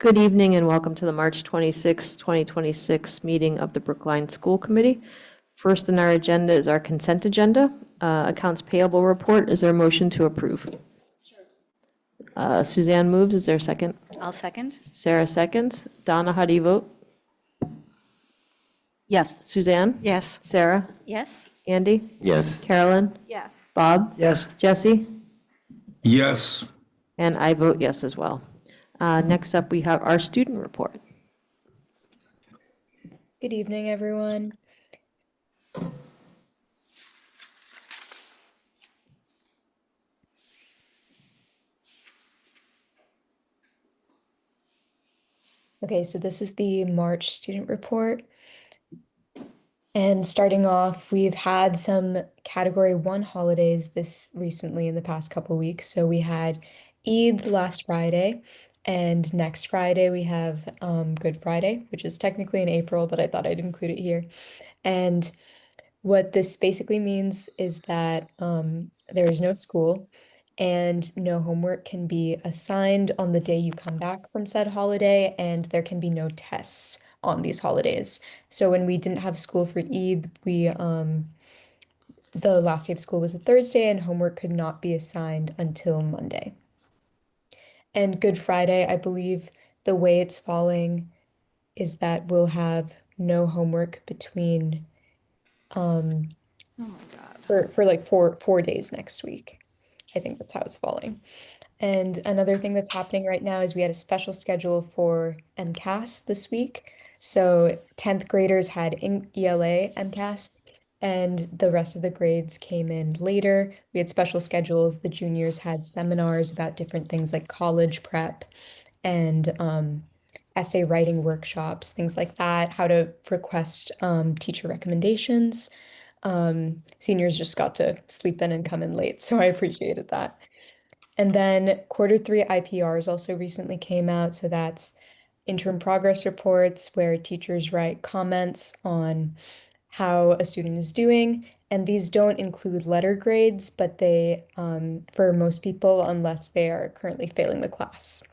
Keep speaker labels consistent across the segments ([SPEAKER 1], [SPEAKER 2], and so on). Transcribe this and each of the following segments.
[SPEAKER 1] Good evening and welcome to the March 26, 2026 meeting of the Brookline School Committee. First on our agenda is our consent agenda. Accounts payable report. Is there a motion to approve? Suzanne moves. Is there a second?
[SPEAKER 2] I'll second.
[SPEAKER 1] Sarah seconds. Donna, how do you vote?
[SPEAKER 3] Yes.
[SPEAKER 1] Suzanne?
[SPEAKER 2] Yes.
[SPEAKER 1] Sarah?
[SPEAKER 2] Yes.
[SPEAKER 1] Andy?
[SPEAKER 4] Yes.
[SPEAKER 1] Carolyn?
[SPEAKER 2] Yes.
[SPEAKER 1] Bob?
[SPEAKER 3] Yes.
[SPEAKER 1] Jesse?
[SPEAKER 4] Yes.
[SPEAKER 1] And I vote yes as well. Next up, we have our student report.
[SPEAKER 5] Good evening, everyone. Okay, so this is the March student report. And starting off, we've had some Category 1 holidays this recently in the past couple weeks. So we had Eid last Friday, and next Friday we have Good Friday, which is technically in April, but I thought I'd include it here. And what this basically means is that there is no school and no homework can be assigned on the day you come back from said holiday, and there can be no tests on these holidays. So when we didn't have school for Eid, the last day of school was a Thursday and homework could not be assigned until Monday. And Good Friday, I believe the way it's falling is that we'll have no homework between
[SPEAKER 2] Oh my God.
[SPEAKER 5] for like four days next week. I think that's how it's falling. And another thing that's happening right now is we had a special schedule for MCAS this week. So 10th graders had ELA MCAS, and the rest of the grades came in later. We had special schedules. The juniors had seminars about different things like college prep and essay writing workshops, things like that, how to request teacher recommendations. Seniors just got to sleep in and come in late, so I appreciated that. And then Q3 IPRs also recently came out. So that's interim progress reports where teachers write comments on how a student is doing. And these don't include letter grades, but they, for most people, unless they are currently failing the class.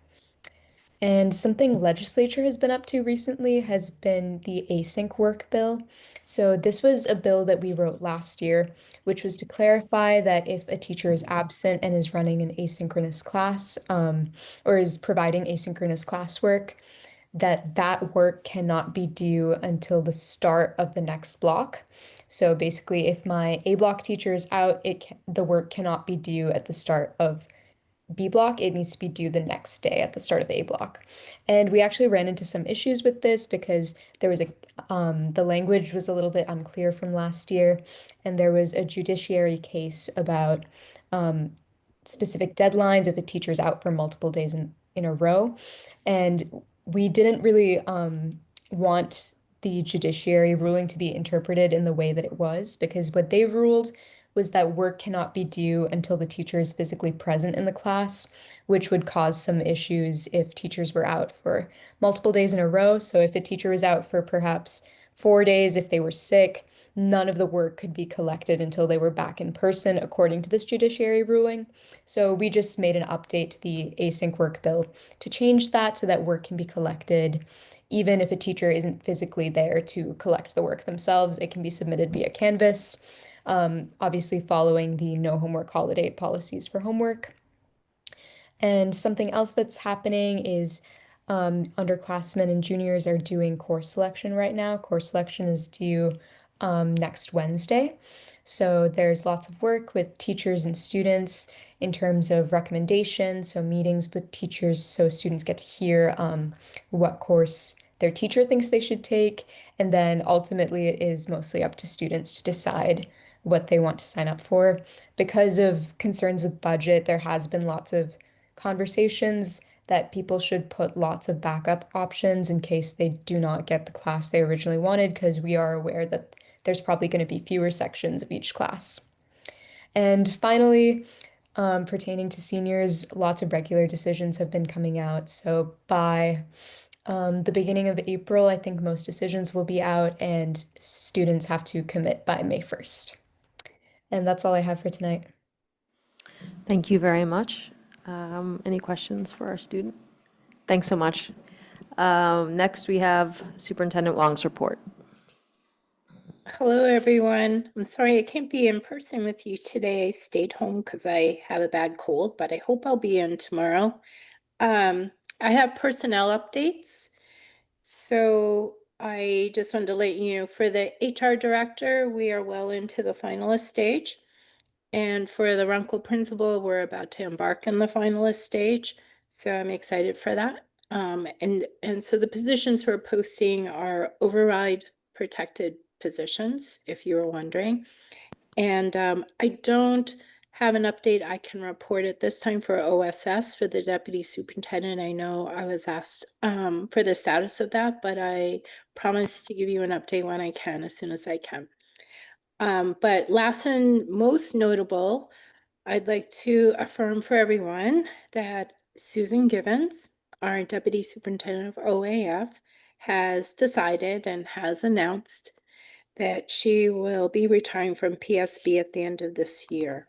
[SPEAKER 5] And something legislature has been up to recently has been the async work bill. So this was a bill that we wrote last year, which was to clarify that if a teacher is absent and is running an asynchronous class, or is providing asynchronous classwork, that work cannot be due until the start of the next block. So basically, if my A block teacher is out, the work cannot be due at the start of B block, it needs to be due the next day at the start of A block. And we actually ran into some issues with this because there was the language was a little bit unclear from last year, and there was a judiciary case about specific deadlines if a teacher's out for multiple days in a row. And we didn't really want the judiciary ruling to be interpreted in the way that it was, because what they ruled was that work cannot be due until the teacher is physically present in the class, which would cause some issues if teachers were out for multiple days in a row. So if a teacher was out for perhaps 4 days, if they were sick, none of the work could be collected until they were back in person, according to this judiciary ruling. So we just made an update to the async work bill to change that so that work can be collected. Even if a teacher isn't physically there to collect the work themselves, it can be submitted via Canvas, obviously following the no homework holiday policies for homework. And something else that's happening is underclassmen and juniors are doing course selection right now. Course selection is due next Wednesday. So there's lots of work with teachers and students in terms of recommendations, so meetings with teachers so students get to hear what course their teacher thinks they should take. And then ultimately it is mostly up to students to decide what they want to sign up for. Because of concerns with budget, there has been lots of conversations that people should put lots of backup options in case they do not get the class they originally wanted, because we are aware that there's probably going to be fewer sections of each class. And finally, pertaining to seniors, lots of regular decisions have been coming out. So by the beginning of April, I think most decisions will be out and students have to commit by May 1st. And that's all I have for tonight.
[SPEAKER 1] Thank you very much. Any questions for our student? Thanks so much. Next, we have Superintendent Wong's report.
[SPEAKER 3] Hello, everyone. I'm sorry I can't be in person with you today. I stayed home because I have a bad cold, but I hope I'll be in tomorrow. I have personnel updates. So I just wanted to let you know, for the HR director, we are well into the finalist stage. And for the Runkle principal, we're about to embark on the finalist stage. So I'm excited for that. And so the positions we're posting are override protected positions, if you were wondering. And I don't have an update I can report at this time for OSS for the deputy superintendent. I know I was asked for the status of that, but I promise to give you an update when I can, as soon as I can. But last and most notable, I'd like to affirm for everyone that Susan Givens, our Deputy Superintendent of OAF, has decided and has announced that she will be retiring from PSB at the end of this year.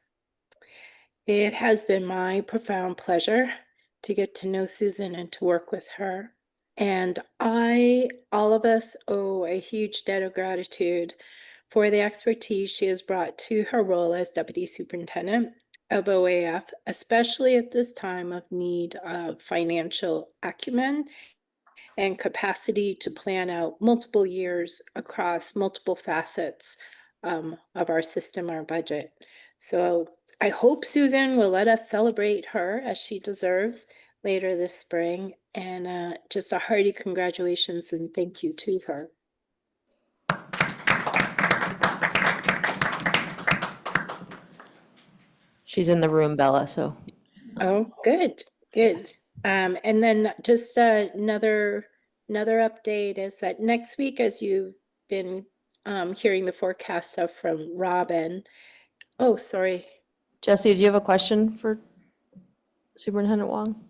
[SPEAKER 3] It has been my profound pleasure to get to know Susan and to work with her. And all of us owe a huge debt of gratitude for the expertise she has brought to her role as Deputy Superintendent of OAF, especially at this time of need of financial acumen and capacity to plan out multiple years across multiple facets of our system, our budget. So I hope Susan will let us celebrate her as she deserves later this spring. And just a hearty congratulations and thank you to her.
[SPEAKER 1] She's in the room, Bella, so.
[SPEAKER 3] Oh, good, good. And then just another update is that next week, as you've been hearing the forecast stuff from Robin. Oh, sorry.
[SPEAKER 1] Jesse, do you have a question for Superintendent Wong?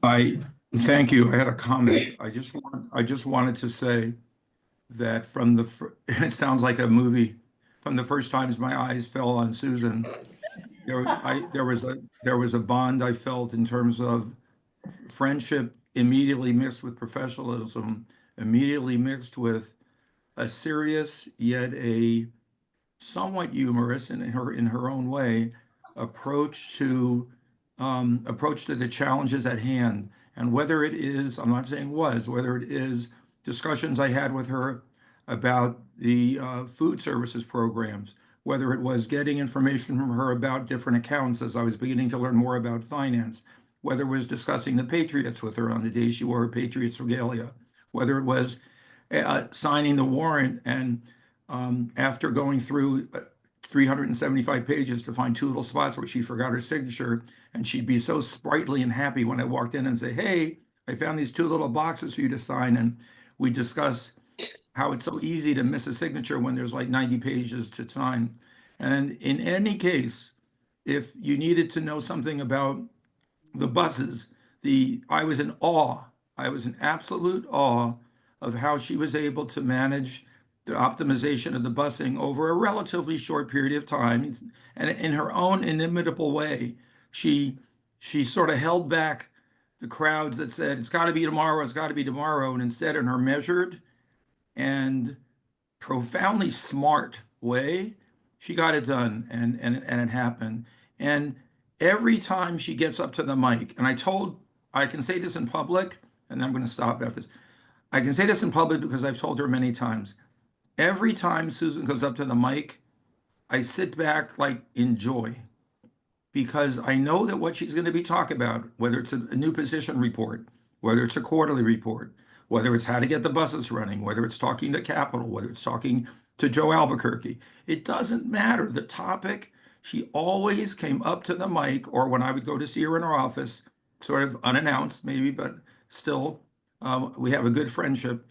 [SPEAKER 4] Thank you. I had a comment. I just wanted to say that it sounds like a movie. From the first times my eyes fell on Susan, there was a bond I felt in terms of friendship immediately mixed with professionalism, immediately mixed with a serious yet a somewhat humorous and in her own way approach to the challenges at hand. And whether it is, I'm not saying was, whether it is discussions I had with her about the food services programs, whether it was getting information from her about different accounts as I was beginning to learn more about finance, whether it was discussing the Patriots with her on the day she wore her Patriots regalia, whether it was signing the warrant and after going through 375 pages to find two little spots where she forgot her signature, and she'd be so sprightly and happy when I walked in and say, "Hey, I found these two little boxes for you to sign," and we discuss how it's so easy to miss a signature when there's like 90 pages to sign. And in any case, if you needed to know something about the buses, I was in awe. I was in absolute awe of how she was able to manage the optimization of the busing over a relatively short period of time. And in her own inimitable way, she sort of held back the crowds that said, it's got to be tomorrow, it's got to be tomorrow. And instead, in her measured and profoundly smart way, she got it done and it happened. And every time she gets up to the mic, and I can say this in public, and I'm going to stop after this. I can say this in public because I've told her many times. Every time Susan goes up to the mic, I sit back like in joy because I know that what she's going to be talking about, whether it's a new position report, whether it's a quarterly report, whether it's how to get the buses running, whether it's talking to Capital, whether it's talking to Joe Albuquerque, it doesn't matter. The topic, she always came up to the mic, or when I would go to see her in her office, sort of unannounced maybe, but still, we have a good friendship.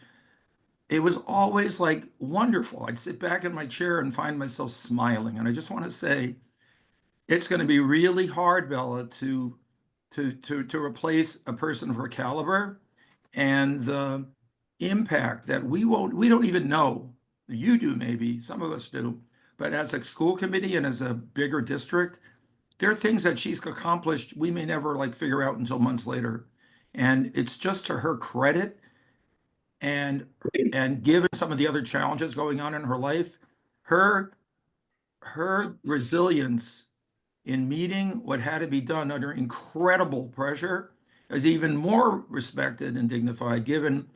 [SPEAKER 4] It was always like wonderful. I'd sit back in my chair and find myself smiling. And I just want to say, it's going to be really hard, Bella, to replace a person of her caliber and the impact that we don't even know. You do maybe, some of us do, but as a school committee and as a bigger district, there are things that she's accomplished we may never like figure out until months later. And it's just to her credit and given some of the other challenges going on in her life, her resilience in meeting what had to be done under incredible pressure is even more respected and dignified, given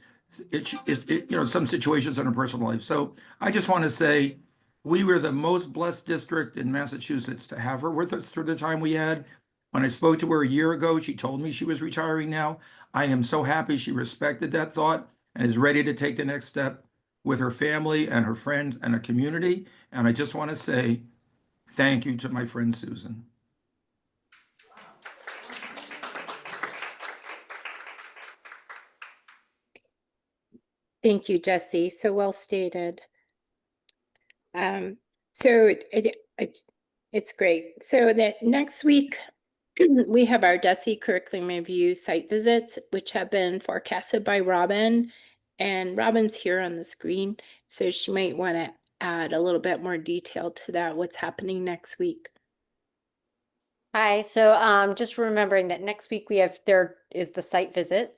[SPEAKER 4] some situations in her personal life. So I just want to say we were the most blessed district in Massachusetts to have her with us through the time we had. When I spoke to her a year ago, she told me she was retiring now. I am so happy she respected that thought and is ready to take the next step with her family and her friends and a community. And I just want to say thank you to my friend Susan.
[SPEAKER 3] Thank you, Jesse. So well stated. So it's great. So that next week we have our DESE curriculum review site visits, which have been forecasted by Robin, and Robin's here on the screen, so she might want to add a little bit more detail to that, what's happening next week.
[SPEAKER 6] Hi, so just remembering that next week there is the site visit.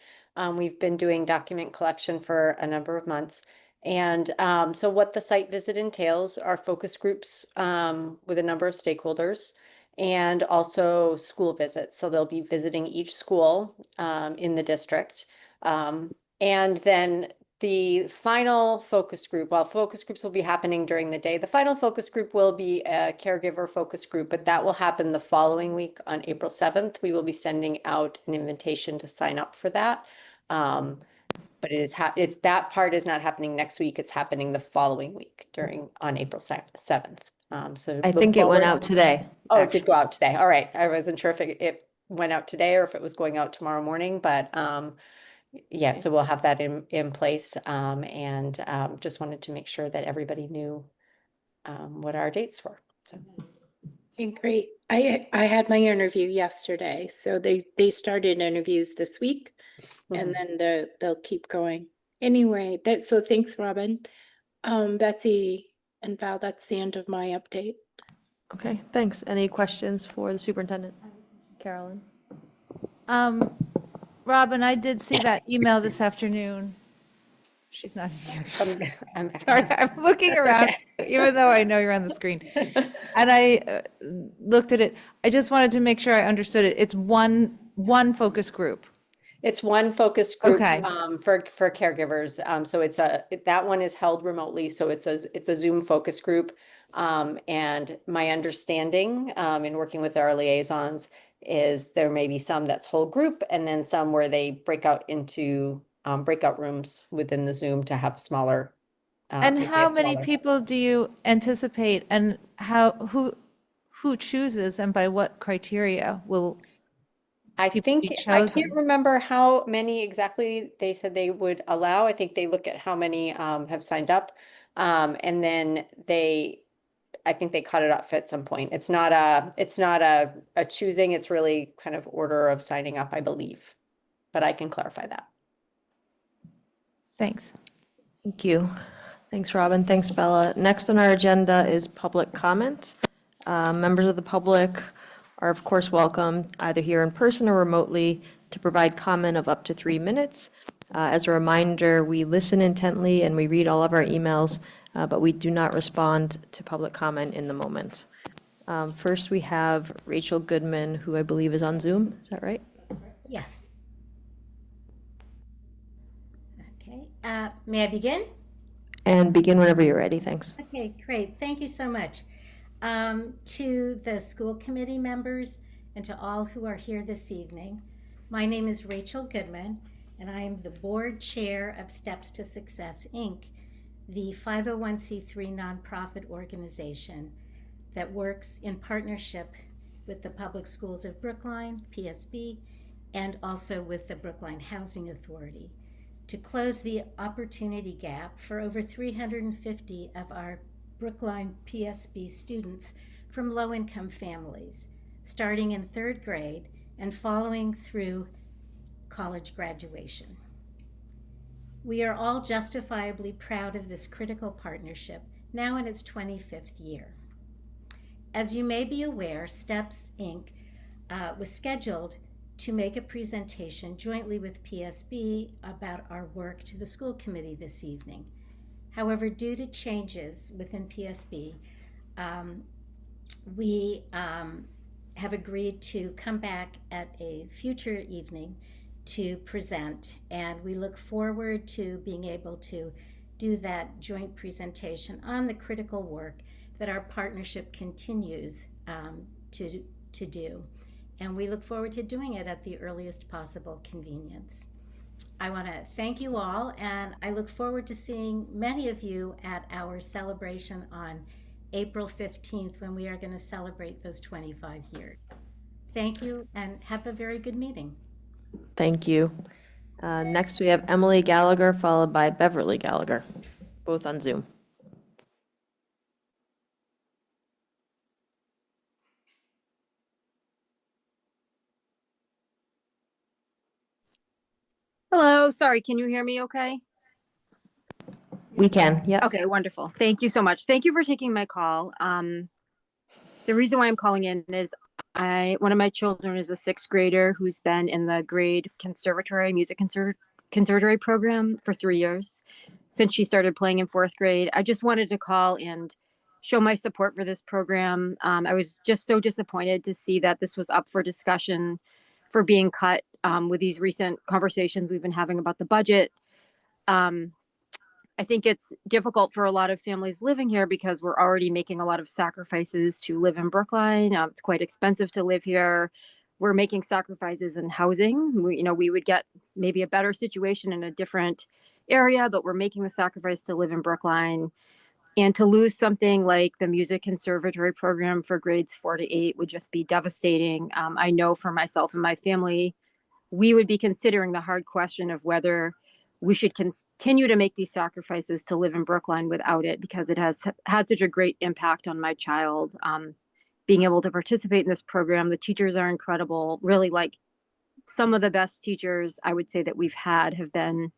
[SPEAKER 6] We've been doing document collection for a number of months. And so what the site visit entails are focus groups with a number of stakeholders and also school visits. So they'll be visiting each school in the district. And then the final focus group, while focus groups will be happening during the day, the final focus group will be a caregiver focus group, but that will happen the following week on April 7th. We will be sending out an invitation to sign up for that. But that part is not happening next week. It's happening the following week on April 7th. So
[SPEAKER 1] I
[SPEAKER 6] look
[SPEAKER 1] think it went
[SPEAKER 6] forward-
[SPEAKER 1] out today.
[SPEAKER 6] Oh, it
[SPEAKER 1] actually.
[SPEAKER 6] did go out today. All right. I wasn't sure if it went out today or if it was going out tomorrow morning, but yeah, so we'll have that in place, and just wanted to make sure that everybody knew what our dates were. So
[SPEAKER 3] Okay, great. I had my interview yesterday, so they started interviews this week, and then they'll keep going. Anyway, so thanks, Robin. Betsy and Val, that's the end of my update.
[SPEAKER 1] Okay, thanks. Any questions for the superintendent? Carolyn?
[SPEAKER 2] Robin, I did see that email this afternoon. She's not here.
[SPEAKER 6] I'm
[SPEAKER 2] Sorry, I'm looking around, even though I know you're on the screen. And I looked at it. I just wanted to make sure I understood it. It's one focus group.
[SPEAKER 6] It's one focus group
[SPEAKER 2] Okay.
[SPEAKER 6] for caregivers. So that one is held remotely. So it's a Zoom focus group. And my understanding in working with our liaisons is there may be some that's whole group and then some where they break out into breakout rooms within the Zoom to have smaller.
[SPEAKER 2] And
[SPEAKER 6] if they
[SPEAKER 2] how
[SPEAKER 6] have
[SPEAKER 2] many
[SPEAKER 6] smaller.
[SPEAKER 2] people do you anticipate, and who chooses, and by what criteria will?
[SPEAKER 6] I
[SPEAKER 2] people
[SPEAKER 6] think,
[SPEAKER 2] be
[SPEAKER 6] I
[SPEAKER 2] chosen?
[SPEAKER 6] can't remember how many exactly they said they would allow. I think they look at how many have signed up. And then I think they cut it up at some point. It's not a choosing, it's really kind of order of signing up, I believe. But I can clarify that.
[SPEAKER 2] Thanks.
[SPEAKER 1] Thank you. Thanks, Robin. Thanks, Bella. Next on our agenda is public comment. Members of the public are, of course, welcome either here in person or remotely to provide comment of up to 3 minutes. As a reminder, we listen intently and we read all of our emails, but we do not respond to public comment in the moment. First, we have Rachel Goodman, who I believe is on Zoom. Is that right?
[SPEAKER 7] Yes. Okay, may I begin?
[SPEAKER 1] And begin whenever you're ready. Thanks.
[SPEAKER 7] Okay, great. Thank you so much. To the school committee members and to all who are here this evening, my name is Rachel Goodman, and I am the board chair of Steps to Success, Inc., the 501c3 nonprofit organization that works in partnership with the Public Schools of Brookline, PSB, and also with the Brookline Housing Authority to close the opportunity gap for over 350 of our Brookline PSB students from low-income families, starting in 3rd grade and following through college graduation. We are all justifiably proud of this critical partnership, now in its 25th year. As you may be aware, STEPS Inc. Was scheduled to make a presentation jointly with PSB about our work to the school committee this evening. However, due to changes within PSB, we have agreed to come back at a future evening to present, and we look forward to being able to do that joint presentation on the critical work that our partnership continues to do. And we look forward to doing it at the earliest possible convenience. I want to thank you all, and I look forward to seeing many of you at our celebration on April 15th, when we are going to celebrate those 25 years. Thank you, and have a very good meeting.
[SPEAKER 1] Thank you. Next, we have Emily Gallagher, followed by Beverly Gallagher, both on Zoom.
[SPEAKER 8] Hello, sorry, can you hear me okay?
[SPEAKER 1] We can, yep.
[SPEAKER 8] Okay, wonderful. Thank you so much. Thank you for taking my call. The reason why I'm calling in is one of my children is a sixth grader who's been in the grade conservatory, conservatory program for 3 years since she started playing in fourth grade. I just wanted to call and show my support for this program. I was just so disappointed to see that this was up for discussion for being cut with these recent conversations we've been having about the budget. I think it's difficult for a lot of families living here because we're already making a lot of sacrifices to live in Brookline. It's quite expensive to live here. We're making sacrifices in housing. We would get maybe a better situation in a different area, but we're making the sacrifice to live in Brookline. And to lose something like the music conservatory program for grades 4 to 8 would just be devastating. I know for myself and my family, we would be considering the hard question of whether we should continue to make these sacrifices to live in Brookline without it, because it has had such a great impact on my child. Being able to participate in this program, the teachers are incredible. Really, like, some of the best teachers I would say that we've had have been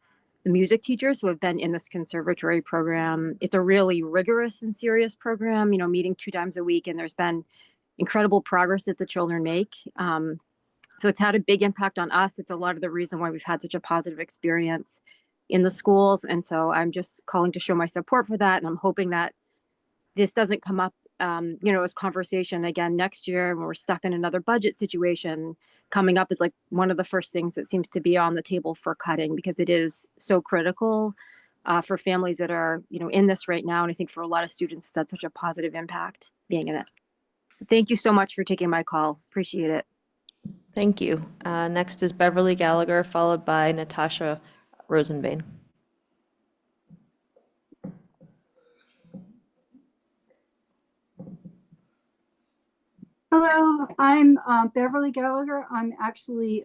[SPEAKER 8] the music teachers who have been in this conservatory program. It's a really rigorous and serious program, meeting 2 times a week, and there's been incredible progress that the children make. So it's had a big impact on us. It's a lot of the reason why we've had such a positive experience in the schools. And so I'm just calling to show my support for that. And I'm hoping that this doesn't come up, as conversation again next year when we're stuck in another budget situation. Coming up is like one of the first things that seems to be on the table for cutting, because it is so critical for families that are, in this right now. And I think for a lot of students, that's such a positive impact being in it. So thank you so much for taking my call. Appreciate it.
[SPEAKER 1] Thank you. Next is Beverly Gallagher, followed by Natasha Rosenbane.
[SPEAKER 9] Hello, I'm Beverly Gallagher. I'm actually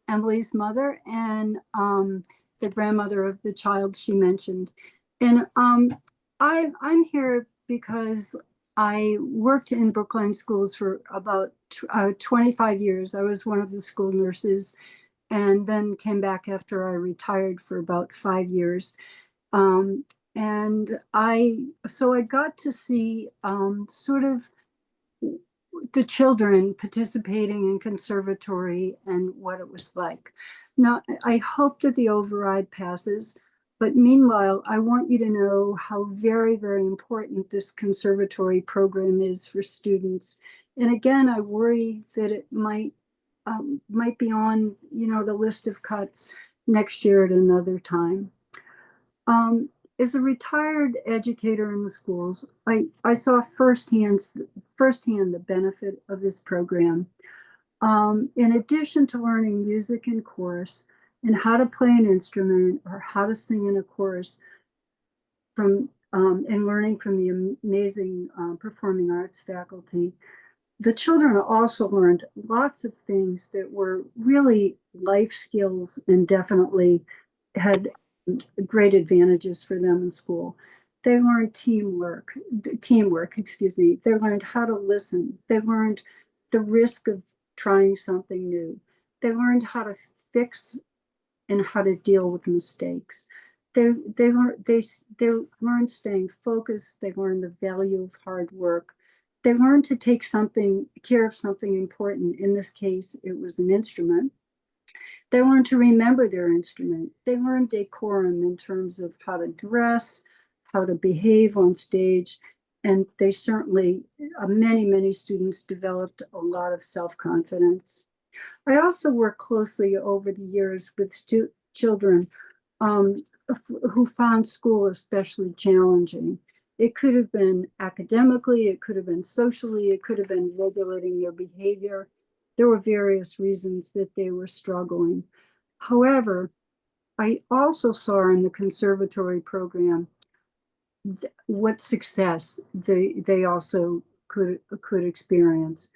[SPEAKER 9] Emily's mother and the grandmother of the child she mentioned. And I'm here because I worked in Brookline schools for about 25 years. I was one of the school nurses, and then came back after I retired for about 5 years. And I got to see sort of the children participating in conservatory and what it was like. Now, I hope that the override passes, but meanwhile, I want you to know how very, very important this conservatory program is for students. And again, I worry that it might be on, the list of cuts next year at another time. As a retired educator in the schools, I saw firsthand the benefit of this program. In addition to learning music and chorus and how to play an instrument or how to sing in a chorus and learning from the amazing performing arts faculty, the children also learned lots of things that were really life skills and definitely had great advantages for them in school. They learned teamwork, They learned how to listen. They learned the risk of trying something new. They learned how to fix and how to deal with mistakes. They learned staying focused. They learned the value of hard work. They learn to take care of something important. In this case, it was an instrument. They learn to remember their instrument. They learn decorum in terms of how to dress, how to behave on stage. And they certainly, many students developed a lot of self-confidence. I also work closely over the years with children who found school especially challenging. It could have been academically, it could have been socially, it could have been regulating their behavior. There were various reasons that they were struggling. However, I also saw in the conservatory program what success they also could experience.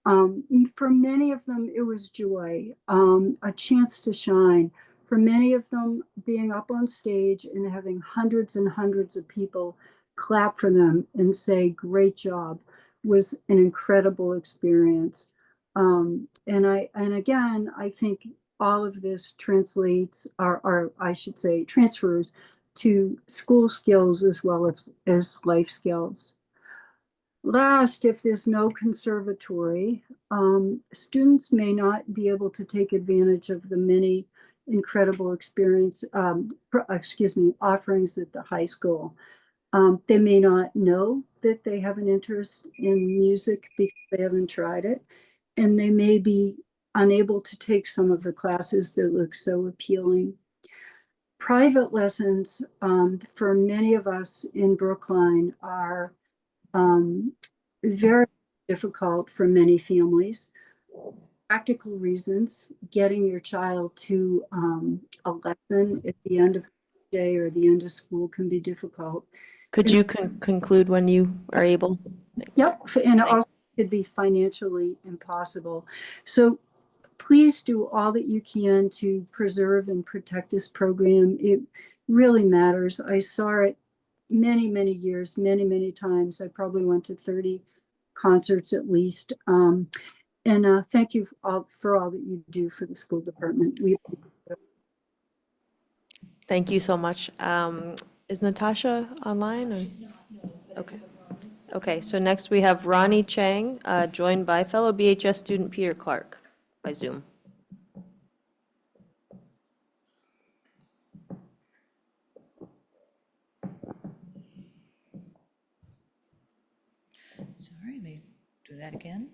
[SPEAKER 9] For many of them, it was joy, a chance to shine. For many of them, being up on stage and having hundreds and hundreds of people clap for them and say, great job, was an incredible experience. And again, I think all of this translates, or I should say, transfers to school skills as well as life skills. Last, if there's no conservatory, students may not be able to take advantage of the many incredible offerings at the high school. They may not know that they have an interest in music because they haven't tried it, and they may be unable to take some of the classes that look so appealing. Private lessons for many of us in Brookline are very difficult for many families. Practical reasons, getting your child to a lesson at the end of the day or the end of school can be difficult.
[SPEAKER 1] Could you conclude when you are able?
[SPEAKER 9] Yep, and it also could be financially impossible. So please do all that you can to preserve and protect this program. It really matters. I saw it many years, many times. I probably went to 30 concerts at least. And thank you for all that you do for the school department.
[SPEAKER 1] Thank you so much. Is Natasha online? Or? Okay. Okay, so next we have Ronnie Chang, joined by fellow BHS student Peter Clark by Zoom.
[SPEAKER 2] Sorry, let me do that again.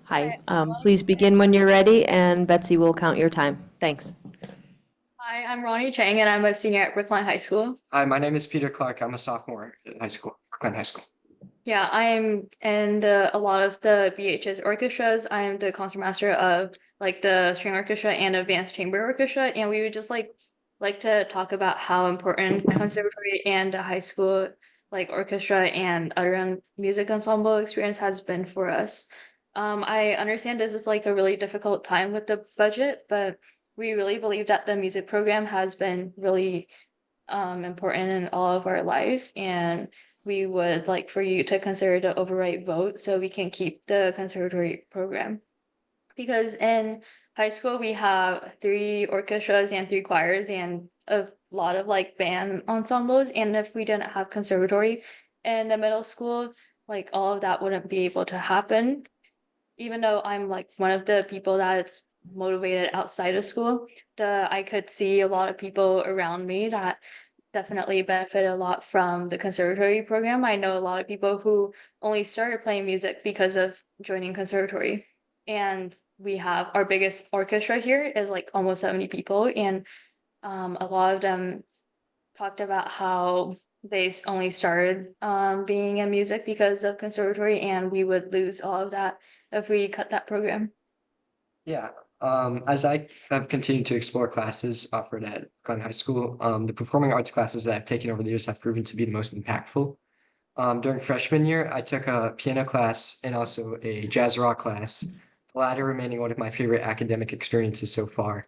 [SPEAKER 1] Hi, please begin when you're ready, and Betsy will count your time. Thanks.
[SPEAKER 10] Hi, I'm Ronnie Chang, and I'm a senior at Brookline High School.
[SPEAKER 11] Hi, my name is Peter Clark. I'm a sophomore at Brookline High School.
[SPEAKER 10] Yeah, I'm in a lot of the BHS orchestras. I'm the concertmaster of like the string orchestra and advanced chamber orchestra, and we would just like to talk about how important conservatory and the high school like orchestra and other music ensemble experience has been for us. I understand this is like a really difficult time with the budget, but we really believe that the music program has been really important in all of our lives, and we would like for you to consider the override vote so we can keep the conservatory program. Because in high school we have 3 orchestras and 3 choirs and a lot of like band ensembles, and if we didn't have conservatory in the middle school, like all of that wouldn't be able to happen. Even though I'm like one of the people that's motivated outside of school, I could see a lot of people around me that definitely benefit a lot from the conservatory program. I know a lot of people who only started playing music because of joining conservatory. And we have our biggest orchestra here is like almost 70 people, and a lot of them talked about how they only started being in music because of conservatory, and we would lose all of that if we cut that program.
[SPEAKER 11] Yeah, as I have continued to explore classes offered at Brookline High School, the performing arts classes that I've taken over the years have proven to be the most impactful. During freshman year, I took a piano class and also a jazz rock class, the latter remaining one of my favorite academic experiences so far.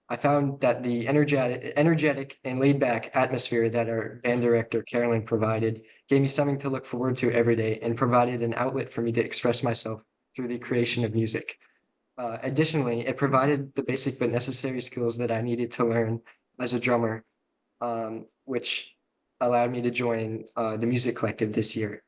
[SPEAKER 11] I found that the energetic and laid-back atmosphere that our band director, Carolyn, provided gave me something to look forward to every day and provided an outlet for me to express myself through the creation of music. Additionally, it provided the basic but necessary skills that I needed to learn as a drummer, which allowed me to join the music collective this year.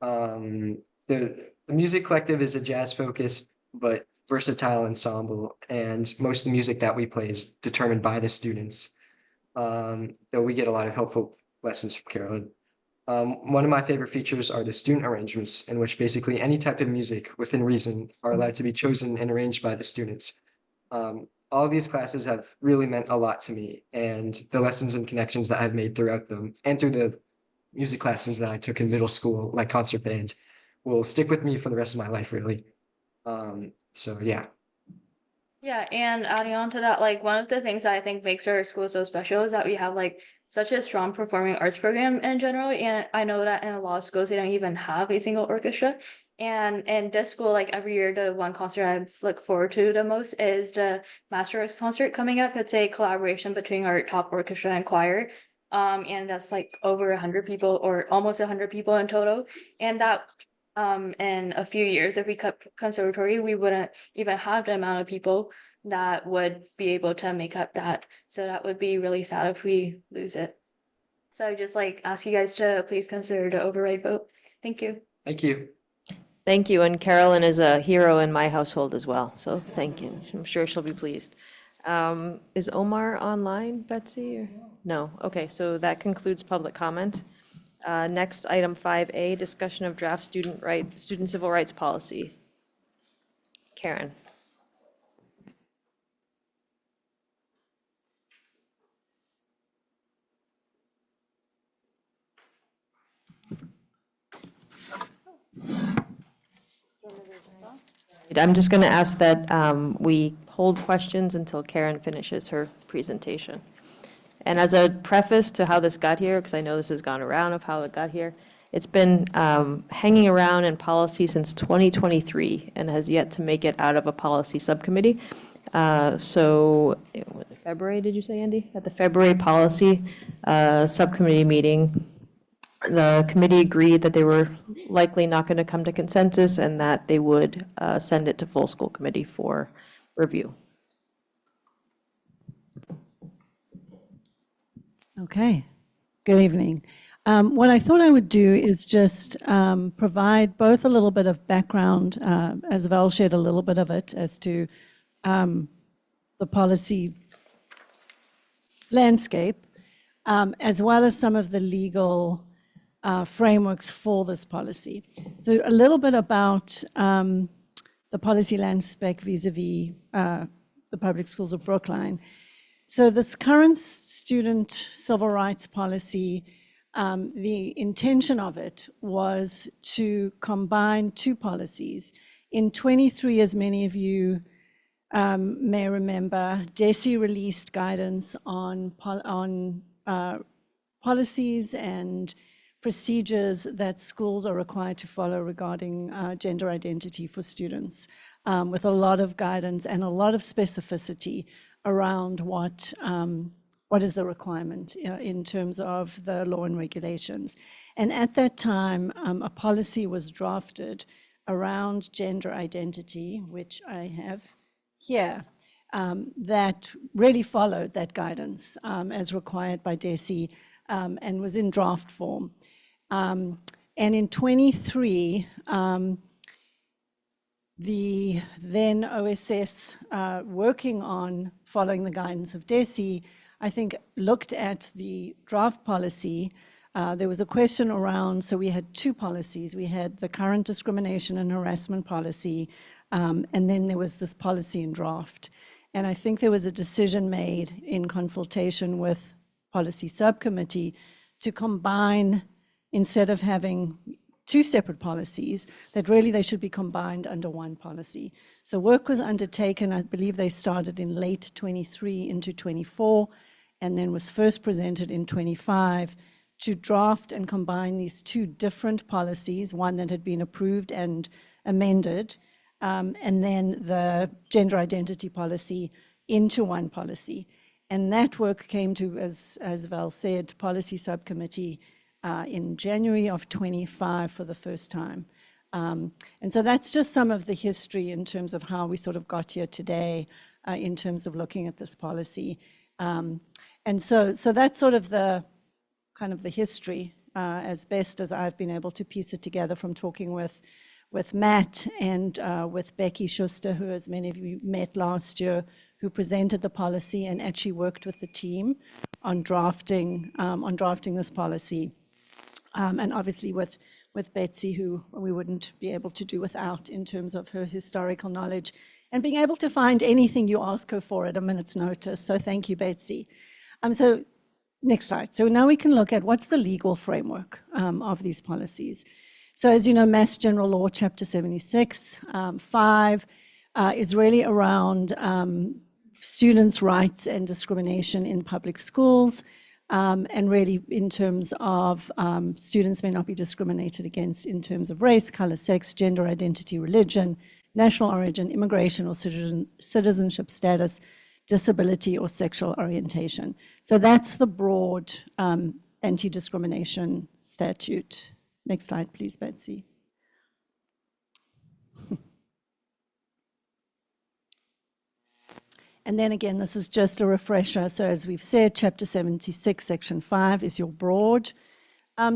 [SPEAKER 11] The music collective is a jazz-focused but versatile ensemble, and most of the music that we play is determined by the students, though we get a lot of helpful lessons from Carolyn. One of my favorite features are the student arrangements, in which basically any type of music within reason are allowed to be chosen and arranged by the students. All of these classes have really meant a lot to me, and the lessons and connections that I've made throughout them and through the music classes that I took in middle school, like concert band, will stick with me for the rest of my life, really. So yeah.
[SPEAKER 10] Yeah, and adding on to that, like one of the things that I think makes our school so special is that we have like such a strong performing arts program in general. And I know that in a lot of schools they don't even have a single orchestra. And in this school, like every year, the one concert I look forward to the most is the Masterworks concert coming up. It's a collaboration between our top orchestra and choir. And that's like over 100 people or almost 100 people in total. And that in a few years, if we kept conservatory, we wouldn't even have the amount of people that would be able to make up that. So that would be really sad if we lose it. So I just like ask you guys to please consider the override vote. Thank you.
[SPEAKER 11] Thank you.
[SPEAKER 1] Thank you, and Carolyn is a hero in my household as well, so thank you. I'm sure she'll be pleased. Is Omar online, Betsy? Or? No, okay, so that concludes public comment. Next, item 5A, discussion of draft student civil rights policy. Karen. I'm just going to ask that we hold questions until Karen finishes her presentation. And as a preface to how this got here, because I know this has gone around of how it got here, it's been hanging around in policy since 2023 and has yet to make it out of a policy subcommittee. So, February, did you say, Andy? At the February policy subcommittee meeting, the committee agreed that they were likely not going to come to consensus and that they would send it to full school committee for review.
[SPEAKER 12] Okay, good evening. What I thought I would do is just provide both a little bit of background, as Val shared a little bit of it, as to the policy landscape, as well as some of the legal frameworks for this policy. So a little bit about the policy landscape vis-a-vis the public schools of Brookline. So this current student civil rights policy, the intention of it was to combine two policies. In 23, as many of you may remember, DESE released guidance on policies and procedures that schools are required to follow regarding gender identity for students, with a lot of guidance and a lot of specificity around what is the requirement in terms of the law and regulations. And at that time, a policy was drafted around gender identity, which I have here, that really followed that guidance as required by DESE and was in draft form. And in 23, the then OSS, working on following the guidance of DESE, I think looked at the draft policy. There was a question around, so we had two policies. We had the current discrimination and harassment policy, and then there was this policy in draft. And I think there was a decision made in consultation with policy subcommittee to combine, instead of having two separate policies, that really they should be combined under one policy. So work was undertaken, I believe they started in late 23 into 24, and then was first presented in 25 to draft and combine these two different policies, one that had been approved and amended, and then the gender identity policy into one policy. And that work came to, as Val said, policy subcommittee in January of 25 for the first time. And so that's just some of the history in terms of how we sort of got here today in terms of looking at this policy. And so that's sort of the kind of the history as best as I've been able to piece it together from talking with Matt and with Becky Schuster, who, as many of you met last year, who presented the policy and actually worked with the team on drafting this policy. And obviously with Betsy, who we wouldn't be able to do without in terms of her historical knowledge and being able to find anything you ask her for at a minute's notice. So thank you, Betsy. So next slide. So now we can look at what's the legal framework of these policies. So as you know, Mass General Law, Chapter 76, 5 is really around students' rights and discrimination in public schools. And really in terms of students may not be discriminated against in terms of race, color, sex, gender identity, religion, national origin, immigration or citizenship status, disability or sexual orientation. So that's the broad anti-discrimination statute. Next slide, please, Betsy. And then again, this is just a refresher. So as we've said, Chapter 76, Section 5 is your broad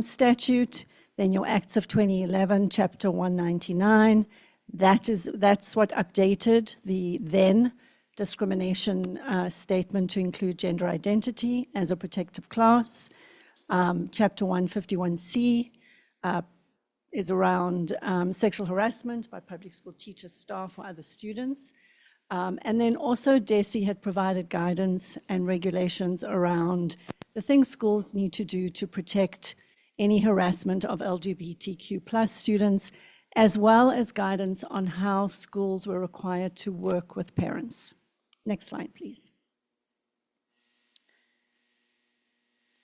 [SPEAKER 12] statute. Then your Acts of 2011, Chapter 199, that's what updated the then discrimination statement to include gender identity as a protective class. Chapter 151C is around sexual harassment by public school teachers, staff, or other students. And then also DESE had provided guidance and regulations around the things schools need to do to protect any harassment of LGBTQ+ students, as well as guidance on how schools were required to work with parents. Next slide, please.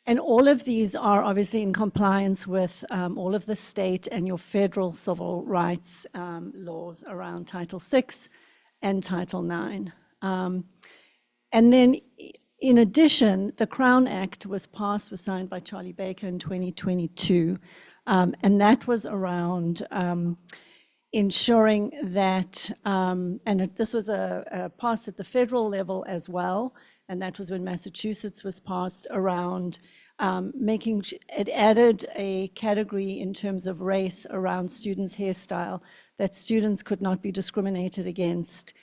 [SPEAKER 12] And all of these are obviously in compliance with all of the state and your federal civil rights laws around Title VI and Title IX. And then in addition, the Crown Act was signed by Charlie Baker in 2022. And that was around ensuring that, this was passed at the federal level as well, and that was when Massachusetts was passed around it added a category in terms of race around students' hairstyle, that students could not be discriminated against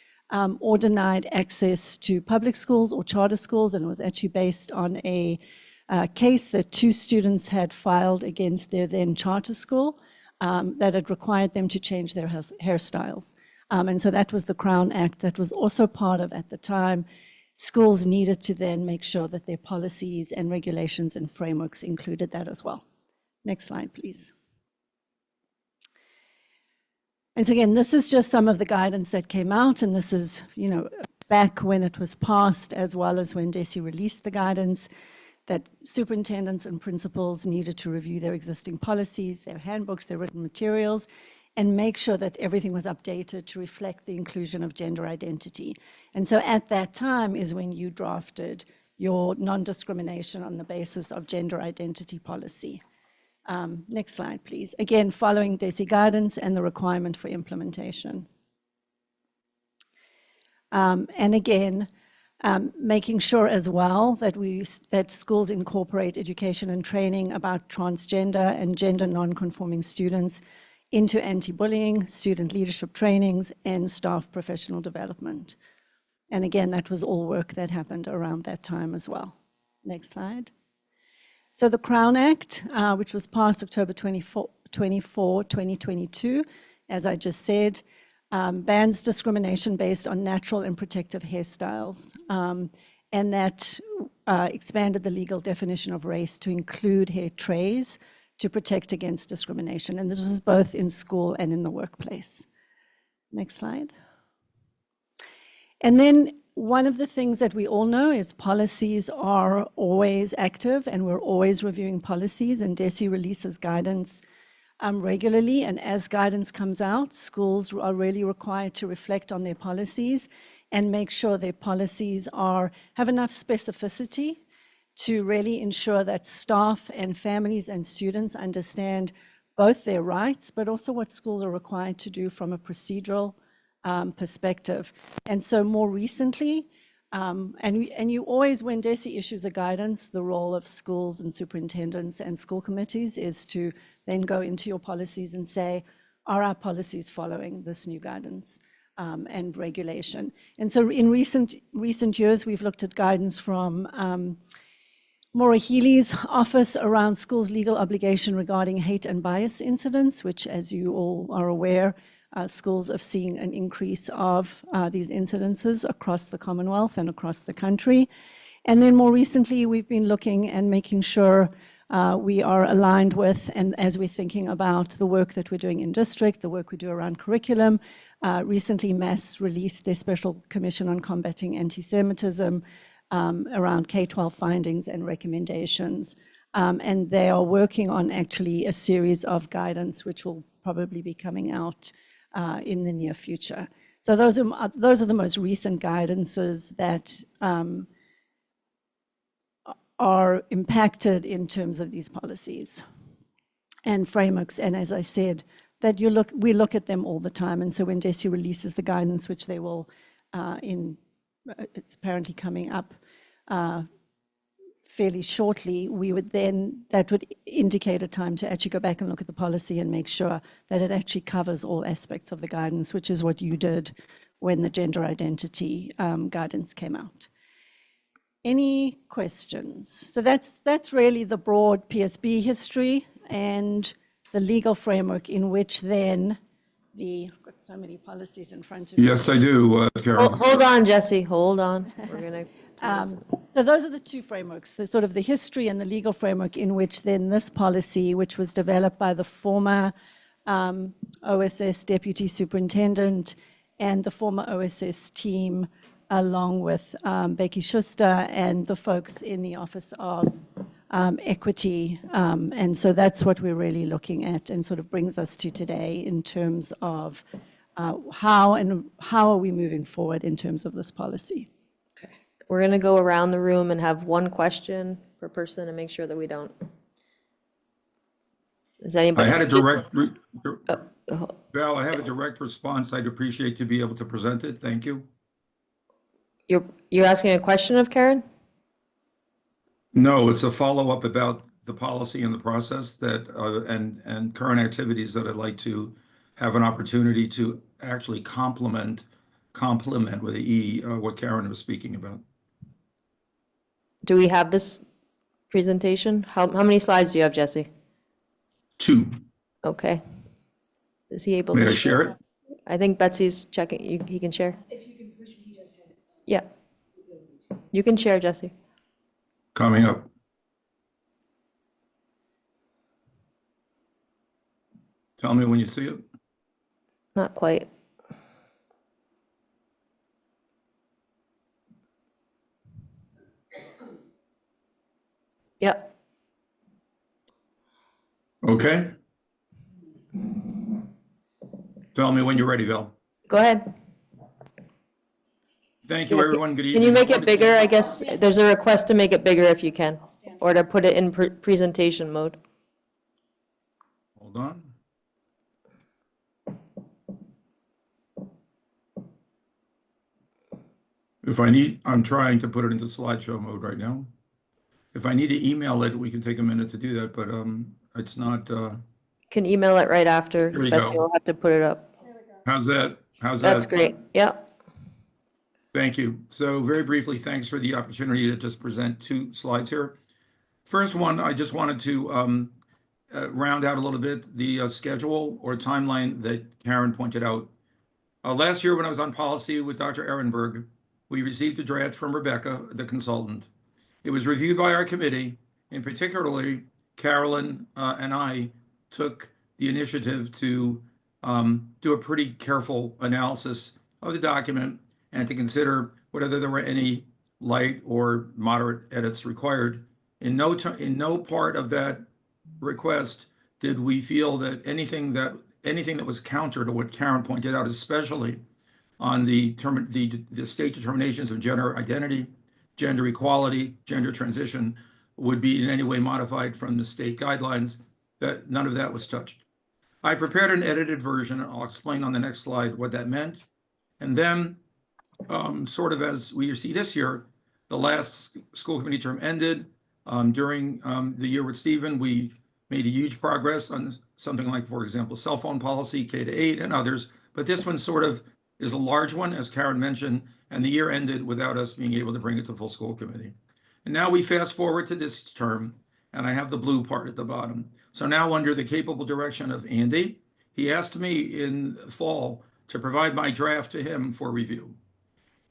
[SPEAKER 12] or denied access to public schools or charter schools, and it was actually based on a case that 2 students had filed against their then charter school that had required them to change their hairstyles. And so that was the Crown Act that was also part of, at the time, schools needed to then make sure that their policies and regulations and frameworks included that as well. Next slide, please. And so again, this is just some of the guidance that came out, and this is, back when it was passed, as well as when DESE released the guidance, that superintendents and principals needed to review their existing policies, their handbooks, their written materials, and make sure that everything was updated to reflect the inclusion of gender identity. And so at that time is when you drafted your non-discrimination on the basis of gender identity policy. Next slide, please. Again, following DESE guidance and the requirement for implementation. And again, making sure as well that schools incorporate education and training about transgender and gender non-conforming students into anti-bullying, student leadership trainings, and staff professional development. And again, that was all work that happened around that time as well. Next slide. So the Crown Act, which was passed October 24, 2022, as I just said, bans discrimination based on natural and protective hairstyles. And that expanded the legal definition of race to include hair trays to protect against discrimination. And this was both in school and in the workplace. Next slide. And then one of the things that we all know is policies are always active, and we're always reviewing policies, and DESE releases guidance regularly. And as guidance comes out, schools are really required to reflect on their policies and make sure their policies have enough specificity to really ensure that staff and families and students understand both their rights, but also what schools are required to do from a procedural perspective. And so more recently, and you always, when DESI issues a guidance, the role of schools and superintendents and school committees is to then go into your policies and say, are our policies following this new guidance and regulation? And so in recent years, we've looked at guidance from Maura Healy's office around schools' legal obligation regarding hate and bias incidents, which, as you all are aware, schools have seen an increase of these incidences across the Commonwealth and across the country. And then more recently, we've been looking and making sure we are aligned with, and as we're thinking about the work that we're doing in district, the work we do around curriculum. Recently, Mass released their Special Commission on Combating Anti-Semitism around K-12 findings and recommendations. And they are working on actually a series of guidance, which will probably be coming out in the near future. So those are the most recent guidances that are impacted in terms of these policies and frameworks. And as I said, that we look at them all the time. And so when DESI releases the guidance, which they will it's apparently coming up fairly shortly, that would indicate a time to actually go back and look at the policy and make sure that it actually covers all aspects of the guidance, which is what you did when the gender identity guidance came out. Any questions? So that's really the broad PSB history and the legal framework in which then I've got so many policies in front of me.
[SPEAKER 4] Yes, I do, Karen.
[SPEAKER 1] Hold on, Jesse, hold on. We're gonna.
[SPEAKER 12] So those are the two frameworks, the sort of the history and the legal framework in which then this policy, which was developed by the former OSS Deputy Superintendent and the former OSS team, along with Becky Schuster and the folks in the Office of Equity. And so that's what we're really looking at and sort of brings us to today in terms of how are we moving forward in terms of this policy.
[SPEAKER 1] Okay. We're gonna go around the room and have one question per person and make sure that we don't. Is anybody?
[SPEAKER 4] I had a direct, Val, I have a direct response. I'd appreciate to be able to present it. Thank you.
[SPEAKER 1] You're asking a question of Karen?
[SPEAKER 4] No, it's a follow-up about the policy and the process that, and current activities that I'd like to have an opportunity to actually complement with the E, what Karen was speaking about.
[SPEAKER 1] Do we have this presentation? How many slides do you have, Jesse?
[SPEAKER 4] 2.
[SPEAKER 1] Okay. Is he able to?
[SPEAKER 4] May I share it?
[SPEAKER 1] I think Betsy's checking. He can share.
[SPEAKER 12] If you can push, he does have it.
[SPEAKER 1] Yeah. You can share, Jesse.
[SPEAKER 4] Coming up. Tell me when you see it.
[SPEAKER 1] Not quite. Yep.
[SPEAKER 4] Okay. Tell me when you're ready, Val.
[SPEAKER 1] Go ahead.
[SPEAKER 4] Thank you, everyone. Good evening.
[SPEAKER 1] Can you make it bigger? I guess there's a request to make it bigger if you can, or to put it in presentation mode.
[SPEAKER 4] Hold on. I'm trying to put it into slideshow mode right now. If I need to email it, we can take a minute to do that, but it's not.
[SPEAKER 1] Can email it right after.
[SPEAKER 4] Here we
[SPEAKER 1] Betsy
[SPEAKER 4] go.
[SPEAKER 1] will have to put it up.
[SPEAKER 4] How's that? How's that?
[SPEAKER 1] That's great. Yep.
[SPEAKER 4] Thank you. So very briefly, thanks for the opportunity to just present 2 slides here. First one, I just wanted to round out a little bit the schedule or timeline that Karen pointed out. Last year when I was on policy with Dr. Ehrenberg, we received a draft from Rebecca, the consultant. It was reviewed by our committee, and particularly Carolyn and I took the initiative to do a pretty careful analysis of the document and to consider whether there were any light or moderate edits required. In no part of that request did we feel that anything that was counter to what Karen pointed out, especially on the state determinations of gender identity, gender equality, gender transition, would be in any way modified from the state guidelines, that none of that was touched. I prepared an edited version, and I'll explain on the next slide what that meant. And then, sort of as we see this year, the last school committee term ended. During the year with Stephen, we made a huge progress on something like, for example, cell phone policy, K-8, and others. But this one sort of is a large one, as Karen mentioned, and the year ended without us being able to bring it to full school committee. And now we fast forward to this term, and I have the blue part at the bottom. So now, under the capable direction of Andy, he asked me in fall to provide my draft to him for review.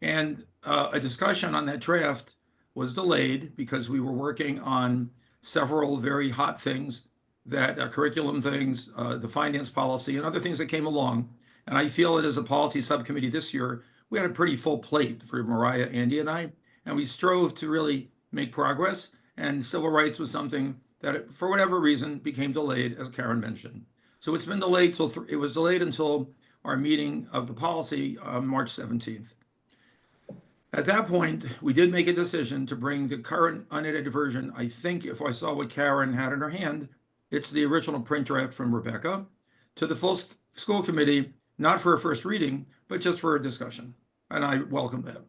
[SPEAKER 4] And a discussion on that draft was delayed because we were working on several very hot things, that curriculum things, the finance policy, and other things that came along. And I feel that as a policy subcommittee this year, we had a pretty full plate for Mariah, Andy, and I, and we strove to really make progress. And civil rights was something that, for whatever reason, became delayed, as Karen mentioned. So it's been delayed till it was delayed until our meeting of the policy on March 17th. At that point, we did make a decision to bring the current unedited version. I think if I saw what Karen had in her hand, it's the original print draft from Rebecca, to the full school committee, not for a first reading, but just for a discussion. And I welcome that.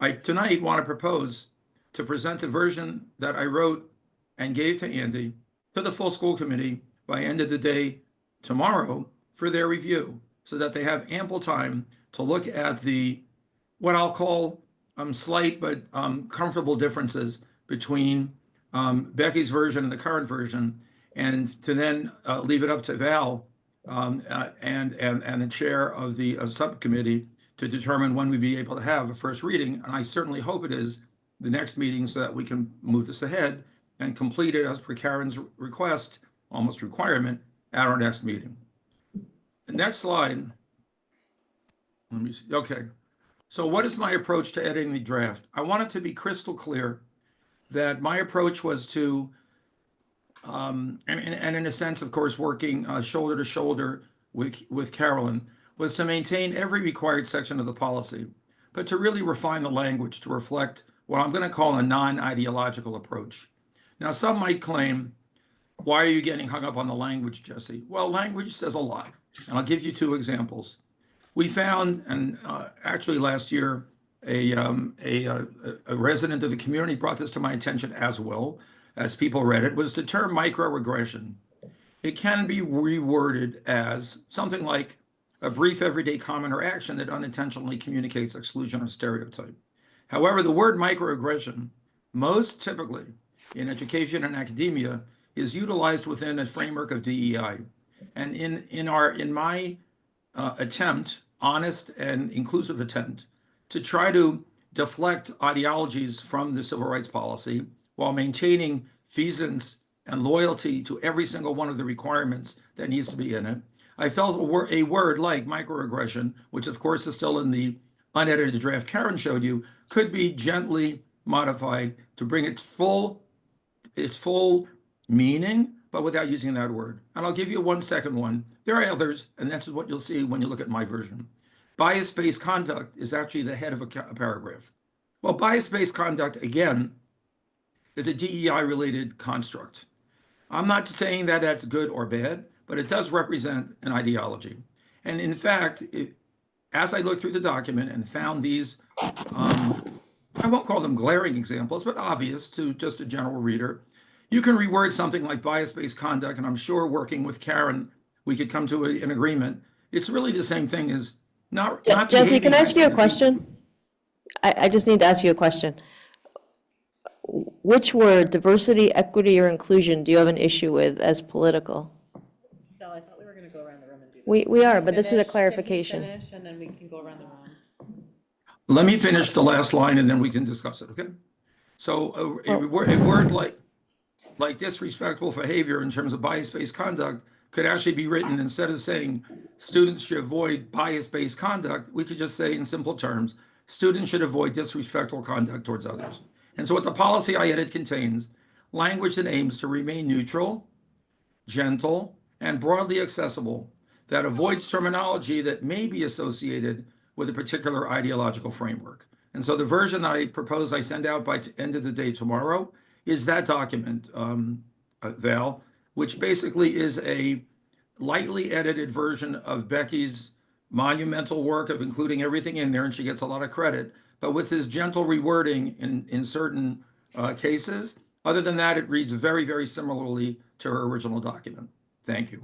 [SPEAKER 4] I tonight want to propose to present the version that I wrote and gave to Andy to the full school committee by end of the day tomorrow for their review, so that they have ample time to look at the, what I'll call slight but comfortable differences between Becky's version and the current version, and to then leave it up to Val and the chair of the subcommittee to determine when we'd be able to have a first reading. And I certainly hope it is the next meeting, so that we can move this ahead and complete it as per Karen's request, almost requirement, at our next meeting. The next slide. Let me see. Okay. So what is my approach to editing the draft? I want it to be crystal clear that my approach was to, and in a sense, of course, working shoulder to shoulder with Carolyn, was to maintain every required section of the policy, but to really refine the language to reflect what I'm going to call a non-ideological approach. Now, some might claim, why are you getting hung up on the language, Jesse? Well, language says a lot, and I'll give you two examples. We found, and actually last year, a resident of the community brought this to my attention as well, as people read it, was the term microaggression. It can be reworded as something like a brief everyday comment or action that unintentionally communicates exclusion or stereotype. However, the word microaggression, most typically in education and academia, is utilized within a framework of DEI. And in my attempt, honest and inclusive attempt, to try to deflect ideologies from the civil rights policy while maintaining feasance and loyalty to every single one of the requirements that needs to be in it, I felt a word like microaggression, which of course is still in the unedited draft Karen showed you, could be gently modified to bring its full meaning, but without using that word. And I'll give you one second one. There are others, and that's what you'll see when you look at my version. Bias-based conduct is actually the head of a paragraph. Well, bias-based conduct, again, is a DEI-related construct. I'm not saying that that's good or bad, but it does represent an ideology. And in fact, as I looked through the document and found these, I won't call them glaring examples, but obvious to just a general reader, you can reword something like bias-based conduct, and I'm sure working with Karen, we could come to an agreement. It's really the same thing as not
[SPEAKER 1] Jesse, can I ask you a
[SPEAKER 4] behaving
[SPEAKER 1] question? I just need to ask you a question. Which word, diversity, equity, or inclusion, do you have an issue with as political?
[SPEAKER 2] Belle, I thought we were going to go around the room and do this.
[SPEAKER 1] We are, but this is a clarification.
[SPEAKER 2] Finish, and then we can go around the room.
[SPEAKER 4] Let me finish the last line and then we can discuss it, okay? So a word like disrespectful behavior in terms of bias-based conduct could actually be written, instead of saying students should avoid bias-based conduct, we could just say in simple terms, students should avoid disrespectful conduct towards others. And so what the policy I edit contains, language that aims to remain neutral, gentle, and broadly accessible, that avoids terminology that may be associated with a particular ideological framework. And so the version I propose I send out by end of the day tomorrow is that document, Val, which basically is a lightly edited version of Becky's monumental work of including everything in there, and she gets a lot of credit, but with this gentle rewording in certain cases. Other than that, it reads very, very similarly to her original document. Thank you.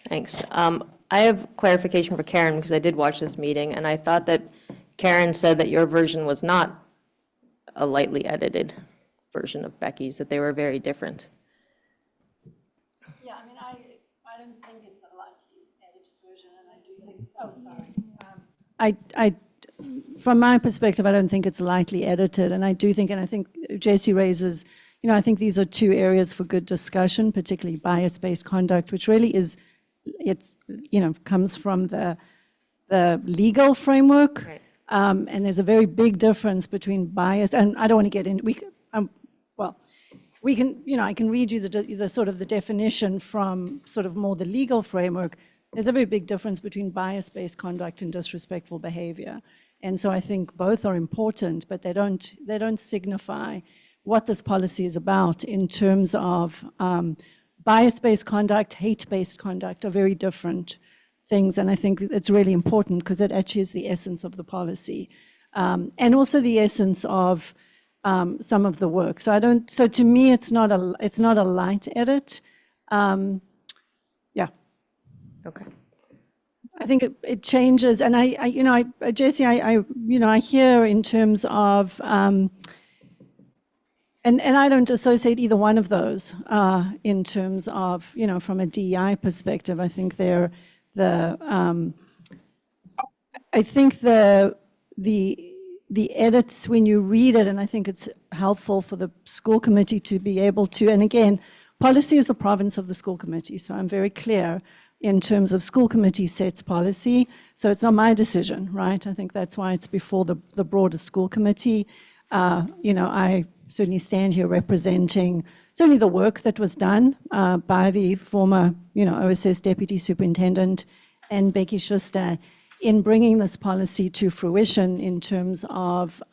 [SPEAKER 1] Thanks. I have clarification for Karen because I did watch this meeting, and I thought that Karen said that your version was not a lightly edited version of Becky's, that they were very different.
[SPEAKER 12] Yeah, I mean, I don't think it's a lightly edited version, and I do think, oh, sorry. From my perspective, I don't think it's lightly edited, and I do think, and I think JC raises, you know, I think these are two areas for good discussion, particularly bias-based conduct, which really is, it's, you know, comes from the legal framework.
[SPEAKER 1] Right.
[SPEAKER 12] And there's a very big difference between bias, and I don't want to get in, we can, you know, I can read you the sort of the definition from sort of more the legal framework. There's a very big difference between bias-based conduct and disrespectful behavior. And so I think both are important, but they don't signify what this policy is about in terms of bias-based conduct, hate-based conduct are very different things. And I think it's really important because it actually is the essence of the policy. And also the essence of some of the work. So to me, it's not a light edit. Yeah.
[SPEAKER 1] Okay.
[SPEAKER 12] I think it changes, and Jesse, I hear in terms of, and I don't associate either one of those in terms of, you know, from a DEI perspective. I think I think the edits when you read it, and I think it's helpful for the school committee to be able to, and again, policy is the province of the school committee, so I'm very clear in terms of school committee sets policy, so it's not my decision, right? I think that's why it's before the broader school committee. You know, I certainly stand here representing certainly the work that was done by the former, you know, OSS Deputy Superintendent and Becky Schuster in bringing this policy to fruition in terms of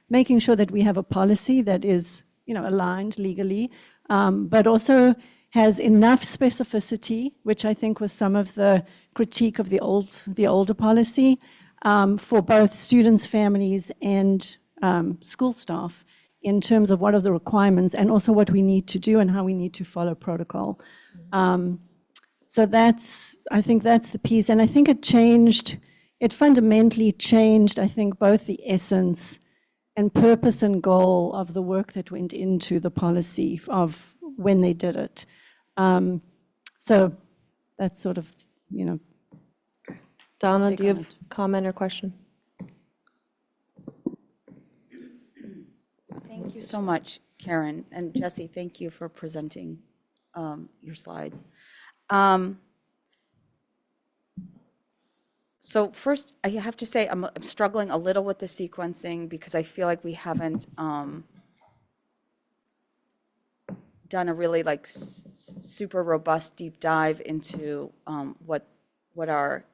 [SPEAKER 12] making sure that we have a policy that is, you know, aligned legally, but also has enough specificity, which I think was some of the critique of the older policy, for both students, families, and school staff in terms of what are the requirements and also what we need to do and how we need to follow protocol. So I think that's the piece. And I think it fundamentally changed, I think, both the essence and purpose and goal of the work that went into the policy of when they did it. So that's sort of, you know.
[SPEAKER 1] Donna, do you have a comment or question?
[SPEAKER 13] Thank you so much, Karen. And Jesse, thank you for presenting your slides. So first, I have to say I'm struggling a little with the sequencing because I feel like we haven't done a really like super robust deep dive into what our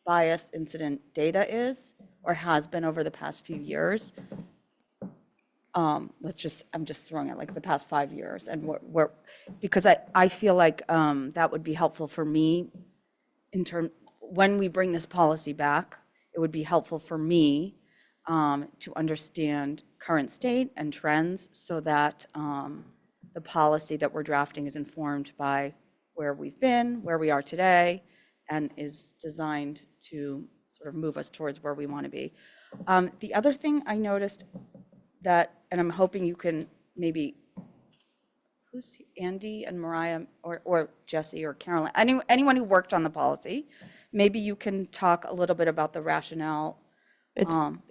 [SPEAKER 13] bias incident data is or has been over the past few years. I'm just throwing it like the past 5 years, and because I feel like that would be helpful for me when we bring this policy back. It would be helpful for me to understand current state and trends so that the policy that we're drafting is informed by where we've been, where we are today, and is designed to sort of move us towards where we want to be. The other thing I noticed and I'm hoping you can maybe, who's Andy and Mariah or Jesse or Carolyn, anyone who worked on the policy, maybe you can talk a little bit about the rationale.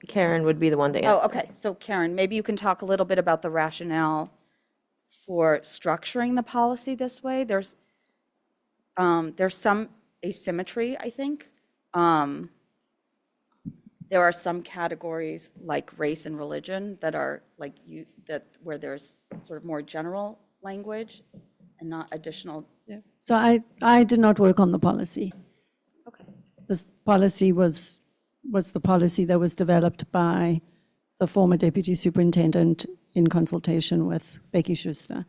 [SPEAKER 1] Karen would be the one to answer.
[SPEAKER 13] Oh, okay. So Karen, maybe you can talk a little bit about the rationale for structuring the policy this way. There's some asymmetry, I think. There are some categories like race and religion that are like where there's sort of more general language and not additional.
[SPEAKER 12] Yeah. So I did not work on the policy.
[SPEAKER 13] Okay.
[SPEAKER 12] This policy was the policy that was developed by the former deputy superintendent in consultation with Becky Schuster.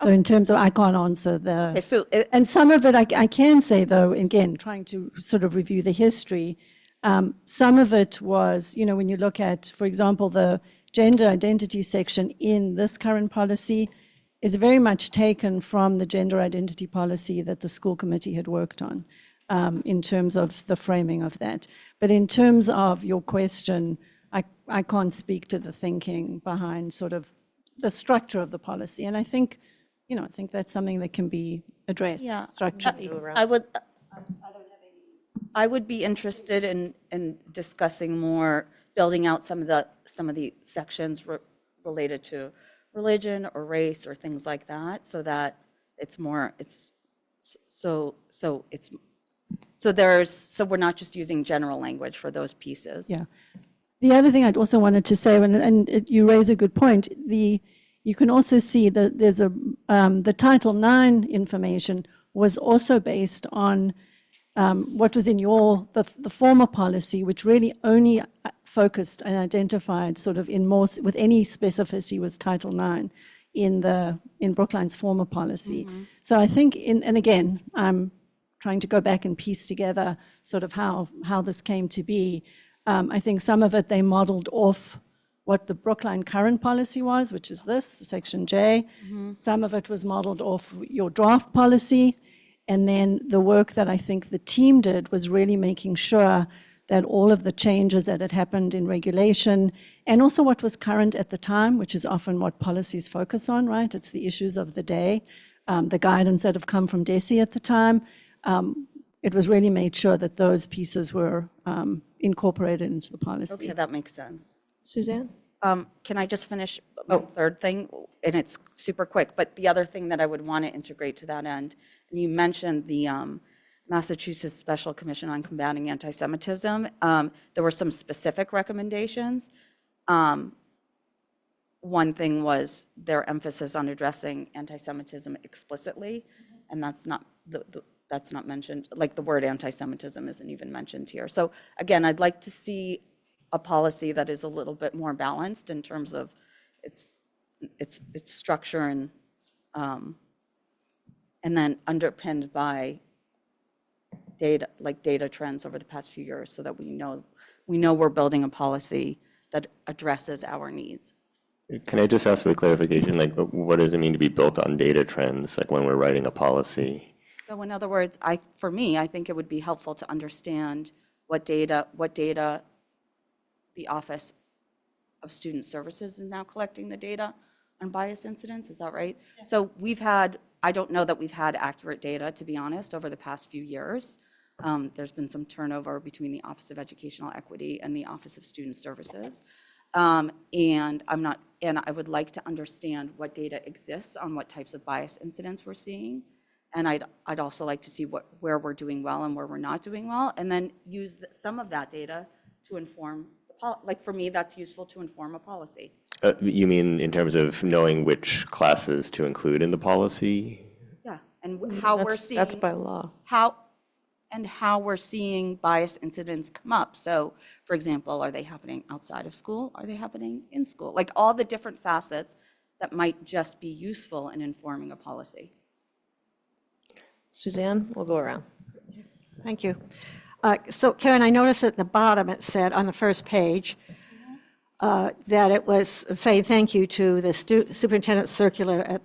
[SPEAKER 12] So in terms of, I can't answer
[SPEAKER 13] Okay, so
[SPEAKER 12] and some of it I can say though, again, trying to sort of review the history, some of it was, you know, when you look at, for example, the gender identity section in this current policy is very much taken from the gender identity policy that the school committee had worked on, in terms of the framing of that. But in terms of your question, I can't speak to the thinking behind sort of the structure of the policy. And I think, you know, I think that's something that can be addressed structurally.
[SPEAKER 13] I would be interested in discussing more, building out some of the sections related to religion or race or things like that, so that it's more, so we're not just using general language for those pieces.
[SPEAKER 12] Yeah. The other thing I'd also wanted to say, you raise a good point, you can also see that there's the Title IX information was also based on what was in the former policy, which really only focused and identified sort of with any specificity was Title IX in Brookline's former policy.
[SPEAKER 13] Mm-hmm.
[SPEAKER 12] So I think, and again, I'm trying to go back and piece together sort of how this came to be. I think some of it they modeled off what the Brookline current policy was, which is this, the Section J.
[SPEAKER 13] Mm-hmm.
[SPEAKER 12] Some of it was modeled off your draft policy. And then the work that I think the team did was really making sure that all of the changes that had happened in regulation and also what was current at the time, which is often what policies focus on, right? It's the issues of the day, the guidance that have come from DESI at the time. It was really made sure that those pieces were incorporated into the policy.
[SPEAKER 13] Okay, that makes sense.
[SPEAKER 1] Suzanne?
[SPEAKER 13] Can I just finish my third thing? And it's super quick, but the other thing that I would want to integrate to that end, and you mentioned the Massachusetts Special Commission on Combating Anti-Semitism. There were some specific recommendations. One thing was their emphasis on addressing anti-Semitism explicitly, and that's not that's not mentioned. Like the word anti-Semitism isn't even mentioned here. So again, I'd like to see a policy that is a little bit more balanced in terms of its structure and then underpinned by data, like data trends over the past few years, so that we know we're building a policy that addresses our needs.
[SPEAKER 14] Can I just ask for clarification? Like, what does it mean to be built on data trends, like when we're writing a policy?
[SPEAKER 13] So in other words, for me, I think it would be helpful to understand what data the Office of Student Services is now collecting the data on bias incidents. Is that right? Yeah. So I don't know that we've had accurate data, to be honest, over the past few years. There's been some turnover between the Office of Educational Equity and the Office of Student Services. And I would like to understand what data exists on what types of bias incidents we're seeing. And I'd also like to see where we're doing well and where we're not doing well, and then use some of that data to inform like for me, that's useful to inform a policy.
[SPEAKER 14] You mean in terms of knowing which classes to include in the policy?
[SPEAKER 13] Yeah, and how we're seeing.
[SPEAKER 1] That's by law.
[SPEAKER 13] How we're seeing bias incidents come up. So, for example, are they happening outside of school? Are they happening in school? Like all the different facets that might just be useful in informing a policy.
[SPEAKER 1] Suzanne, we'll go around.
[SPEAKER 15] Thank you. So Karen, I noticed at the bottom it said on the first page that it was saying thank you to the superintendent's circular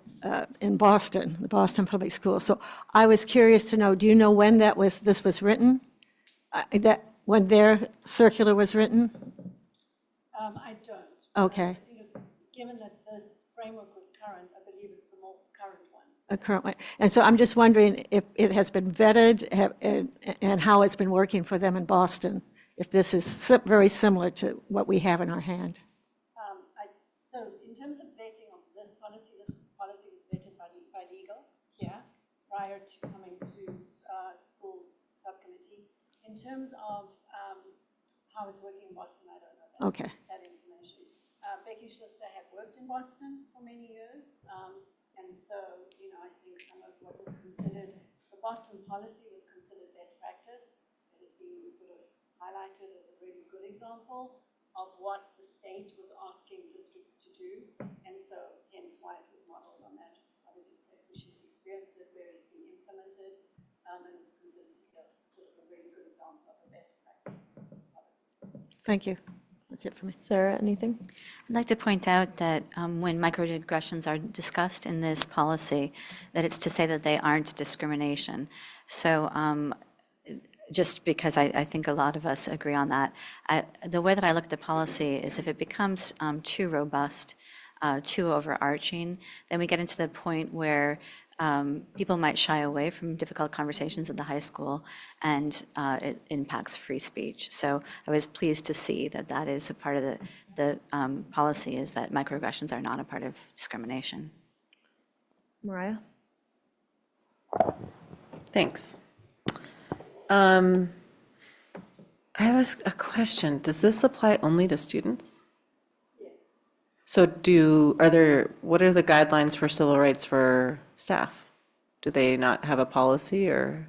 [SPEAKER 15] in Boston, the Boston Public Schools. So I was curious to know, do you know when this was written? When their circular was written?
[SPEAKER 12] I don't.
[SPEAKER 15] Okay.
[SPEAKER 12] Given that this framework was current, I believe it's the more current ones.
[SPEAKER 15] A current one. And so I'm just wondering if it has been vetted and how it's been working for them in Boston, if this is very similar to what we have in our hand.
[SPEAKER 12] So in terms of vetting of this policy was vetted by legal here prior to coming to school subcommittee. In terms of how it's working in Boston, I don't know that information. Becky Schuster had worked in Boston for many years. And so, I think some of what was considered, the Boston policy was considered best practice. It had been sort of highlighted as a really good example of what the state was asking districts to do. And so hence why it was modeled on that. It's obviously and it's considered to be a sort of a really good example of a best practice.
[SPEAKER 15] Thank you. That's it for me.
[SPEAKER 1] Sarah, anything?
[SPEAKER 16] I'd like to point out that when microaggressions are discussed in this policy, that it's to say that they aren't discrimination. So just because I think a lot of us agree on that, the way that I look at the policy is if it becomes too robust, too overarching, then we get into the point where people might shy away from difficult conversations at the high school, and it impacts free speech. So I was pleased to see that that is a part of the policy, is that microaggressions are not a part of discrimination.
[SPEAKER 1] Mariah?
[SPEAKER 17] Thanks. I have a question. Does this apply only to students? So what are the guidelines for civil rights for staff? Do they not have a policy, or?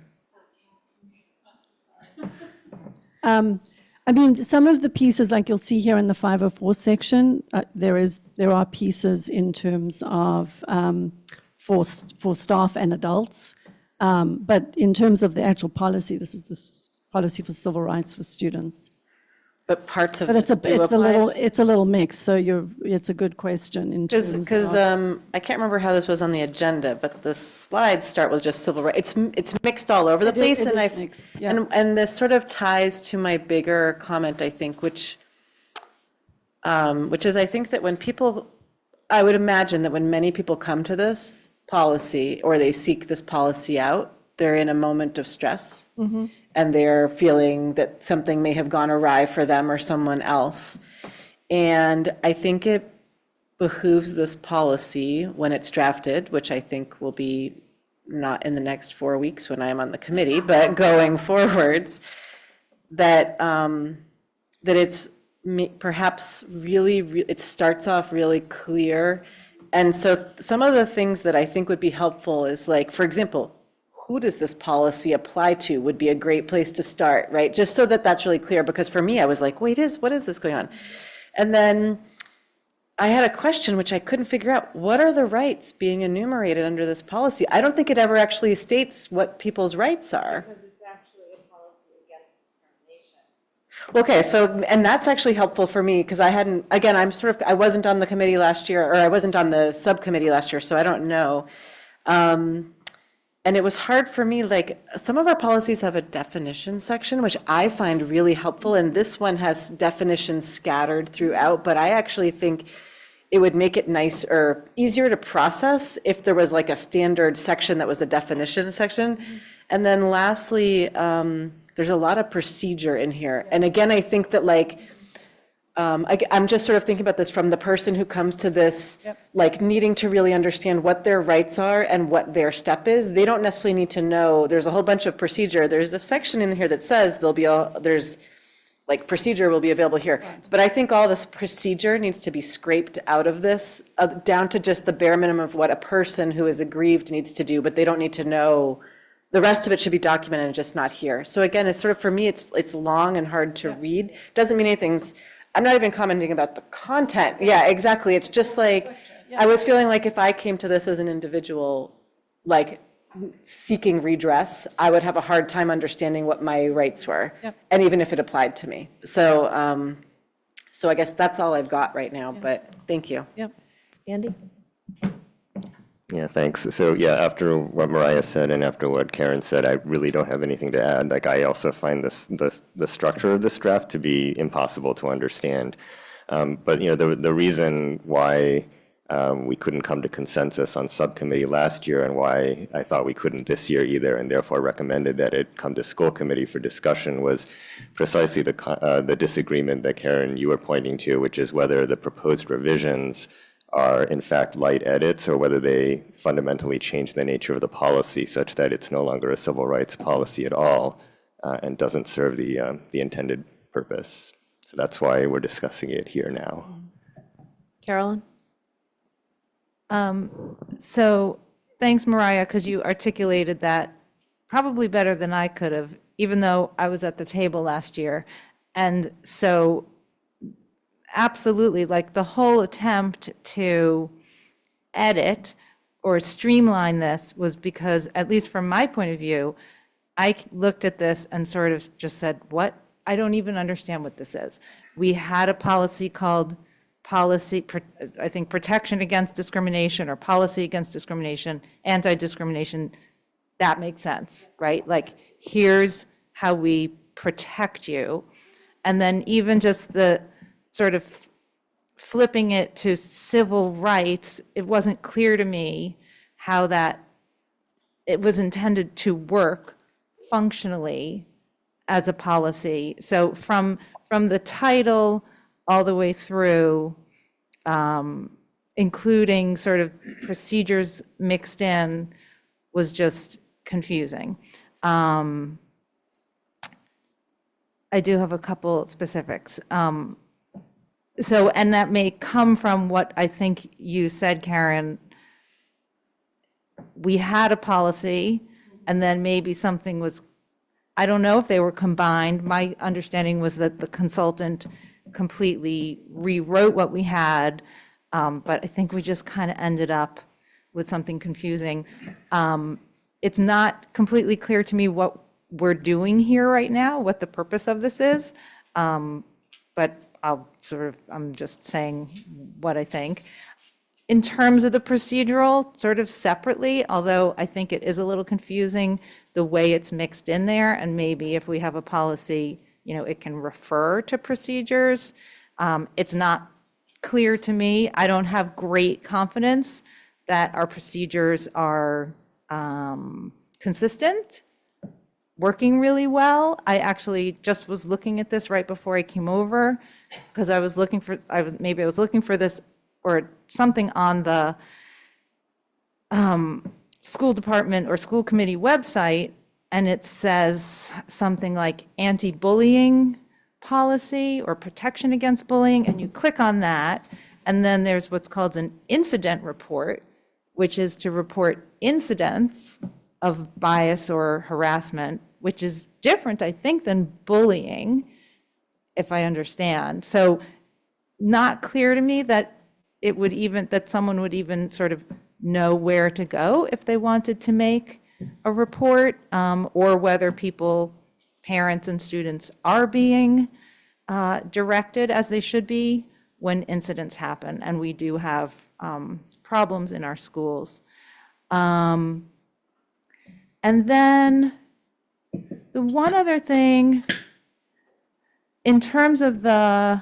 [SPEAKER 12] I mean, some of the pieces, like you'll see here in the 504 section, there are pieces in terms of for staff and adults. But in terms of the actual policy, this is the policy for civil rights for students.
[SPEAKER 17] But parts of
[SPEAKER 12] But
[SPEAKER 17] it do apply?
[SPEAKER 12] it's a little mixed, so it's a good question in terms of.
[SPEAKER 17] Because I can't remember how this was on the agenda, but the slides start with just civil rights. It's mixed all over the place,
[SPEAKER 12] It
[SPEAKER 17] and
[SPEAKER 12] is mixed, yeah.
[SPEAKER 17] and this sort of ties to my bigger comment, I think, which is I think that I would imagine that when many people come to this policy or they seek this policy out, they're in a moment of stress.
[SPEAKER 12] Mhm.
[SPEAKER 17] And they're feeling that something may have gone awry for them or someone else. And I think it behooves this policy when it's drafted, which I think will be not in the next 4 weeks when I'm on the committee, but going forwards, that it's perhaps really, it starts off really clear. And so some of the things that I think would be helpful is, like, for example, who does this policy apply to would be a great place to start, right? Just so that that's really clear, because for me, I was like, what is this going on? And then I had a question which I couldn't figure out. What are the rights being enumerated under this policy? I don't think it ever actually states what people's rights are.
[SPEAKER 2] Because it's actually a policy against discrimination.
[SPEAKER 17] Okay, so, and that's actually helpful for me, because I wasn't on the committee last year, or I wasn't on the subcommittee last year, so I don't know. And it was hard for me, like, some of our policies have a definition section, which I find really helpful, and this one has definitions scattered throughout, but I actually think it would make it nicer, easier to process if there was like a standard section that was a definition section. And then lastly, there's a lot of procedure in here. And again, I think that, like, I'm just sort of thinking about this from the person who comes to this, like, needing to really understand what their rights are and what their step is. They don't necessarily need to know, there's a whole bunch of procedure. There's a section in here that says procedure will be available here. But I think all this procedure needs to be scraped out of this, down to just the bare minimum of what a person who is aggrieved needs to do, but they don't need to know. The rest of it should be documented and just not here. So again, it's sort of, for me, it's long and hard to read. Doesn't mean anything's, I'm not even commenting about the content. Yeah, exactly. It's just like, I was feeling like if I came to this as an individual, like, seeking redress, I would have a hard time understanding what my rights were, and even if it applied to me. So, so I guess that's all I've got right now, but thank you.
[SPEAKER 1] Yep. Andy?
[SPEAKER 14] Yeah, thanks. So yeah, after what Mariah said and after what Karen said, I really don't have anything to add. Like, I also find the structure of this draft to be impossible to understand. But the reason why we couldn't come to consensus on subcommittee last year, and why I thought we couldn't this year either, and therefore recommended that it come to school committee for discussion, was precisely the disagreement that, Karen, you were pointing to, which is whether the proposed revisions are in fact light edits, or whether they fundamentally change the nature of the policy such that it's no longer a civil rights policy at all, and doesn't serve the intended purpose. So that's why we're discussing it here now.
[SPEAKER 1] Carolyn?
[SPEAKER 2] So thanks, Mariah, because you articulated that probably better than I could have, even though I was at the table last year. And so absolutely, like, the whole attempt to edit or streamline this was because, at least from my point of view, looked at this and sort of just said, what? I don't even understand what this is. We had a policy called I think protection against discrimination or policy against discrimination, anti-discrimination. That makes sense, right? Like, here's how we protect you. And then even just the sort of flipping it to civil rights, it wasn't clear to me how that it was intended to work functionally as a policy. So from the title all the way through, including sort of procedures mixed in, was just confusing. I do have a couple specifics. And that may come from what I think you said, Karen. We had a policy, and then maybe something was, I don't know if they were combined. My understanding was that the consultant completely rewrote what we had, but I think we just kind of ended up with something confusing. It's not completely clear to me what we're doing here right now, what the purpose of this is, but I'm just saying what I think. In terms of the procedural, sort of separately, although I think it is a little confusing the way it's mixed in there, and maybe if we have a policy, it can refer to procedures. It's not clear to me. I don't have great confidence that our procedures are consistent, working really well. I actually just was looking at this right before I came over, because I was looking for this or something on the school department or school committee website, and it says something like anti-bullying policy or protection against bullying, and you click on that, and then there's what's called an incident report, which is to report incidents of bias or harassment, which is different, I think, than bullying, if I understand. So not clear to me that someone would even sort of know where to go if they wanted to make a report, or whether parents and students are being directed as they should be when incidents happen. And we do have problems in our schools. And then the one other thing, in terms of the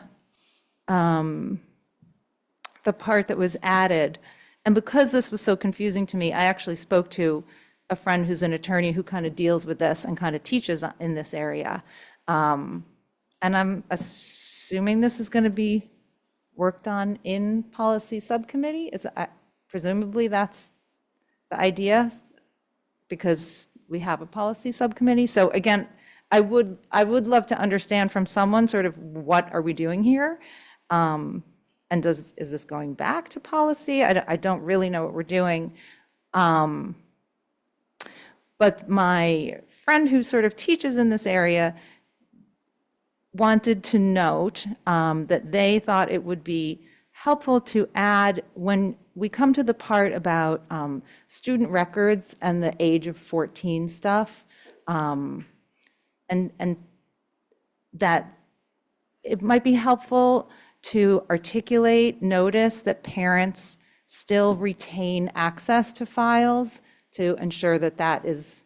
[SPEAKER 2] part that was added, and because this was so confusing to me, I actually spoke to a friend who's an attorney who kind of deals with this and kind of teaches in this area. And I'm assuming this is going to be worked on in policy subcommittee. Presumably that's the idea, because we have a policy subcommittee. So again, I would love to understand from someone sort of what are we doing here? And is this going back to policy? I don't really know what we're doing. But my friend who sort of teaches in this area wanted to note that they thought it would be helpful to add, when we come to the part about student records and the age of 14 stuff, and that it might be helpful to notice that parents still retain access to files, to ensure that that is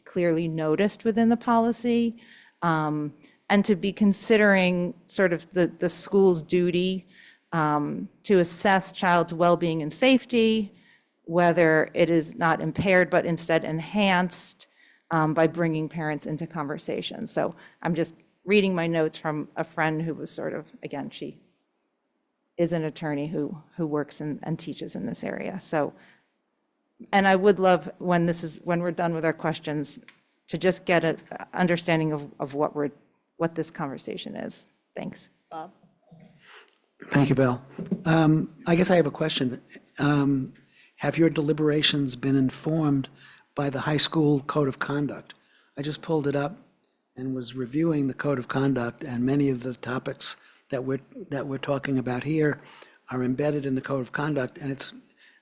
[SPEAKER 2] clearly noticed within the policy, and to be considering sort of the school's duty to assess child's well-being and safety, whether it is not impaired but instead enhanced by bringing parents into conversation. So I'm just reading my notes from a friend who was sort of, again, she is an attorney who works and teaches in this area. So, and I would love, when we're done with our questions, to just get an understanding of what this conversation is. Thanks. Bob?
[SPEAKER 18] Thank you, Bill. I guess I have a question. Have your deliberations been informed by the high school code of conduct? I just pulled it up and was reviewing the code of conduct, and many of the topics that we're talking about here are embedded in the code of conduct, and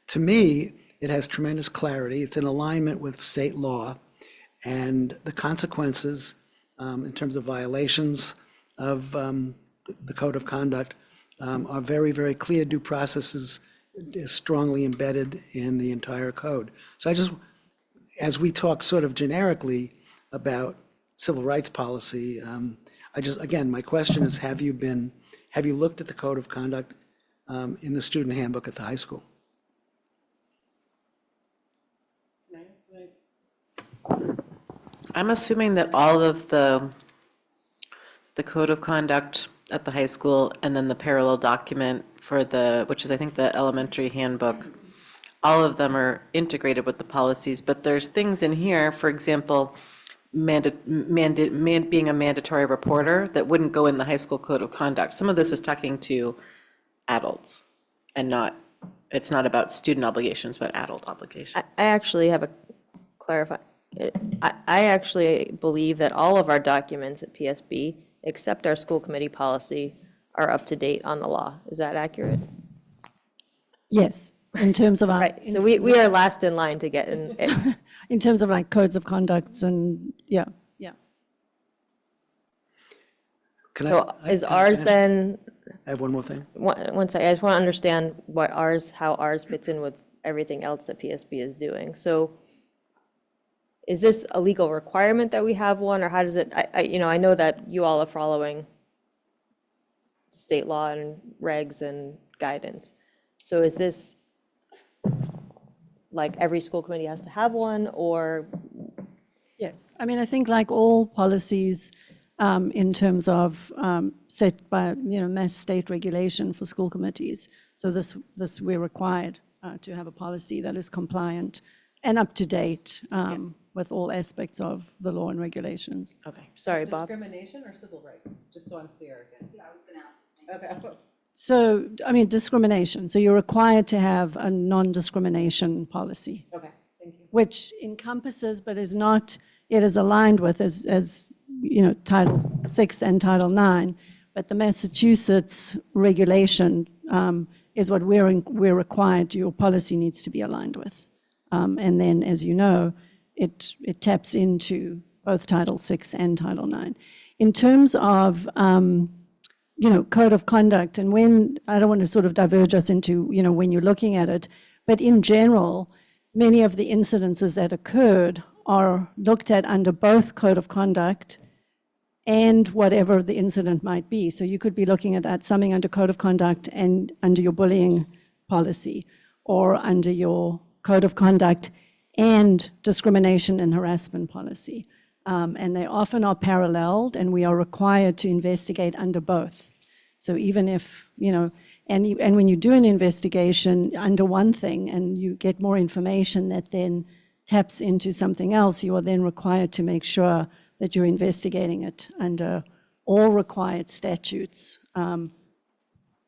[SPEAKER 18] to me, it has tremendous clarity. It's in alignment with state law, and the consequences in terms of violations of the code of conduct are very, very clear. Due process is strongly embedded in the entire code. So I just, as we talk sort of generically about civil rights policy, again, my question is, have you looked at the code of conduct in the student handbook at the high school?
[SPEAKER 17] I'm assuming that all of the code of conduct at the high school and then the parallel document for which is I think the elementary handbook, all of them are integrated with the policies, but there's things in here, for example, being a mandatory reporter that wouldn't go in the high school code of conduct. Some of this is talking to adults and it's not about student obligations, but adult obligations.
[SPEAKER 1] I actually have a clarify. I actually believe that all of our documents at PSB, except our school committee policy, are up to date on the law. Is that accurate?
[SPEAKER 12] Yes, in terms of our.
[SPEAKER 1] Right, so we are last in line to get in.
[SPEAKER 12] In terms of like codes of conducts and, yeah.
[SPEAKER 1] So is ours then,
[SPEAKER 18] I have one more thing.
[SPEAKER 1] one second, I just want to understand how ours fits in with everything else that PSB is doing. So is this a legal requirement that we have one, or how does it, I know that you all are following state law and regs and guidance. So is this like every school committee has to have one, or?
[SPEAKER 12] Yes, I mean, I think like all policies in terms of set by, mass state regulation for school committees. So this we're required to have a policy that is compliant and up to date with all aspects of the law and regulations.
[SPEAKER 1] Okay, sorry, Bob.
[SPEAKER 17] Discrimination or civil rights? Just so I'm clear again. Yeah, I was going to ask the same. Okay.
[SPEAKER 12] So, I mean, discrimination. So you're required to have a non-discrimination policy.
[SPEAKER 17] Okay, thank you.
[SPEAKER 12] Which encompasses, but is not, it is aligned with as Title VI and Title IX, but the Massachusetts regulation is what we're required, your policy needs to be aligned with. And then, as you know, it taps into both Title VI and Title IX. In terms of, code of conduct, and when, I don't want to sort of diverge us into, when you're looking at it, but in general, many of the incidences that occurred are looked at under both code of conduct and whatever the incident might be. So you could be looking at something under code of conduct and under your bullying policy, or under your code of conduct and discrimination and harassment policy. And they often are paralleled, and we are required to investigate under both. So even if, and when you do an investigation under one thing and you get more information that then taps into something else, you are then required to make sure that you're investigating it under all required statutes per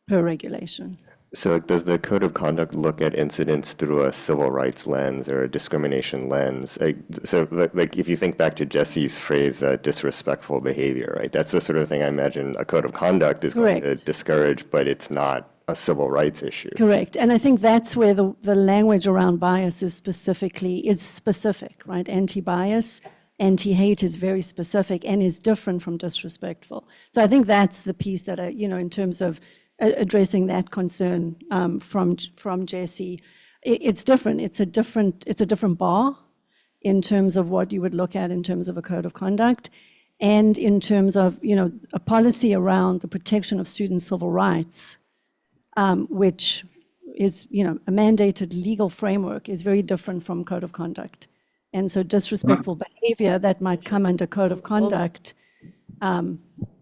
[SPEAKER 12] regulation.
[SPEAKER 14] So does the code of conduct look at incidents through a civil rights lens or a discrimination lens? So if you think back to Jesse's phrase, disrespectful behavior, right? That's the sort of thing I imagine a code of conduct is going to discourage, but it's not a civil rights issue.
[SPEAKER 12] Correct. And I think that's where the language around bias is specific, right? Anti-bias, anti-hate is very specific and is different from disrespectful. So I think that's the piece that, in terms of addressing that concern from Jesse, it's different. It's a different bar in terms of what you would look at in terms of a code of conduct, and in terms of a policy around the protection of student civil rights, which is a mandated legal framework, is very different from code of conduct. And so disrespectful behavior that might come under code of conduct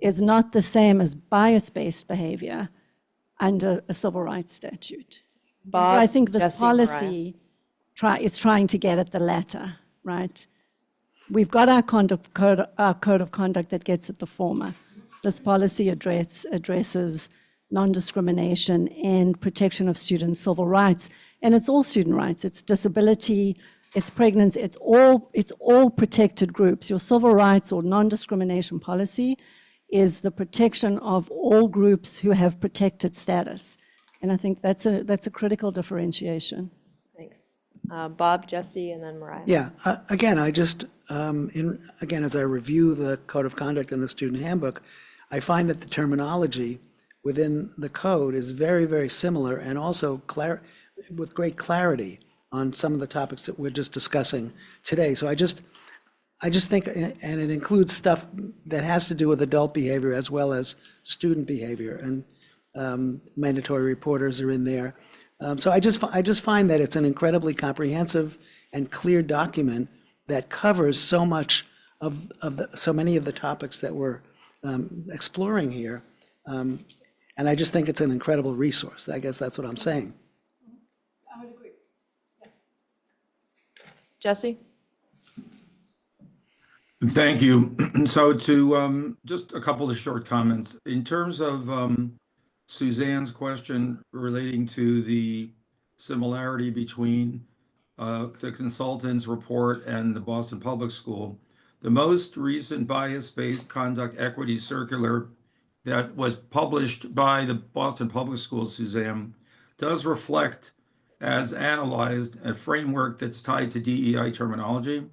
[SPEAKER 12] is not the same as bias-based behavior under a civil rights statute.
[SPEAKER 1] Bob,
[SPEAKER 12] So I think this
[SPEAKER 1] Jesse,
[SPEAKER 12] policy is trying to get at the latter, right? We've got our code of conduct that gets at the former. This policy addresses non-discrimination and protection of students' civil rights. And it's all student rights. It's disability, it's pregnancy, it's all protected groups. Your civil rights or non-discrimination policy is the protection of all groups who have protected status. And I think that's a critical differentiation.
[SPEAKER 1] Thanks. Bob, Jesse, and then Mariah.
[SPEAKER 18] Yeah, again, again, as I review the code of conduct and the student handbook, I find that the terminology within the code is very, very similar and also with great clarity on some of the topics that we're just discussing today. So I just think, and it includes stuff that has to do with adult behavior as well as student behavior, and mandatory reporters are in there. So I just find that it's an incredibly comprehensive and clear document that covers so much so many of the topics that we're exploring here. And I just think it's an incredible resource. I guess that's what I'm saying.
[SPEAKER 12] I would agree.
[SPEAKER 1] Jesse?
[SPEAKER 4] Thank you. So to just a couple of short comments. In terms of Suzanne's question relating to the similarity between the consultant's report and the Boston Public School, the most recent bias-based conduct equity circular that was published by the Boston Public Schools, Suzanne, does reflect, as analyzed, a framework that's tied to DEI terminology.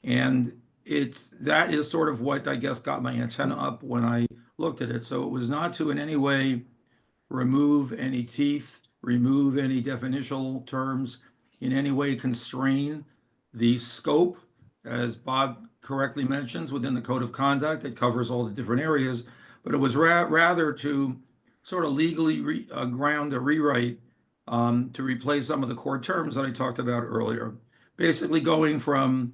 [SPEAKER 4] And that is sort of what I guess got my antenna up when I looked at it. So it was not to in any way remove any teeth, remove any definitional terms, in any way constrain the scope, as Bob correctly mentions, within the code of conduct that covers all the different areas, but it was rather to sort of legally ground a rewrite to replace some of the core terms that I talked about earlier. Basically going from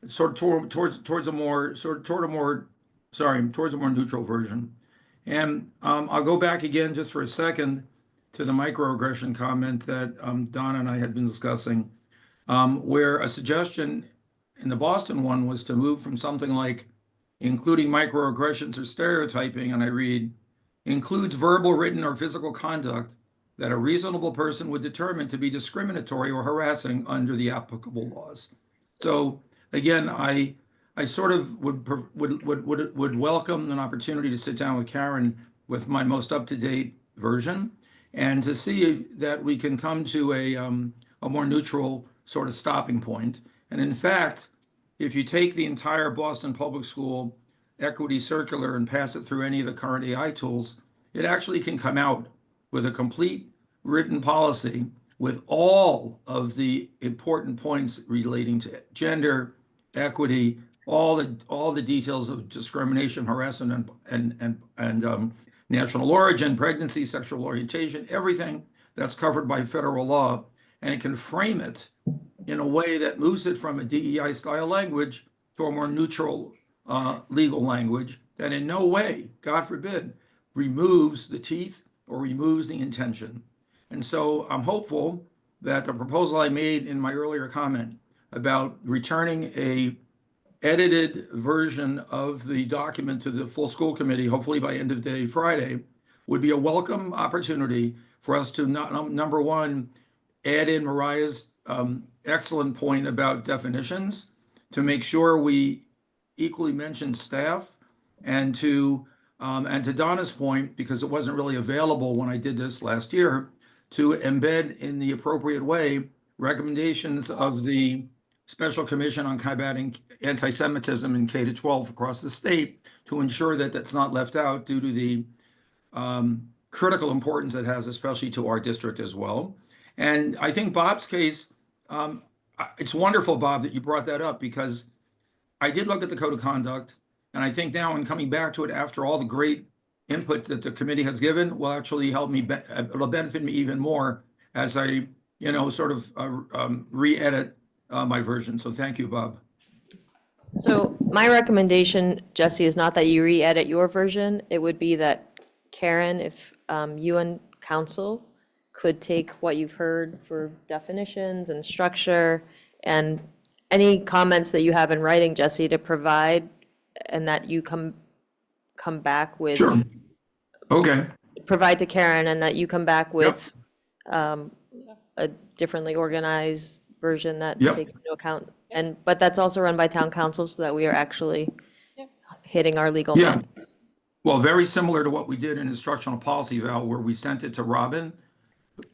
[SPEAKER 4] sort of towards a more neutral version. And I'll go back again just for a second to the microaggression comment that Donna and I had been discussing, where a suggestion in the Boston one was to move from something like including microaggressions or stereotyping, and I read, includes verbal, written, or physical conduct that a reasonable person would determine to be discriminatory or harassing under the applicable laws. So again, I sort of would welcome an opportunity to sit down with Karen with my most up-to-date version and to see that we can come to a more neutral sort of stopping point. And in fact, if you take the entire Boston Public School equity circular and pass it through any of the current AI tools, it actually can come out with a complete written policy with all of the important points relating to gender, equity, all the details of discrimination, harassment, and national origin, pregnancy, sexual orientation, everything that's covered by federal law, and it can frame it in a way that moves it from a DEI style language to a more neutral legal language that in no way, God forbid, removes the teeth or removes the intention. And so I'm hopeful that the proposal I made in my earlier comment about returning a edited version of the document to the full school committee, hopefully by end of day Friday, would be a welcome opportunity for us to number one, add in Mariah's excellent point about definitions, to make sure we equally mention staff, and to Donna's point, because it wasn't really available when I did this last year, to embed in the appropriate way recommendations of the Special Commission on Combating Anti-Semitism in K-12 across the state to ensure that that's not left out due to the critical importance it has, especially to our district as well. And I think Bob's case, it's wonderful, Bob, that you brought that up, because I did look at the code of conduct, and I think now in coming back to it after all the great input that the committee has given will actually help me, it'll benefit me even more as I, sort of re-edit my version. So thank you, Bob.
[SPEAKER 1] So my recommendation, Jesse, is not that you re-edit your version. It would be that Karen, if you and council could take what you've heard for definitions and structure and any comments that you have in writing, Jesse, to provide, and that you come back with.
[SPEAKER 4] Sure. Okay.
[SPEAKER 1] Provide to Karen, and that you come back with a differently organized version that takes into account. But that's also run by town council, so that we are actually hitting our legal mandates.
[SPEAKER 4] Well, very similar to what we did in instructional policy, Val, where we sent it to Robin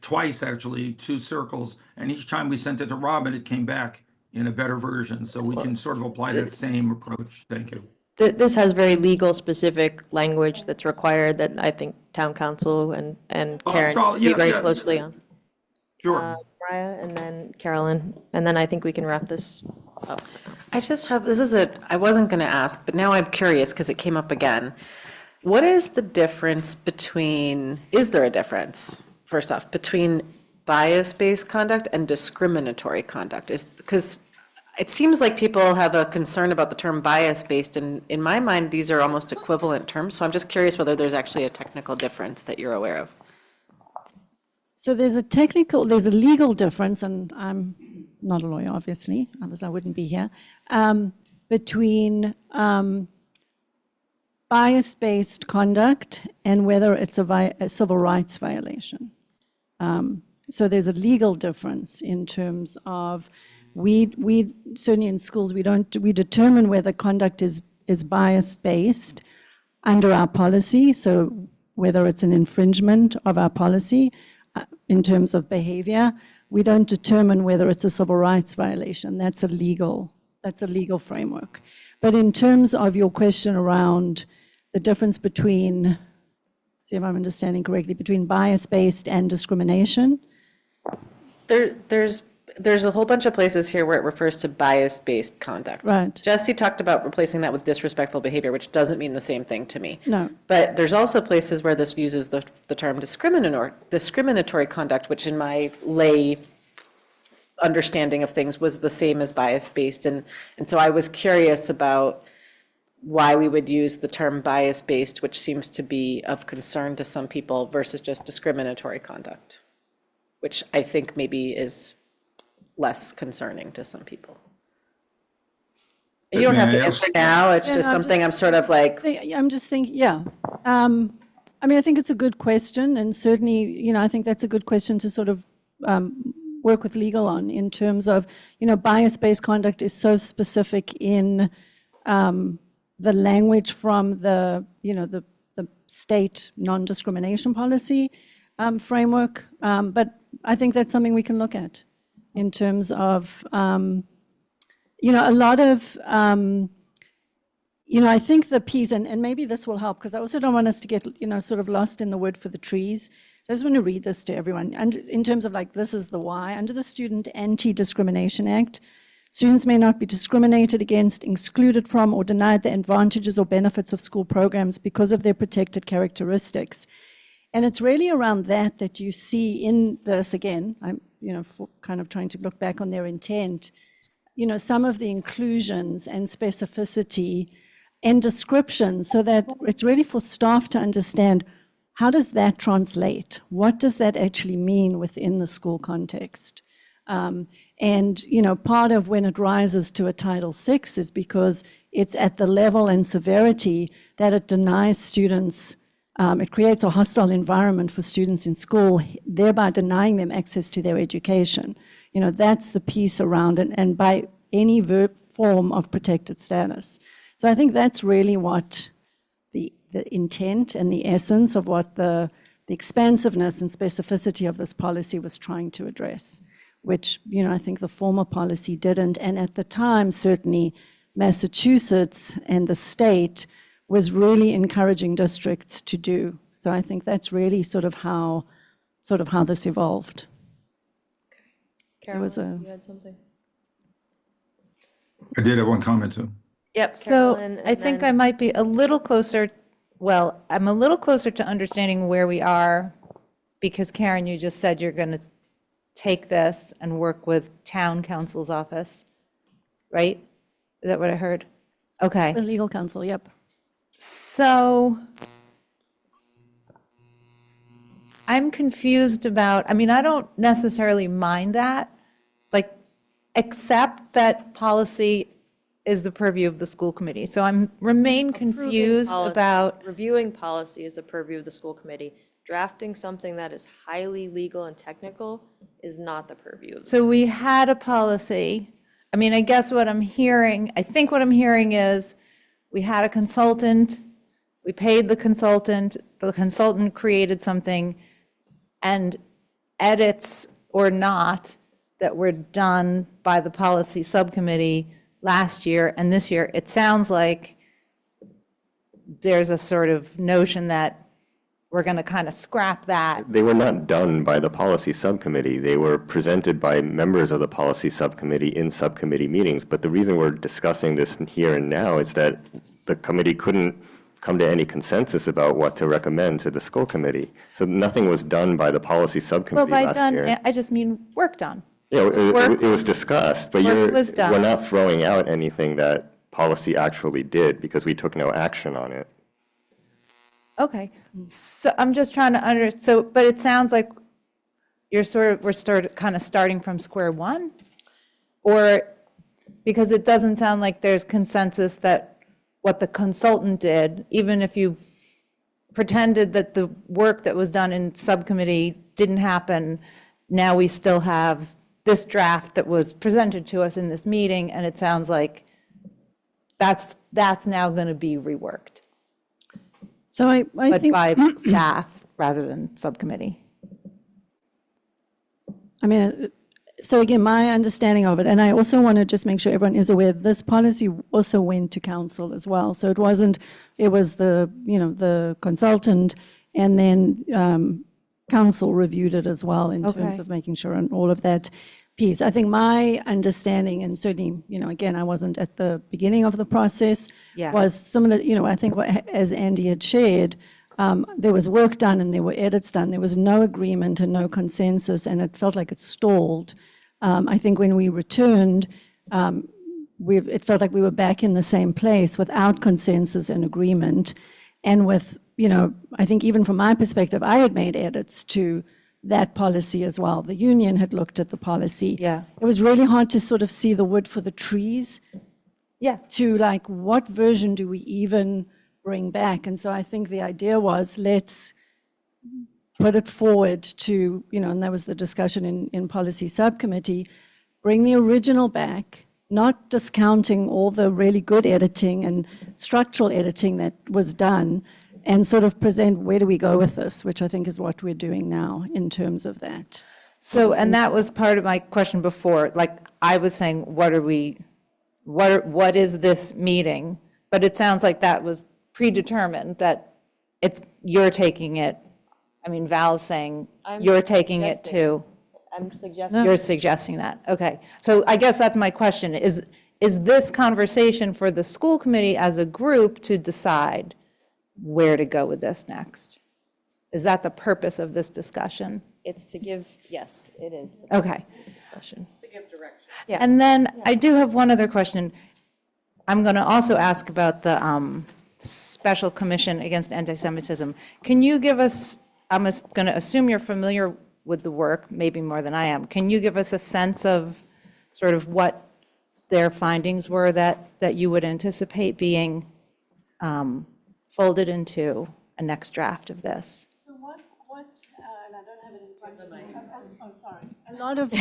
[SPEAKER 4] twice actually, 2 circles, and each time we sent it to Robin, it came back in a better version. So we can sort of apply that same approach. Thank you.
[SPEAKER 1] This has very legal specific language that's required that I think town council and
[SPEAKER 4] Oh,
[SPEAKER 1] Karen
[SPEAKER 4] it's all-
[SPEAKER 1] be
[SPEAKER 4] yeah,
[SPEAKER 1] very
[SPEAKER 4] yeah.
[SPEAKER 1] closely on.
[SPEAKER 4] Sure.
[SPEAKER 1] Mariah, and then Carolyn, and then I think we can wrap this up.
[SPEAKER 17] I just have, this is I wasn't going to ask, but now I'm curious because it came up again. What is the difference between, is there a difference, first off, between bias-based conduct and discriminatory conduct? Because it seems like people have a concern about the term bias-based, and in my mind, these are almost equivalent terms. So I'm just curious whether there's actually a technical difference that you're aware of.
[SPEAKER 12] So there's a legal difference, and I'm not a lawyer, obviously, otherwise I wouldn't be here, between bias-based conduct and whether it's a civil rights violation. So there's a legal difference in terms of we certainly in schools we determine whether conduct is bias-based under our policy. So whether it's an infringement of our policy in terms of behavior, we don't determine whether it's a civil rights violation. That's a legal framework. But in terms of your question around the difference between, see if I'm understanding correctly, between bias-based and discrimination.
[SPEAKER 17] There's a whole bunch of places here where it refers to bias-based conduct.
[SPEAKER 12] Right.
[SPEAKER 17] Jesse talked about replacing that with disrespectful behavior, which doesn't mean the same thing to me.
[SPEAKER 12] No.
[SPEAKER 17] But there's also places where this uses the term discriminatory conduct, which in my lay understanding of things was the same as bias-based. And so I was curious about why we would use the term bias-based, which seems to be of concern to some people, versus just discriminatory conduct, which I think maybe is less concerning to some people. You don't have to answer now, it's just something I'm sort of like.
[SPEAKER 12] I'm just thinking, yeah. I mean, I think it's a good question, and certainly, I think that's a good question to sort of work with legal on in terms of, bias-based conduct is so specific in the language from the state non-discrimination policy framework. But I think that's something we can look at in terms of, a lot of, I think the piece, and maybe this will help, because I also don't want us to get, sort of lost in the wood for the trees. I just want to read this to everyone. And in terms of this is the why. Under the Student Anti-Discrimination Act, students may not be discriminated against, excluded from, or denied the advantages or benefits of school programs because of their protected characteristics. And it's really around that you see in this, again, I'm, kind of trying to look back on their intent, some of the inclusions and specificity and description, so that it's really for staff to understand, how does that translate? What does that actually mean within the school context? And, part of when it rises to a Title VI is because it's at the level and severity that it denies students, it creates a hostile environment for students in school, thereby denying them access to their education. That's the piece around it, and by any form of protected status. So I think that's really what the intent and the essence of what the expansiveness and specificity of this policy was trying to address, which, I think the former policy didn't. And at the time, certainly Massachusetts and the state was really encouraging districts to do. So I think that's really sort of how this evolved.
[SPEAKER 1] Carolyn, you had something?
[SPEAKER 4] I did have one comment too.
[SPEAKER 1] Yep.
[SPEAKER 2] So
[SPEAKER 1] Carolyn,
[SPEAKER 2] I think I might be a little closer, I'm a little closer to understanding where we are, because Karen, you just said you're going to take this and work with town council's office, right? Is that what I heard? Okay.
[SPEAKER 12] The legal counsel, yep.
[SPEAKER 2] So I'm confused about, I don't necessarily mind that, except that policy is the purview of the school committee. So remain confused about.
[SPEAKER 1] Reviewing policy is the purview of the school committee. Drafting something that is highly legal and technical is not the purview of the.
[SPEAKER 2] So we had a policy. I guess what I'm hearing, I think what I'm hearing is we had a consultant, we paid the consultant created something, and edits or not that were done by the policy subcommittee last year and this year, it sounds like there's a sort of notion that we're going to kind of scrap that.
[SPEAKER 14] They were not done by the policy subcommittee. They were presented by members of the policy subcommittee in subcommittee meetings. But the reason we're discussing this here and now is that the committee couldn't come to any consensus about what to recommend to the school committee. So nothing was done by the policy
[SPEAKER 2] Well,
[SPEAKER 14] subcommittee
[SPEAKER 2] by
[SPEAKER 14] last
[SPEAKER 2] done,
[SPEAKER 14] year.
[SPEAKER 2] I just mean work done.
[SPEAKER 14] Yeah,
[SPEAKER 2] Work-
[SPEAKER 14] it was discussed, but
[SPEAKER 2] work was done.
[SPEAKER 14] we're not throwing out anything that policy actually did because we took no action on it.
[SPEAKER 2] Okay, so I'm just trying to but it sounds like we're kind of starting from square one? Or, because it doesn't sound like there's consensus that what the consultant did, even if you pretended that the work that was done in subcommittee didn't happen, now we still have this draft that was presented to us in this meeting, and it sounds like that's now going to be reworked.
[SPEAKER 12] So I
[SPEAKER 2] But
[SPEAKER 12] think,
[SPEAKER 2] by staff rather than subcommittee.
[SPEAKER 12] I mean, so again, my understanding of it, and I also want to just make sure everyone is aware, this policy also went to council as well. So it was the consultant, and then council reviewed it as well in terms
[SPEAKER 2] Okay.
[SPEAKER 12] of making sure and all of that piece. I think my understanding, and certainly, again, I wasn't at the beginning of the process,
[SPEAKER 2] Yeah.
[SPEAKER 12] was similar, I think as Andy had shared, there was work done and there were edits done. There was no agreement and no consensus, and it felt like it stalled. I think when we returned, it felt like we were back in the same place without consensus and agreement. And with, I think even from my perspective, I had made edits to that policy as well. The union had looked at the policy.
[SPEAKER 2] Yeah.
[SPEAKER 12] It was really hard to sort of see the wood for the trees.
[SPEAKER 2] Yeah.
[SPEAKER 12] To like, what version do we even bring back? And so I think the idea was, let's put it forward to, and that was the discussion in policy subcommittee, bring the original back, not discounting all the really good editing and structural editing that was done, and sort of present where do we go with this, which I think is what we're doing now in terms of that.
[SPEAKER 2] So, and that was part of my question before, like, I was saying, what is this meeting? But it sounds like that was predetermined, that you're taking it, Val's saying, you're taking it to.
[SPEAKER 1] I'm suggesting.
[SPEAKER 2] You're suggesting that, okay. So I guess that's my question, is this conversation for the school committee as a group to decide where to go with this next? Is that the purpose of this discussion?
[SPEAKER 1] It's to give, yes, it is.
[SPEAKER 2] Okay.
[SPEAKER 1] Discussion.
[SPEAKER 2] Yeah. And then I do have one other question. I'm going to also ask about the Special Commission Against Anti-Semitism. Can you give us, I'm going to assume you're familiar with the work, maybe more than I am. Can you give us a sense of sort of what their findings were that you would anticipate being folded into a next draft of this?
[SPEAKER 12] So what and I don't have it in front of me. Oh, sorry. A lot of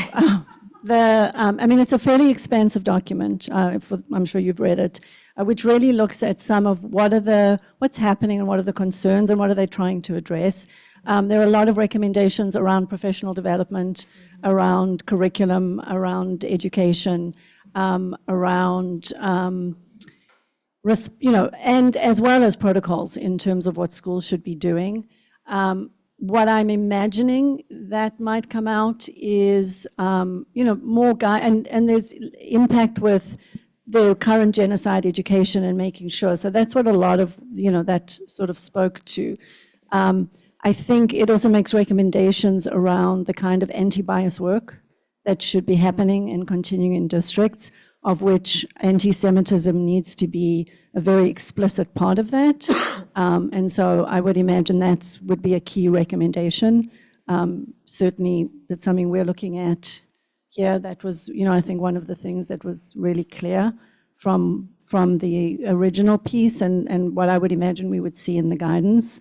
[SPEAKER 12] it's a fairly expansive document. I'm sure you've read it, which really looks at some of what's happening and what are the concerns and what are they trying to address. There are a lot of recommendations around professional development, around curriculum, around education, around and as well as protocols in terms of what schools should be doing. What I'm imagining that might come out is, more and there's impact with the current genocide education and making sure. So that's what a lot of, that sort of spoke to. I think it also makes recommendations around the kind of anti-bias work that should be happening and continuing in districts, of which anti-Semitism needs to be a very explicit part of that. And so I would imagine that would be a key recommendation. Certainly, that's something we're looking at here. That was, I think one of the things that was really clear from the original piece and what I would imagine we would see in the guidance.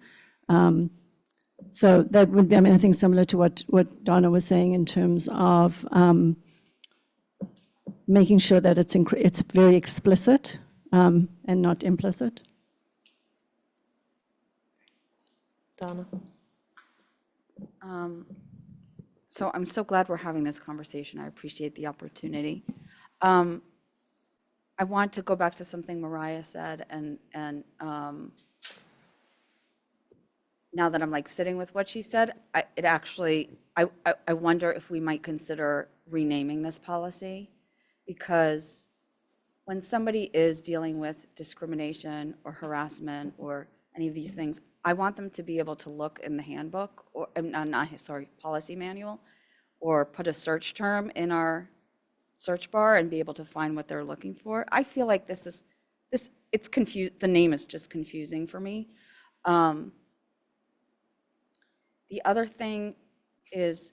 [SPEAKER 12] So that would be, I think similar to what Donna was saying in terms of making sure that it's very explicit and not implicit.
[SPEAKER 1] Donna?
[SPEAKER 13] So I'm so glad we're having this conversation. I appreciate the opportunity. I want to go back to something Mariah said, and now that I'm like sitting with what she said, I wonder if we might consider renaming this policy, because when somebody is dealing with discrimination or harassment or any of these things, I want them to be able to look in the handbook or, policy manual, or put a search term in our search bar and be able to find what they're looking for. I feel like it's confused, the name is just confusing for me. The other thing is,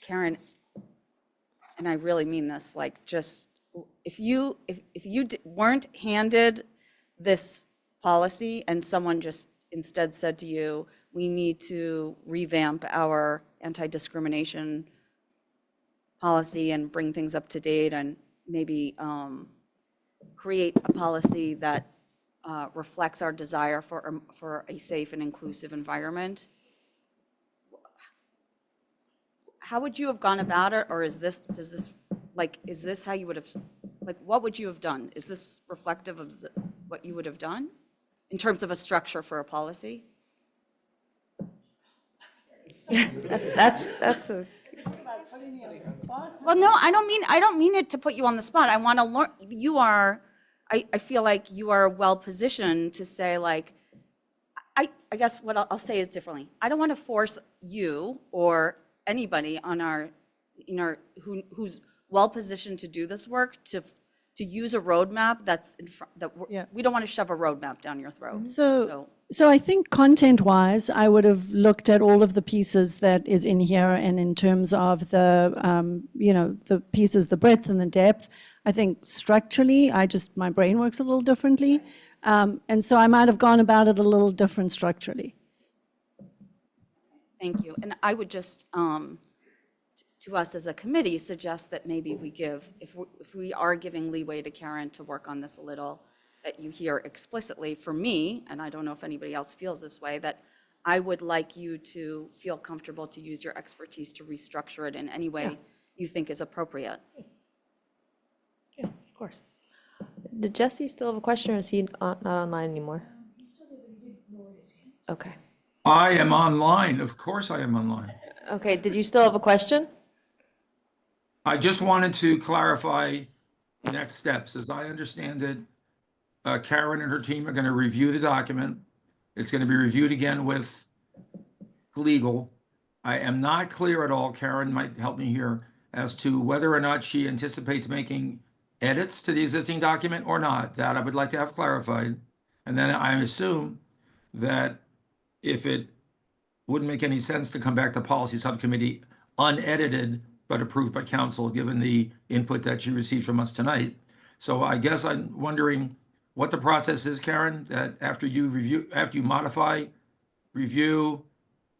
[SPEAKER 13] Karen, and I really mean this, like, just, if you weren't handed this policy and someone just instead said to you, we need to revamp our anti-discrimination policy and bring things up to date and maybe create a policy that reflects our desire for a safe and inclusive environment, how would you have gone about it? Or is this how you would have, like, what would you have done? Is this reflective of what you would have done in terms of a structure for a policy?
[SPEAKER 1] That's a,
[SPEAKER 13] Well, no, I don't mean it to put you on the spot. I want to learn, I feel like you are well-positioned to say, like, I guess what I'll say is differently. I don't want to force you or anybody on who's well-positioned to do this work to use a roadmap that's we don't want to shove a roadmap down your throat.
[SPEAKER 12] So I think content-wise, I would have looked at all of the pieces that is in here, and in terms of the, the pieces, the breadth and the depth. I think structurally, my brain works a little differently. And so I might have gone about it a little different structurally.
[SPEAKER 13] Thank you. And I would just, to us as a committee, suggest that maybe we give, if we are giving leeway to Karen to work on this a little, that you hear explicitly from me, and I don't know if anybody else feels this way, that I would like you to feel comfortable to use your expertise to restructure it in any way you think is appropriate.
[SPEAKER 1] yeah, of course. Did Jesse still have a question, or is he not online anymore? Okay.
[SPEAKER 4] I am online. Of course I am online.
[SPEAKER 1] Okay, did you still have a question?
[SPEAKER 4] I just wanted to clarify next steps. As I understand it, Karen and her team are going to review the document. It's going to be reviewed again with legal. I am not clear at all, Karen might help me here, as to whether or not she anticipates making edits to the existing document or not. That I would like to have clarified. And then I assume that if it wouldn't make any sense to come back to policy subcommittee unedited but approved by council, given the input that you received from us tonight. So I guess I'm wondering what the process is, Karen, that after you modify, review,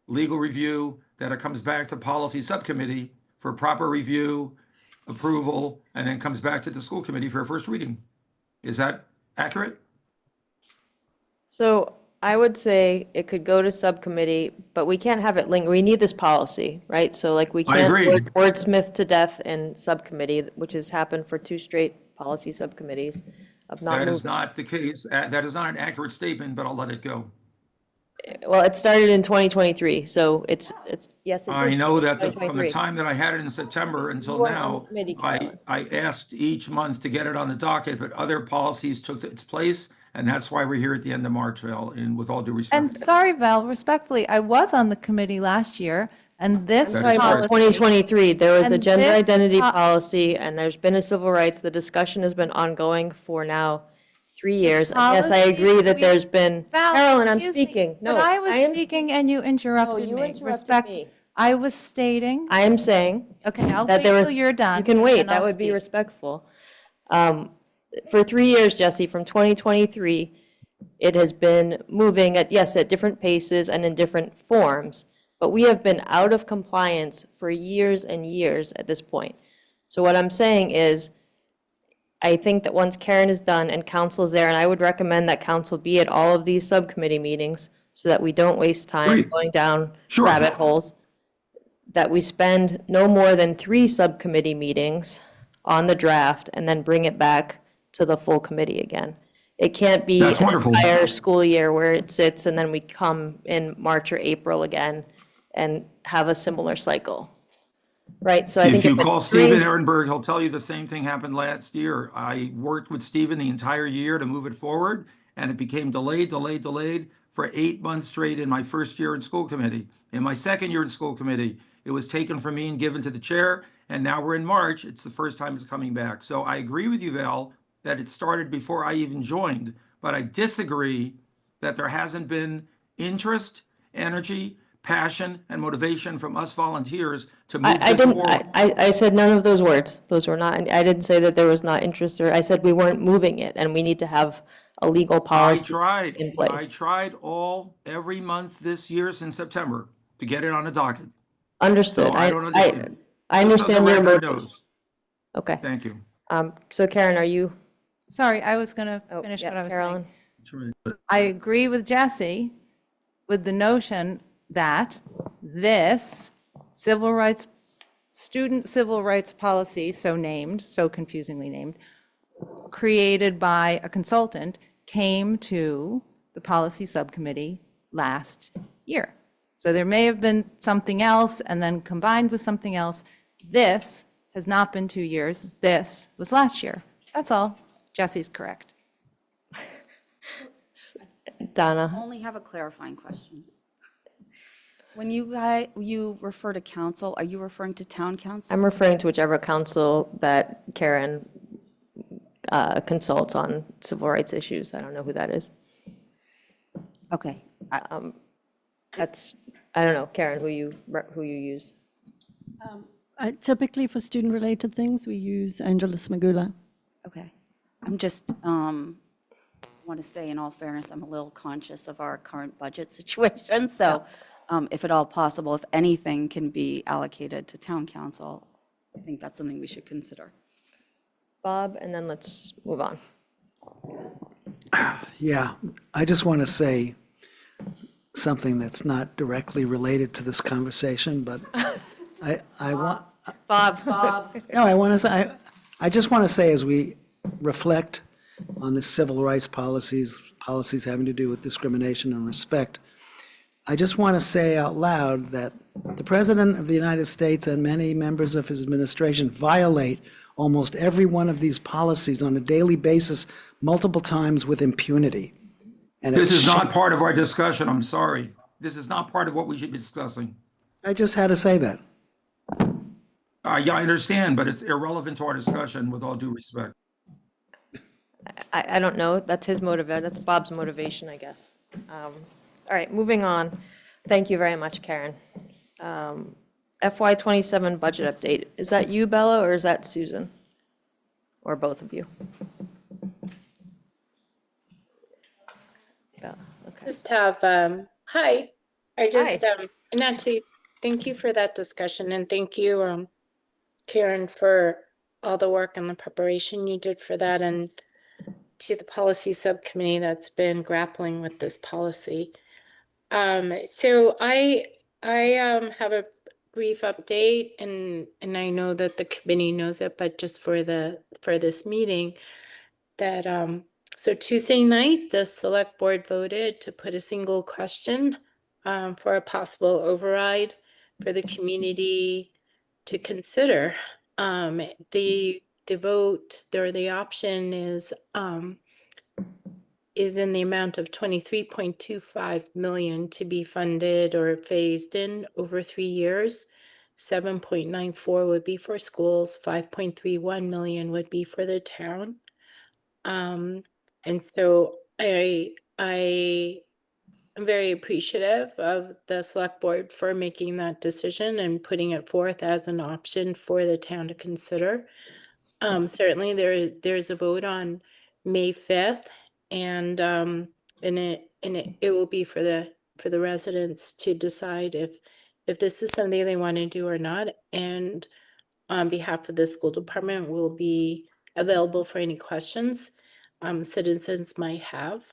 [SPEAKER 4] legal review, that it comes back to policy subcommittee for proper review, approval, and then comes back to the school committee for a first reading. Is that accurate?
[SPEAKER 1] So I would say it could go to subcommittee, but we can't have it linger. We need this policy, right? So like we
[SPEAKER 4] I
[SPEAKER 1] can't
[SPEAKER 4] agree.
[SPEAKER 1] wordsmith to death in subcommittee, which has happened for 2 straight policy subcommittees of not
[SPEAKER 4] That
[SPEAKER 1] moving.
[SPEAKER 4] is not the case. That is not an accurate statement, but I'll let it go.
[SPEAKER 1] Well, it started in 2023, so it's yes. It
[SPEAKER 4] I
[SPEAKER 1] did
[SPEAKER 4] know
[SPEAKER 1] start
[SPEAKER 4] that
[SPEAKER 1] in
[SPEAKER 4] from the
[SPEAKER 1] 2023.
[SPEAKER 4] time that I had it in September until
[SPEAKER 1] You weren't on the
[SPEAKER 4] now,
[SPEAKER 1] committee, Carolyn.
[SPEAKER 4] I asked each month to get it on the docket, but other policies took its place, and that's why we're here at the end of March, Val, and with all due respect.
[SPEAKER 2] And sorry, Val, respectfully, I was on the committee last year, and this
[SPEAKER 4] That is correct.
[SPEAKER 2] policy.
[SPEAKER 1] 2023, there was a
[SPEAKER 2] And
[SPEAKER 1] gender
[SPEAKER 2] this
[SPEAKER 1] identity
[SPEAKER 2] po-
[SPEAKER 1] policy, and there's been a civil rights. The discussion has been ongoing for now 3 years. And yes, I
[SPEAKER 2] policy
[SPEAKER 1] agree that
[SPEAKER 2] we-
[SPEAKER 1] there's been,
[SPEAKER 2] Val,
[SPEAKER 1] Carolyn, I'm
[SPEAKER 2] excuse me,
[SPEAKER 1] speaking. No,
[SPEAKER 2] But I was
[SPEAKER 1] am
[SPEAKER 2] speaking and you interrupted
[SPEAKER 1] you
[SPEAKER 2] me.
[SPEAKER 1] interrupted me.
[SPEAKER 2] I was stating,
[SPEAKER 1] I am saying
[SPEAKER 2] okay, I'll
[SPEAKER 1] that
[SPEAKER 2] wait
[SPEAKER 1] there was.
[SPEAKER 2] till you're done.
[SPEAKER 1] You can
[SPEAKER 2] and
[SPEAKER 1] wait,
[SPEAKER 2] then
[SPEAKER 1] that
[SPEAKER 2] I'll
[SPEAKER 1] would be
[SPEAKER 2] speak.
[SPEAKER 1] respectful. For 3 years, Jesse, from 2023, it has been moving at different paces and in different forms. But we have been out of compliance for years and years at this point. So what I'm saying is, I think that once Karen is done and council is there, and I would recommend that council be at all of these subcommittee meetings so that we don't waste time
[SPEAKER 4] Great.
[SPEAKER 1] going down
[SPEAKER 4] Sure.
[SPEAKER 1] rabbit holes, that we spend no more than 3 subcommittee meetings on the draft and then bring it back to the full committee again. It can't be
[SPEAKER 4] That's
[SPEAKER 1] an
[SPEAKER 4] wonderful.
[SPEAKER 1] entire school year where it sits and then we come in March or April again and have a similar cycle, right? So I
[SPEAKER 4] If
[SPEAKER 1] think
[SPEAKER 4] you
[SPEAKER 1] if
[SPEAKER 4] call
[SPEAKER 1] it's
[SPEAKER 4] Stephen
[SPEAKER 1] 3,
[SPEAKER 4] Ehrenberg, he'll tell you the same thing happened last year. I worked with Stephen the entire year to move it forward, and it became delayed for 8 months straight in my first year in school committee. In my second year in school committee, it was taken from me and given to the chair, and now we're in March. It's the first time it's coming back. So I agree with you, Val, that it started before I even joined, but I disagree that there hasn't been interest, energy, passion, and motivation from us volunteers to move
[SPEAKER 1] I
[SPEAKER 4] this
[SPEAKER 1] didn't,
[SPEAKER 4] forward.
[SPEAKER 1] I said none of those words. Those were not, I didn't say that there was not interest, or I said we weren't moving it and we need to have a legal policy in
[SPEAKER 4] I
[SPEAKER 1] place.
[SPEAKER 4] tried every month this year since September to get it on the docket.
[SPEAKER 1] Understood.
[SPEAKER 4] So I don't
[SPEAKER 1] I
[SPEAKER 4] understand. Just so the
[SPEAKER 1] understand your
[SPEAKER 4] record
[SPEAKER 1] motive.
[SPEAKER 4] knows.
[SPEAKER 1] Okay.
[SPEAKER 4] Thank you.
[SPEAKER 1] So Karen, are you?
[SPEAKER 2] Sorry, I was going to
[SPEAKER 1] Oh,
[SPEAKER 2] finish
[SPEAKER 1] yeah,
[SPEAKER 2] what I was
[SPEAKER 1] Carolyn.
[SPEAKER 2] saying. I agree with Jesse with the notion that this student civil rights policy, so named, so confusingly named, created by a consultant, came to the policy subcommittee last year. So there may have been something else and then combined with something else. This has not been 2 years. This was last year. That's all. Jesse's correct.
[SPEAKER 1] Donna.
[SPEAKER 13] I only have a clarifying question. When you refer to council, are you referring to town council?
[SPEAKER 1] I'm referring to whichever council that Karen consults on civil rights issues. I don't know who that is.
[SPEAKER 13] Okay.
[SPEAKER 1] That's, I don't know, Karen, who you use.
[SPEAKER 12] Typically for student-related things, we use Angeles Magula.
[SPEAKER 13] Okay. I'm just, want to say in all fairness, I'm a little conscious of our current budget situation. So if at all possible, if anything can be allocated to town council, I think that's something we should consider.
[SPEAKER 1] Bob, and then let's move on.
[SPEAKER 18] Yeah, I just want to say something that's not directly related to this conversation, but I want.
[SPEAKER 1] Bob.
[SPEAKER 18] No, I want to say, I just want to say, as we reflect on the civil rights policies having to do with discrimination and respect, I just want to say out loud that the President of the United States and many members of his administration violate almost every one of these policies on a daily basis, multiple times with impunity. And
[SPEAKER 4] This
[SPEAKER 18] it's
[SPEAKER 4] is not part of our discussion. I'm sorry. This is not part of what we should be discussing.
[SPEAKER 18] I just had to say that.
[SPEAKER 4] Yeah, I understand, but it's irrelevant to our discussion with all due respect.
[SPEAKER 1] I don't know. That's his motivation. That's Bob's motivation, I guess. All right, moving on. Thank you very much, Karen. FY27 budget update. Is that you, Bella, or is that Susan? Or both of you? Bella, okay.
[SPEAKER 3] Just have, hi. I just,
[SPEAKER 1] Hi.
[SPEAKER 3] not to, thank you for that discussion and thank you, Karen, for all the work and the preparation you did for that and to the policy subcommittee that's been grappling with this policy. So I have a brief update and I know that the committee knows it, but just for this meeting that, so Tuesday night, the select board voted to put a single question for a possible override for the community to consider. The vote or the option is in the amount of 23.25 million to be funded or phased in over 3 years. 7.94 would be for schools, 5.31 million would be for the town. And so I am very appreciative of the select board for making that decision and putting it forth as an option for the town to consider. Certainly there's a vote on May 5th and it will be for the residents to decide if this is something they want to do or not. And on behalf of the school department, we'll be available for any questions citizens might have.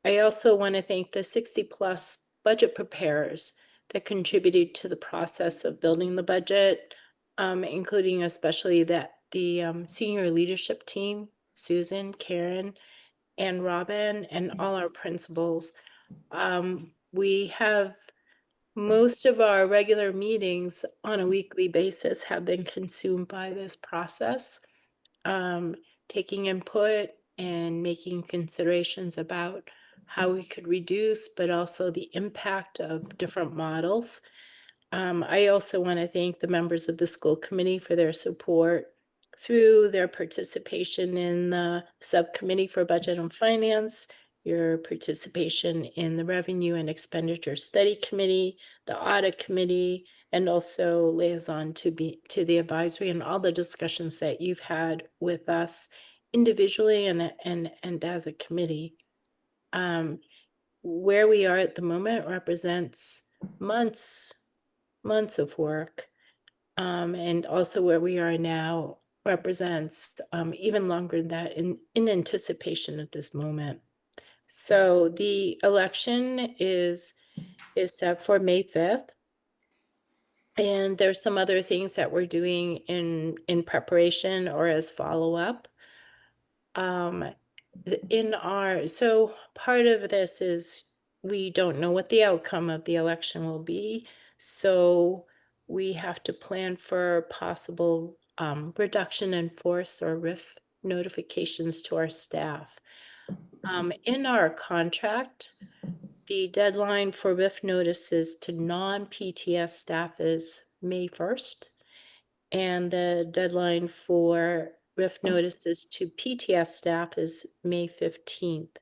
[SPEAKER 3] I also want to thank the 60+ budget preparers that contributed to the process of building the budget, including especially the senior leadership team, Susan, Karen, and Robin, and all our principals. We have most of our regular meetings on a weekly basis have been consumed by this process, taking input and making considerations about how we could reduce, but also the impact of different models. I also want to thank the members of the school committee for their support through their participation in the subcommittee for budget and finance, your participation in the revenue and expenditure study committee, the audit committee, and also liaison to the advisory, and all the discussions that you've had with us individually and as a committee. Where we are at the moment represents months of work, and also where we are now represents even longer than that in anticipation at this moment. So the election is set for May 5th. And there's some other things that we're doing in preparation or as follow-up. So part of this is we don't know what the outcome of the election will be. So we have to plan for possible reduction in force or RIF notifications to our staff. In our contract, the deadline for RIF notices to non-PTS staff is May 1st, and the deadline for RIF notices to PTS staff is May 15th.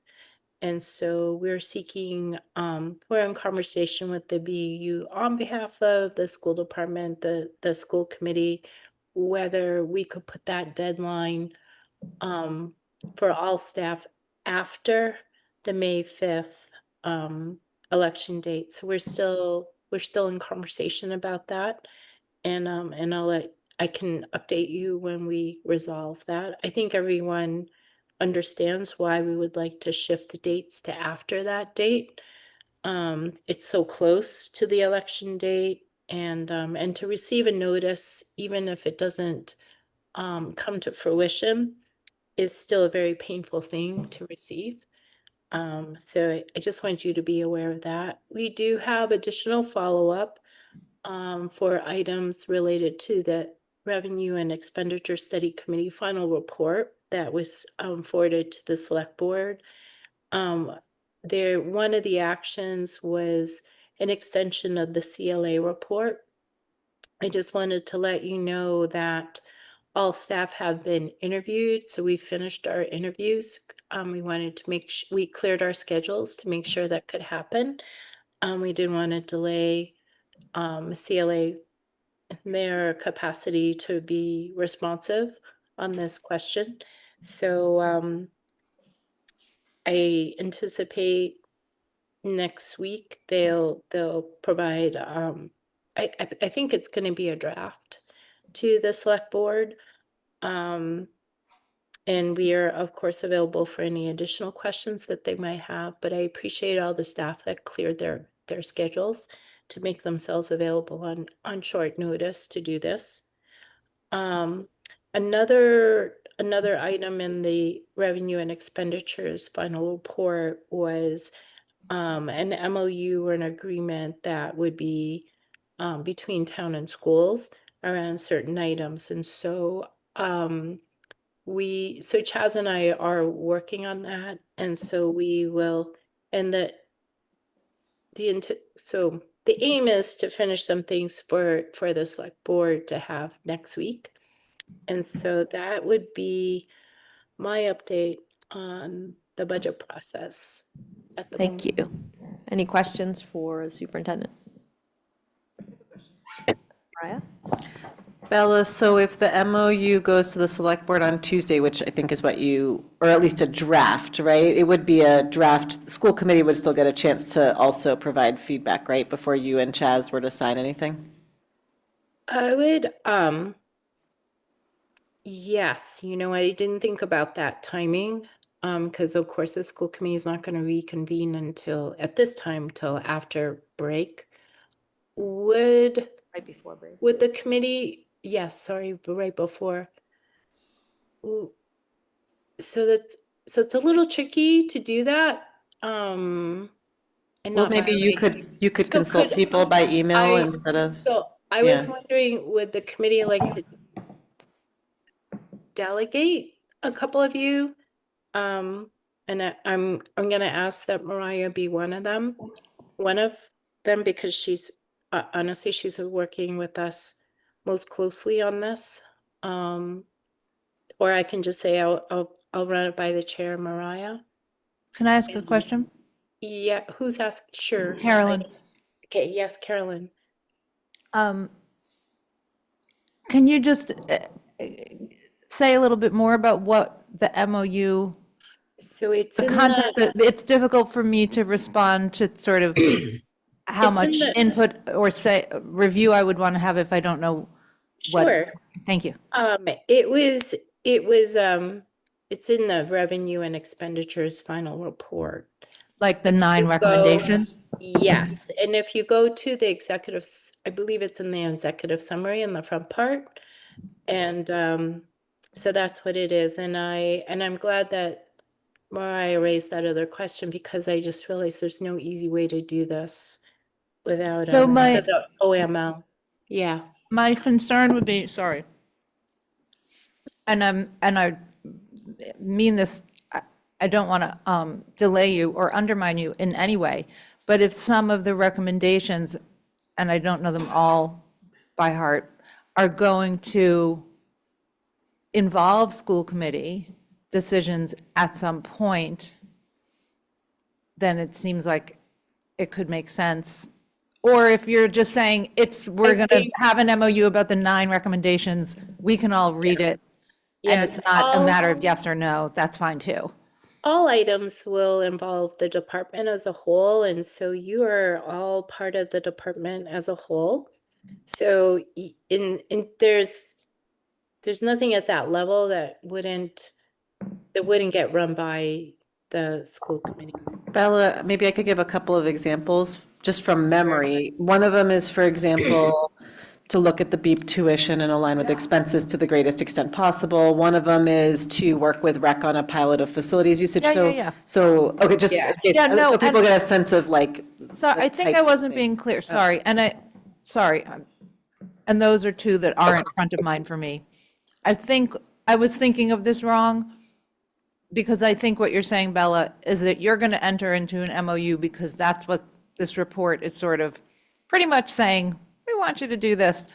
[SPEAKER 3] And so we're seeking, we're in conversation with the BU on behalf of the school department, the school committee, whether we could put that deadline for all staff after the May 5th election date. So we're still in conversation about that. And I can update you when we resolve that. I think everyone understands why we would like to shift the dates to after that date. It's so close to the election date, and to receive a notice, even if it doesn't come to fruition, is still a very painful thing to receive. So I just want you to be aware of that. We do have additional follow-up for items related to the Revenue and Expenditure Study Committee final report that was forwarded to the select board. One of the actions was an extension of the CLA report. I just wanted to let you know that all staff have been interviewed, so we finished our interviews. We wanted to we cleared our schedules to make sure that could happen. We didn't want to delay CLA their capacity to be responsive on this question. So I anticipate next week they'll provide I think it's going to be a draft to the select board. And we are, of course, available for any additional questions that they might have, but I appreciate all the staff that cleared their schedules to make themselves available on short notice to do this. Another item in the revenue and expenditures final report was an MOU or an agreement that would be between town and schools around certain items. And so Chaz and I are working on that, and so we will, and so the aim is to finish some things for the select board to have next week. And so that would be my update on the budget process at the moment.
[SPEAKER 1] Thank you. Any questions for the superintendent? Mariah?
[SPEAKER 17] Bella, so if the MOU goes to the select board on Tuesday, which I think is what or at least a draft, right? It would be a draft. The school committee would still get a chance to also provide feedback, right? Before you and Chaz were to sign anything?
[SPEAKER 3] I would, yes, I didn't think about that timing, because of course the school committee is not going to reconvene until, at this time, till after break. would
[SPEAKER 1] Right before break.
[SPEAKER 3] would the committee, yes, sorry, but right before. Ooh, so it's a little tricky to do that. And
[SPEAKER 17] Well,
[SPEAKER 3] not
[SPEAKER 17] maybe you
[SPEAKER 3] violate.
[SPEAKER 17] could
[SPEAKER 3] So
[SPEAKER 17] consult
[SPEAKER 3] could
[SPEAKER 17] people by email
[SPEAKER 3] I,
[SPEAKER 17] instead of,
[SPEAKER 3] so I was
[SPEAKER 17] yeah.
[SPEAKER 3] wondering, would the committee like to delegate a couple of you? And I'm gonna ask that Mariah be one of them, because she's honestly, she's working with us most closely on this. Or I can just say I'll run it by the chair, Mariah.
[SPEAKER 2] Can I ask a question?
[SPEAKER 3] Yeah, who's asked? Sure.
[SPEAKER 2] Carolyn.
[SPEAKER 3] Okay, yes, Carolyn.
[SPEAKER 2] Can you just say a little bit more about what the MOU,
[SPEAKER 3] So it's
[SPEAKER 2] the
[SPEAKER 3] in
[SPEAKER 2] context,
[SPEAKER 3] the,
[SPEAKER 2] it's difficult for me to respond to sort of how
[SPEAKER 3] It's in
[SPEAKER 2] much
[SPEAKER 3] the-
[SPEAKER 2] input or say, review I would want to have if I don't know what.
[SPEAKER 3] Sure.
[SPEAKER 2] Thank you.
[SPEAKER 3] It's in the revenue and expenditures final report.
[SPEAKER 2] Like the 9
[SPEAKER 3] You go-
[SPEAKER 2] recommendations?
[SPEAKER 3] Yes, and if you go to the executives, I believe it's in the executive summary in the front part. And so that's what it is. And I'm glad that Mariah raised that other question, because I just realized there's no easy way to do this without
[SPEAKER 2] So
[SPEAKER 3] the OML. Yeah.
[SPEAKER 2] My concern would be, sorry. And I mean this, I don't want to delay you or undermine you in any way, but if some of the recommendations, and I don't know them all by heart, are going to involve school committee decisions at some point, then it seems like it could make sense. Or if you're just saying we're going to have an MOU about the 9 recommendations, we can all read it. And
[SPEAKER 3] Yes,
[SPEAKER 2] it's not a matter of yes or no, that's fine too.
[SPEAKER 3] all items will involve the department as a whole, and so you are all part of the department as a whole. So there's nothing at that level that wouldn't get run by the school committee.
[SPEAKER 17] Bella, maybe I could give a couple of examples just from memory. One of them is, for example, to look at the BEEP tuition and align with expenses to the greatest extent possible. One of them is to work with rec on a pilot of facilities usage.
[SPEAKER 2] Yeah.
[SPEAKER 17] So, okay, just in case, so people get a sense of like.
[SPEAKER 2] Sorry, I think I wasn't being clear, sorry, sorry. And those are 2 that aren't front of mind for me. I think I was thinking of this wrong, because I think what you're saying, Bella, is that you're going to enter into an MOU because that's what this report is sort of pretty much saying, we want you to do this.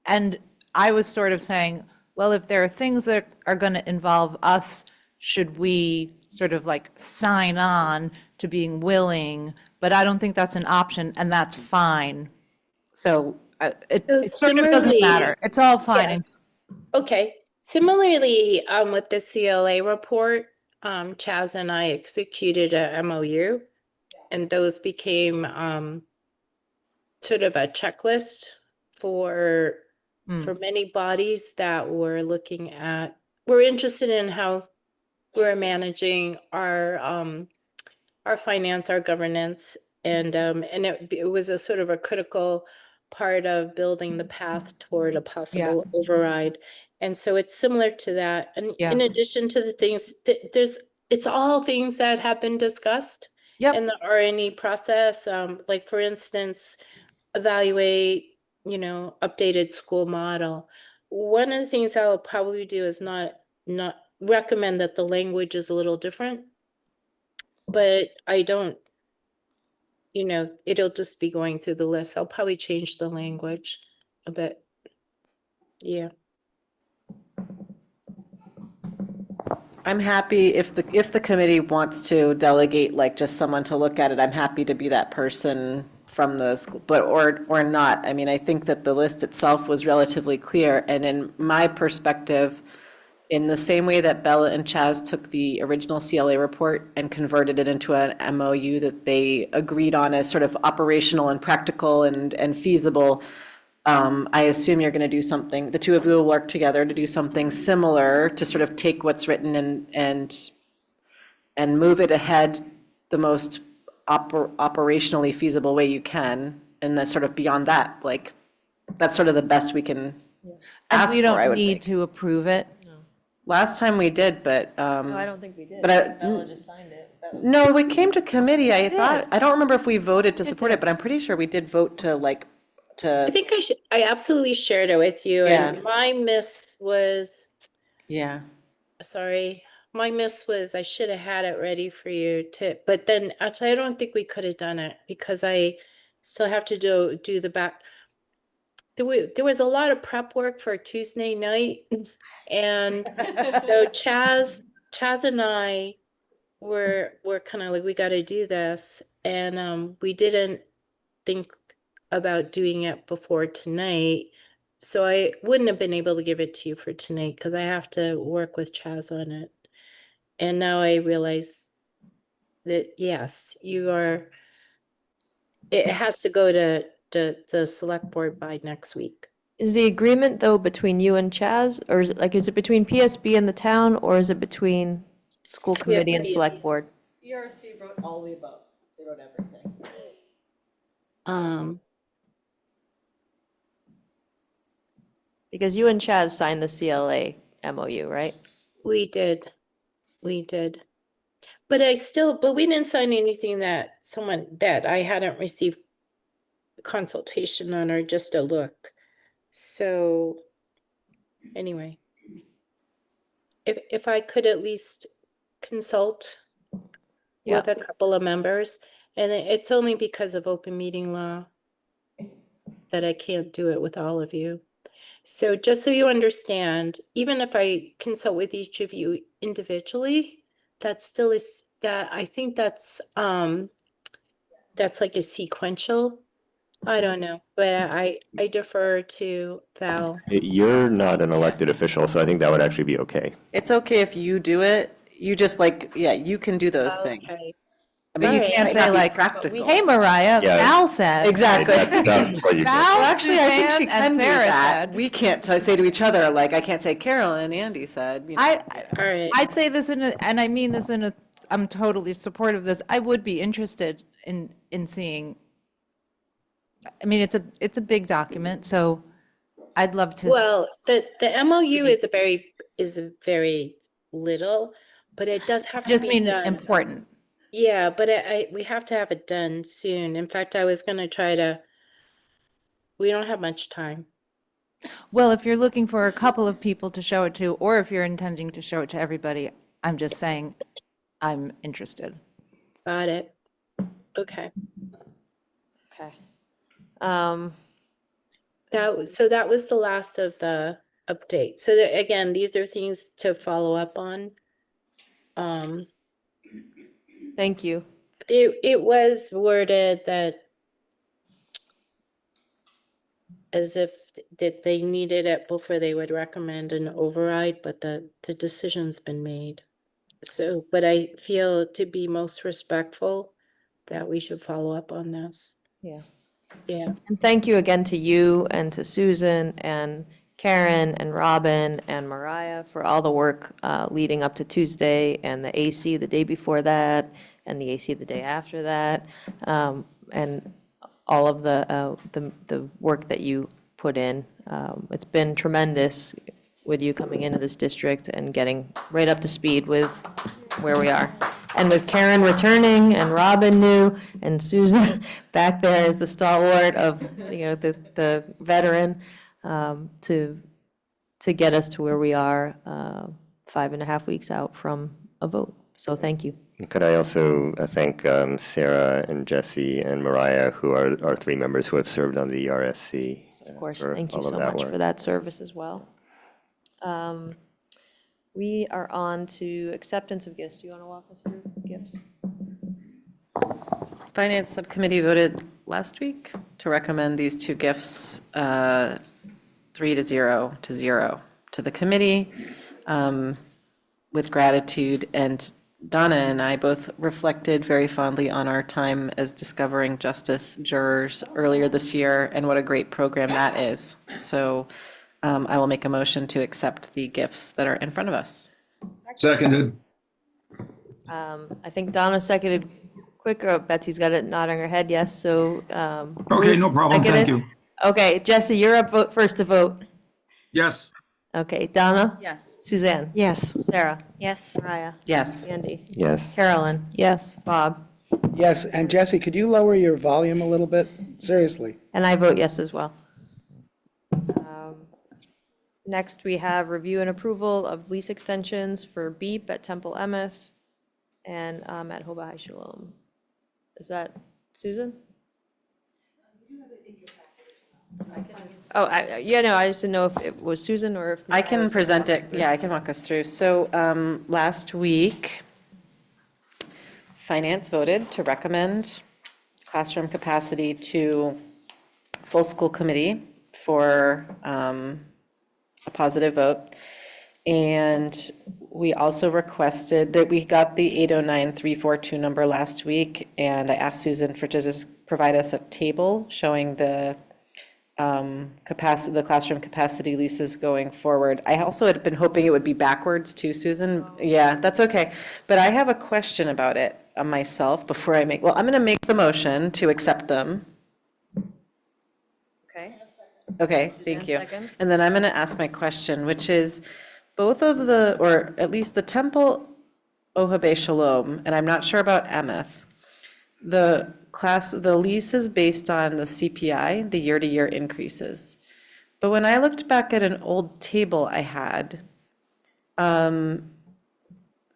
[SPEAKER 2] And I was sort of saying, well, if there are things that are going to involve us, should we sort of like sign on to being willing? But I don't think that's an option, and that's fine. So it sort of doesn't matter. It's all fine.
[SPEAKER 3] Okay. Similarly, with the CLA report, Chaz and I executed a MOU, and those became sort of a checklist for many bodies that were interested in how we're managing our finance, our governance, and it was a sort of a critical part of building the path toward a possible override. And so it's similar to that. And in addition to the things, it's all things that have been discussed in the R&E process. Like for instance, evaluate, updated school model. One of the things I will probably do is not recommend that the language is a little different, but I don't, it'll just be going through the list. I'll probably change the language a bit. Yeah.
[SPEAKER 17] I'm happy if the committee wants to delegate like just someone to look at it, I'm happy to be that person from the school, but or not. I mean, I think that the list itself was relatively clear, and in my perspective, in the same way that Bella and Chaz took the original CLA report and converted it into an MOU that they agreed on as sort of operational and practical and feasible, I assume you're going to do something, the 2 of you will work together to do something similar to sort of take what's written and move it ahead the most operationally feasible way you can. and then sort of beyond that, like, that's sort of the best we can
[SPEAKER 2] And
[SPEAKER 17] ask
[SPEAKER 2] we
[SPEAKER 17] for, I
[SPEAKER 2] don't
[SPEAKER 17] would
[SPEAKER 2] need
[SPEAKER 17] think.
[SPEAKER 2] to approve it.
[SPEAKER 17] Last time we did, but,
[SPEAKER 1] No, I don't think we did.
[SPEAKER 17] but
[SPEAKER 1] Bella just signed it.
[SPEAKER 17] no, we came to committee, I
[SPEAKER 1] did.
[SPEAKER 17] thought, I don't remember if we voted to support it, but I'm pretty sure we did vote to like,
[SPEAKER 3] I think I absolutely shared it with you, and
[SPEAKER 17] Yeah.
[SPEAKER 3] my miss was,
[SPEAKER 17] yeah.
[SPEAKER 3] sorry, my miss was I should have had it ready for you to, but then actually I don't think we could have done it because I still have to do the back. There was a lot of prep work for Tuesday night, and so Chaz and I were kind of like, we got to do this, and we didn't think about doing it before tonight. So I wouldn't have been able to give it to you for tonight because I have to work with Chaz on it. And now I realize that, yes, it has to go to the select board by next week.
[SPEAKER 1] Is the agreement, though, between you and Chaz, or is it between PSB and the town, or is it between school committee and
[SPEAKER 3] PSB.
[SPEAKER 1] select board?
[SPEAKER 17] ERC wrote all the above, they wrote everything.
[SPEAKER 1] Because you and Chaz signed the CLA MOU, right?
[SPEAKER 3] We did. But we didn't sign anything that I hadn't received consultation on or just a look. So anyway, if I could at least consult with a couple of members, and it's only because of open meeting law that I can't do it with all of you. So just so you understand, even if I consult with each of you individually, that still is that I think that's like a sequential. I don't know, but I defer to Val.
[SPEAKER 14] You're not an elected official, so I think that would actually be okay.
[SPEAKER 17] It's okay if you do it, you just like, yeah, you can do those things.
[SPEAKER 3] Okay.
[SPEAKER 17] I mean,
[SPEAKER 2] But you
[SPEAKER 17] it
[SPEAKER 2] can't
[SPEAKER 17] might
[SPEAKER 2] say
[SPEAKER 17] not be
[SPEAKER 2] like,
[SPEAKER 17] practical.
[SPEAKER 2] hey, Mariah,
[SPEAKER 14] Yeah.
[SPEAKER 2] Val said.
[SPEAKER 17] Exactly.
[SPEAKER 14] That's what you do.
[SPEAKER 2] Val,
[SPEAKER 17] Well, actually, I think she
[SPEAKER 2] Suzanne, and
[SPEAKER 17] can do
[SPEAKER 2] Sarah
[SPEAKER 17] that.
[SPEAKER 2] said.
[SPEAKER 17] We can't say to each other, like, I can't say Carol and Andy said, you know.
[SPEAKER 3] All right.
[SPEAKER 2] I'd say this and I mean this I'm totally supportive of this. I would be interested in seeing, I mean, it's a big document, so I'd love to.
[SPEAKER 3] Well, the MOU is very little, but it does have to
[SPEAKER 2] Just
[SPEAKER 3] be
[SPEAKER 2] mean
[SPEAKER 3] done.
[SPEAKER 2] important.
[SPEAKER 3] Yeah, but we have to have it done soon. In fact, I was gonna we don't have much time.
[SPEAKER 2] Well, if you're looking for a couple of people to show it to, or if you're intending to show it to everybody, I'm just saying I'm interested.
[SPEAKER 3] Got it. Okay.
[SPEAKER 1] Okay.
[SPEAKER 3] That was the last of the update. So again, these are things to follow up on.
[SPEAKER 1] Thank you.
[SPEAKER 3] It was worded that as if that they needed it before they would recommend an override, but the decision's been made. So, but I feel to be most respectful that we should follow up on this.
[SPEAKER 1] Yeah.
[SPEAKER 3] Yeah.
[SPEAKER 1] And thank you again to you and to Susan and Karen and Robin and Mariah for all the work leading up to Tuesday and the AC the day before that and the AC the day after that, and all of the work that you put in. It's been tremendous with you coming into this district and getting right up to speed with where we are. And with Karen returning and Robin new and Susan back there as the stalwart of, the veteran, to get us to where we are 5.5 weeks out from a vote. So thank you.
[SPEAKER 14] Could I also thank Sarah and Jesse and Mariah, who are our 3 members who have served on the RSC.
[SPEAKER 1] Of course,
[SPEAKER 14] for
[SPEAKER 1] thank you
[SPEAKER 14] all of
[SPEAKER 1] so
[SPEAKER 14] that
[SPEAKER 1] much
[SPEAKER 14] work.
[SPEAKER 1] for that service as well. We are on to acceptance of gifts. Do you want to walk us through gifts?
[SPEAKER 17] Finance Subcommittee voted last week to recommend these 2 gifts, 3-0 to 0 to the committee, with gratitude. And Donna and I both reflected very fondly on our time as discovering justice jurors earlier this year and what a great program that is. So I will make a motion to accept the gifts that are in front of us.
[SPEAKER 4] Seconded.
[SPEAKER 1] I think Donna seconded quick, Betsy's got it nodding her head, yes, so.
[SPEAKER 4] Okay, no problem. Thank you.
[SPEAKER 1] Okay, Jesse, you're up first to vote.
[SPEAKER 4] Yes.
[SPEAKER 1] Okay, Donna?
[SPEAKER 13] Yes.
[SPEAKER 1] Suzanne?
[SPEAKER 15] Yes.
[SPEAKER 1] Sarah?
[SPEAKER 16] Yes.
[SPEAKER 1] Mariah?
[SPEAKER 17] Yes.
[SPEAKER 1] Andy?
[SPEAKER 14] Yes.
[SPEAKER 1] Carolyn?
[SPEAKER 2] Yes.
[SPEAKER 1] Bob?
[SPEAKER 18] Yes, and Jesse, could you lower your volume a little bit? Seriously.
[SPEAKER 1] And I vote yes as well. Next, we have review and approval of lease extensions for BEEP at Temple Emeth and at Hoba High Shalom. Is that Susan? Oh, yeah, no, I just didn't know if it was Susan or if.
[SPEAKER 17] I can present it. Yeah, I can walk us through. So last week, Finance voted to recommend classroom capacity to full school committee for a positive vote. And we also requested that we got the 809,342 number last week, and I asked Susan to just provide us a table showing the capacity, the classroom capacity leases going forward. I also had been hoping it would be backwards too, Susan. Yeah, that's okay. But I have a question about it myself before I make, well, I'm going to make the motion to accept them.
[SPEAKER 1] Okay.
[SPEAKER 17] Okay, thank
[SPEAKER 1] Suzanne
[SPEAKER 17] you.
[SPEAKER 1] seconds.
[SPEAKER 17] And then I'm going to ask my question, which is both of the, or at least the Temple Ohabe Shalom, and I'm not sure about Emeth, the lease is based on the CPI, the year-to-year increases. But when I looked back at an old table I had,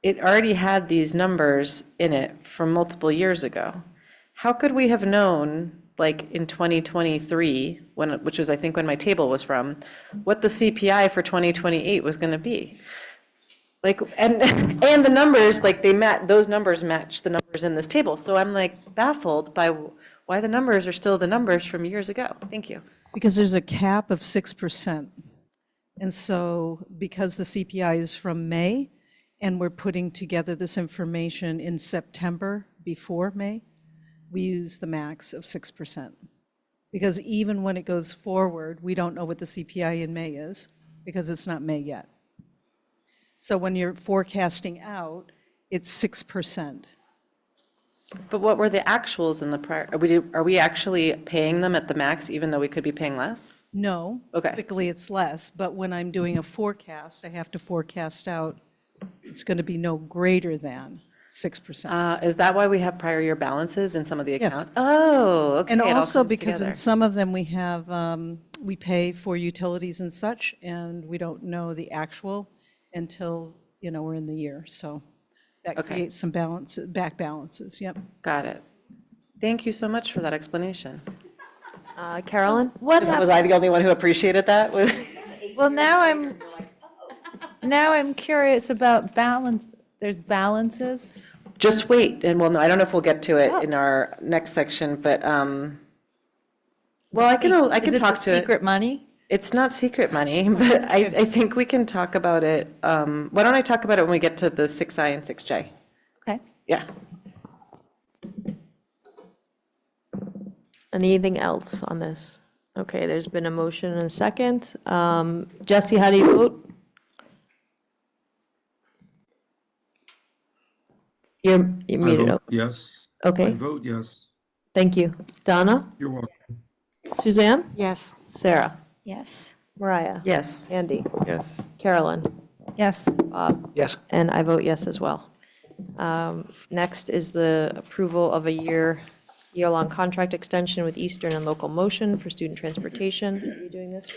[SPEAKER 17] it already had these numbers in it from multiple years ago. How could we have known, like in 2023, which was I think when my table was from, what the CPI for 2028 was going to be? Like, and the numbers, like those numbers match the numbers in this table. So I'm like baffled by why the numbers are still the numbers from years ago. Thank you.
[SPEAKER 12] Because there's a cap of 6%. And so because the CPI is from May, and we're putting together this information in September before May, we use the max of 6%. Because even when it goes forward, we don't know what the CPI in May is, because it's not May yet. So when you're forecasting out, it's 6%.
[SPEAKER 17] But what were the actuals in the prior, are we actually paying them at the max even though we could be paying less?
[SPEAKER 12] No.
[SPEAKER 17] Okay.
[SPEAKER 12] Typically, it's less, but when I'm doing a forecast, I have to forecast out, it's going to be no greater than 6%.
[SPEAKER 17] Is that why we have prior year balances in some of the
[SPEAKER 12] Yes.
[SPEAKER 17] accounts? Oh, okay.
[SPEAKER 12] And
[SPEAKER 17] it all
[SPEAKER 12] also
[SPEAKER 17] comes
[SPEAKER 12] because in
[SPEAKER 17] together.
[SPEAKER 12] some of them, we have, we pay for utilities and such, and we don't know the actual until, we're in the year. So that
[SPEAKER 17] Okay.
[SPEAKER 12] creates some back balances, yep.
[SPEAKER 17] Got it. Thank you so much for that explanation.
[SPEAKER 1] Carolyn?
[SPEAKER 17] Was I the only one who appreciated that?
[SPEAKER 2] Well, now I'm curious about balance. There's balances.
[SPEAKER 17] Just wait, and well, no, I don't know if we'll get to it
[SPEAKER 2] Oh.
[SPEAKER 17] in our next section, but, well, I can
[SPEAKER 2] Is it
[SPEAKER 17] talk
[SPEAKER 2] the
[SPEAKER 17] to it.
[SPEAKER 2] secret money?
[SPEAKER 17] It's not secret money, but I think we can talk about it. Why don't I talk about it when we get to the 6I and 6J?
[SPEAKER 2] Okay.
[SPEAKER 17] Yeah.
[SPEAKER 1] Anything else on this? Okay, there's been a motion and a second. Jesse, how do you vote? You're
[SPEAKER 4] I
[SPEAKER 1] muted.
[SPEAKER 4] vote yes.
[SPEAKER 1] Okay.
[SPEAKER 4] I vote yes.
[SPEAKER 1] Thank you. Donna?
[SPEAKER 4] You're welcome.
[SPEAKER 1] Suzanne?
[SPEAKER 15] Yes.
[SPEAKER 1] Sarah?
[SPEAKER 16] Yes.
[SPEAKER 1] Mariah?
[SPEAKER 17] Yes.
[SPEAKER 1] Andy?
[SPEAKER 14] Yes.
[SPEAKER 1] Carolyn?
[SPEAKER 2] Yes.
[SPEAKER 1] Bob?
[SPEAKER 18] Yes.
[SPEAKER 1] And I vote yes as well. Next is the approval of a year-long contract extension with Eastern and Local Motion for student transportation. Are you doing this?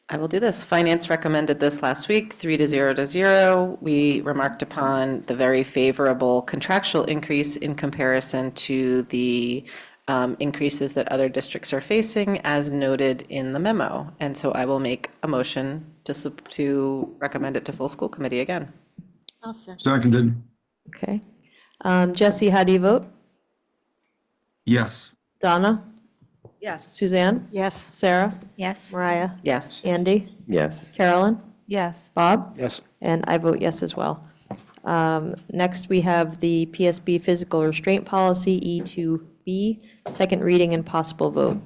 [SPEAKER 17] I will do this. Finance recommended this last week, 3-0 to 0. We remarked upon the very favorable contractual increase in comparison to the increases that other districts are facing, as noted in the memo. And so I will make a motion to recommend it to full school committee again.
[SPEAKER 4] Seconded.
[SPEAKER 1] Okay. Jesse, how do you vote?
[SPEAKER 4] Yes.
[SPEAKER 1] Donna?
[SPEAKER 13] Yes.
[SPEAKER 1] Suzanne?
[SPEAKER 15] Yes.
[SPEAKER 1] Sarah?
[SPEAKER 16] Yes.
[SPEAKER 1] Mariah?
[SPEAKER 17] Yes.
[SPEAKER 1] Andy?
[SPEAKER 14] Yes.
[SPEAKER 1] Carolyn?
[SPEAKER 2] Yes.
[SPEAKER 1] Bob?
[SPEAKER 18] Yes.
[SPEAKER 1] And I vote yes as well. Next, we have the PSB physical restraint policy, E2B, second reading and possible vote.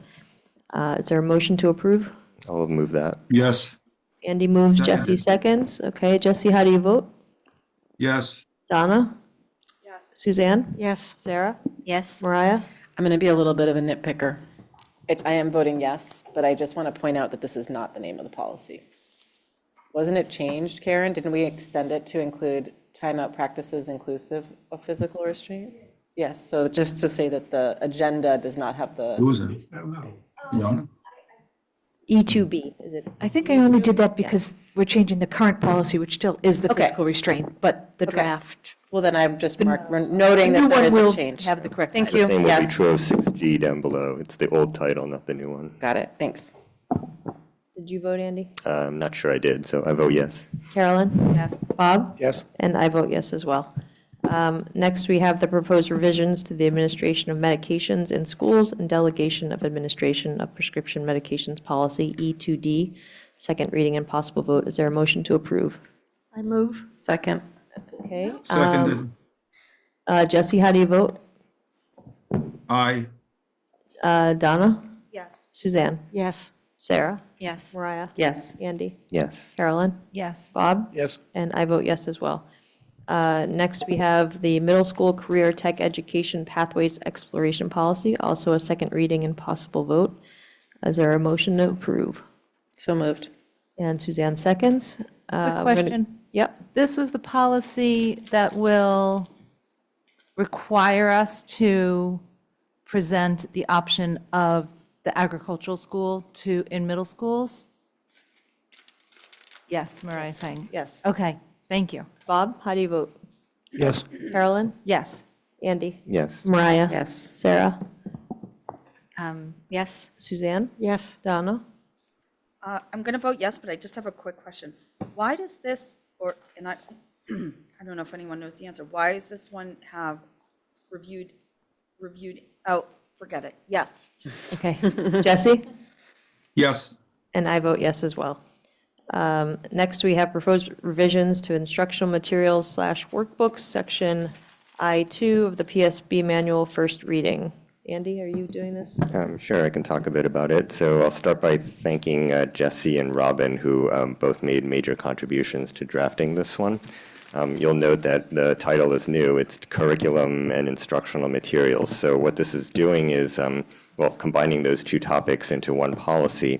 [SPEAKER 1] Is there a motion to approve?
[SPEAKER 14] I'll move that.
[SPEAKER 4] Yes.
[SPEAKER 1] Andy moves,
[SPEAKER 4] Second.
[SPEAKER 1] Jesse seconds. Okay, Jesse, how do you vote?
[SPEAKER 4] Yes.
[SPEAKER 1] Donna?
[SPEAKER 13] Yes.
[SPEAKER 1] Suzanne?
[SPEAKER 15] Yes.
[SPEAKER 1] Sarah?
[SPEAKER 16] Yes.
[SPEAKER 1] Mariah?
[SPEAKER 17] I'm going to be a little bit of a nitpicker. I am voting yes, but I just want to point out that this is not the name of the policy. Wasn't it changed, Karen? Didn't we extend it to include timeout practices inclusive of physical restraint? Yes, so just to say that the agenda does not have the.
[SPEAKER 4] Who is it? I don't know. Fiona?
[SPEAKER 1] E2B, is it?
[SPEAKER 19] I think I only did that because we're changing the current policy, which still is the
[SPEAKER 17] Okay.
[SPEAKER 19] physical restraint, but the
[SPEAKER 17] Okay.
[SPEAKER 19] draft.
[SPEAKER 17] Well, then I'm just noting
[SPEAKER 19] The
[SPEAKER 17] that
[SPEAKER 19] new
[SPEAKER 17] there
[SPEAKER 19] one
[SPEAKER 17] is
[SPEAKER 19] will
[SPEAKER 17] a change.
[SPEAKER 19] have the correct
[SPEAKER 17] Thank
[SPEAKER 14] The
[SPEAKER 17] you.
[SPEAKER 14] same will be
[SPEAKER 17] Yes,
[SPEAKER 14] true of 6G down below. It's the old title, not the new one.
[SPEAKER 17] got it. Thanks.
[SPEAKER 1] Did you vote, Andy?
[SPEAKER 14] I'm not sure I did, so I vote yes.
[SPEAKER 1] Carolyn?
[SPEAKER 2] Yes.
[SPEAKER 1] Bob?
[SPEAKER 18] Yes.
[SPEAKER 1] And I vote yes as well. Next, we have the proposed revisions to the administration of medications in schools and delegation of administration of prescription medications policy, E2D, second reading and possible vote. Is there a motion to approve?
[SPEAKER 15] I move.
[SPEAKER 17] Second.
[SPEAKER 1] Okay.
[SPEAKER 4] Seconded.
[SPEAKER 1] Jesse, how do you vote?
[SPEAKER 4] Aye.
[SPEAKER 1] Donna?
[SPEAKER 13] Yes.
[SPEAKER 1] Suzanne?
[SPEAKER 15] Yes.
[SPEAKER 1] Sarah?
[SPEAKER 16] Yes.
[SPEAKER 1] Mariah?
[SPEAKER 17] Yes.
[SPEAKER 1] Andy?
[SPEAKER 14] Yes.
[SPEAKER 1] Carolyn?
[SPEAKER 2] Yes.
[SPEAKER 1] Bob?
[SPEAKER 18] Yes.
[SPEAKER 1] And I vote yes as well. Next, we have the middle school career tech education pathways exploration policy, also a second reading and possible vote. Is there a motion to approve?
[SPEAKER 17] So moved.
[SPEAKER 1] And Suzanne seconds.
[SPEAKER 2] Quick
[SPEAKER 1] We're gonna-
[SPEAKER 2] question.
[SPEAKER 1] Yep.
[SPEAKER 2] This was the policy that will require us to present the option of the agricultural school in middle schools? Yes, Mariah saying.
[SPEAKER 1] Yes.
[SPEAKER 2] Okay, thank you.
[SPEAKER 1] Bob, how do you vote?
[SPEAKER 18] Yes.
[SPEAKER 1] Carolyn?
[SPEAKER 2] Yes.
[SPEAKER 1] Andy?
[SPEAKER 14] Yes.
[SPEAKER 1] Mariah?
[SPEAKER 17] Yes.
[SPEAKER 1] Sarah?
[SPEAKER 16] Yes.
[SPEAKER 1] Suzanne?
[SPEAKER 15] Yes.
[SPEAKER 1] Donna?
[SPEAKER 13] I'm going to vote yes, but I just have a quick question. Why does this, and I don't know if anyone knows the answer, why does this one have reviewed, oh, forget it, yes.
[SPEAKER 1] Okay. Jesse?
[SPEAKER 4] Yes.
[SPEAKER 1] And I vote yes as well. Next, we have proposed revisions to instructional materials / workbooks, section I2 of the PSB manual, first reading. Andy, are you doing this?
[SPEAKER 14] Sure, I can talk a bit about it. So I'll start by thanking Jesse and Robin, who both made major contributions to drafting this one. You'll note that the title is new. It's Curriculum and Instructional Materials. So what this is doing is, combining those two topics into one policy.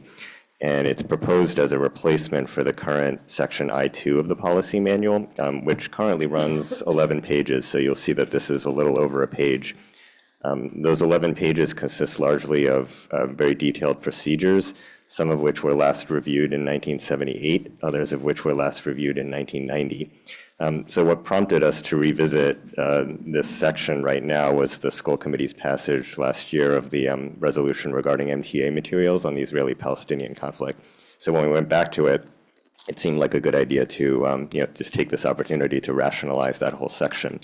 [SPEAKER 14] And it's proposed as a replacement for the current section I2 of the policy manual, which currently runs 11 pages. So you'll see that this is a little over a page. Those 11 pages consist largely of very detailed procedures, some of which were last reviewed in 1978, others of which were last reviewed in 1990. So what prompted us to revisit this section right now was the school committee's passage last year of the resolution regarding MTA materials on the Israeli-Palestinian conflict. So when we went back to it, it seemed like a good idea to just take this opportunity to rationalize that whole section.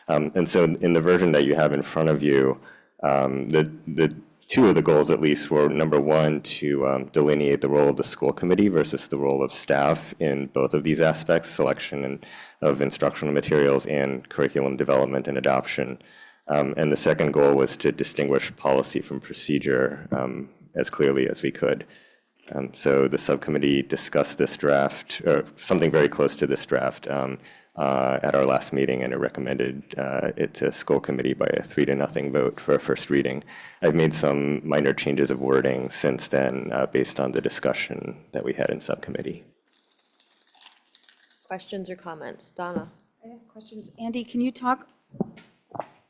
[SPEAKER 14] And so in the version that you have in front of you, the two of the goals at least were, number one, to delineate the role of the school committee versus the role of staff in both of these aspects, selection of instructional materials and curriculum development and adoption. And the second goal was to distinguish policy from procedure as clearly as we could. So the subcommittee discussed this draft, or something very close to this draft, at our last meeting, and it recommended it to school committee by a 3-0 vote for a first reading. I've made some minor changes of wording since then based on the discussion that we had in subcommittee.
[SPEAKER 1] Questions or comments? Donna?
[SPEAKER 13] I have questions. Andy, can you talk,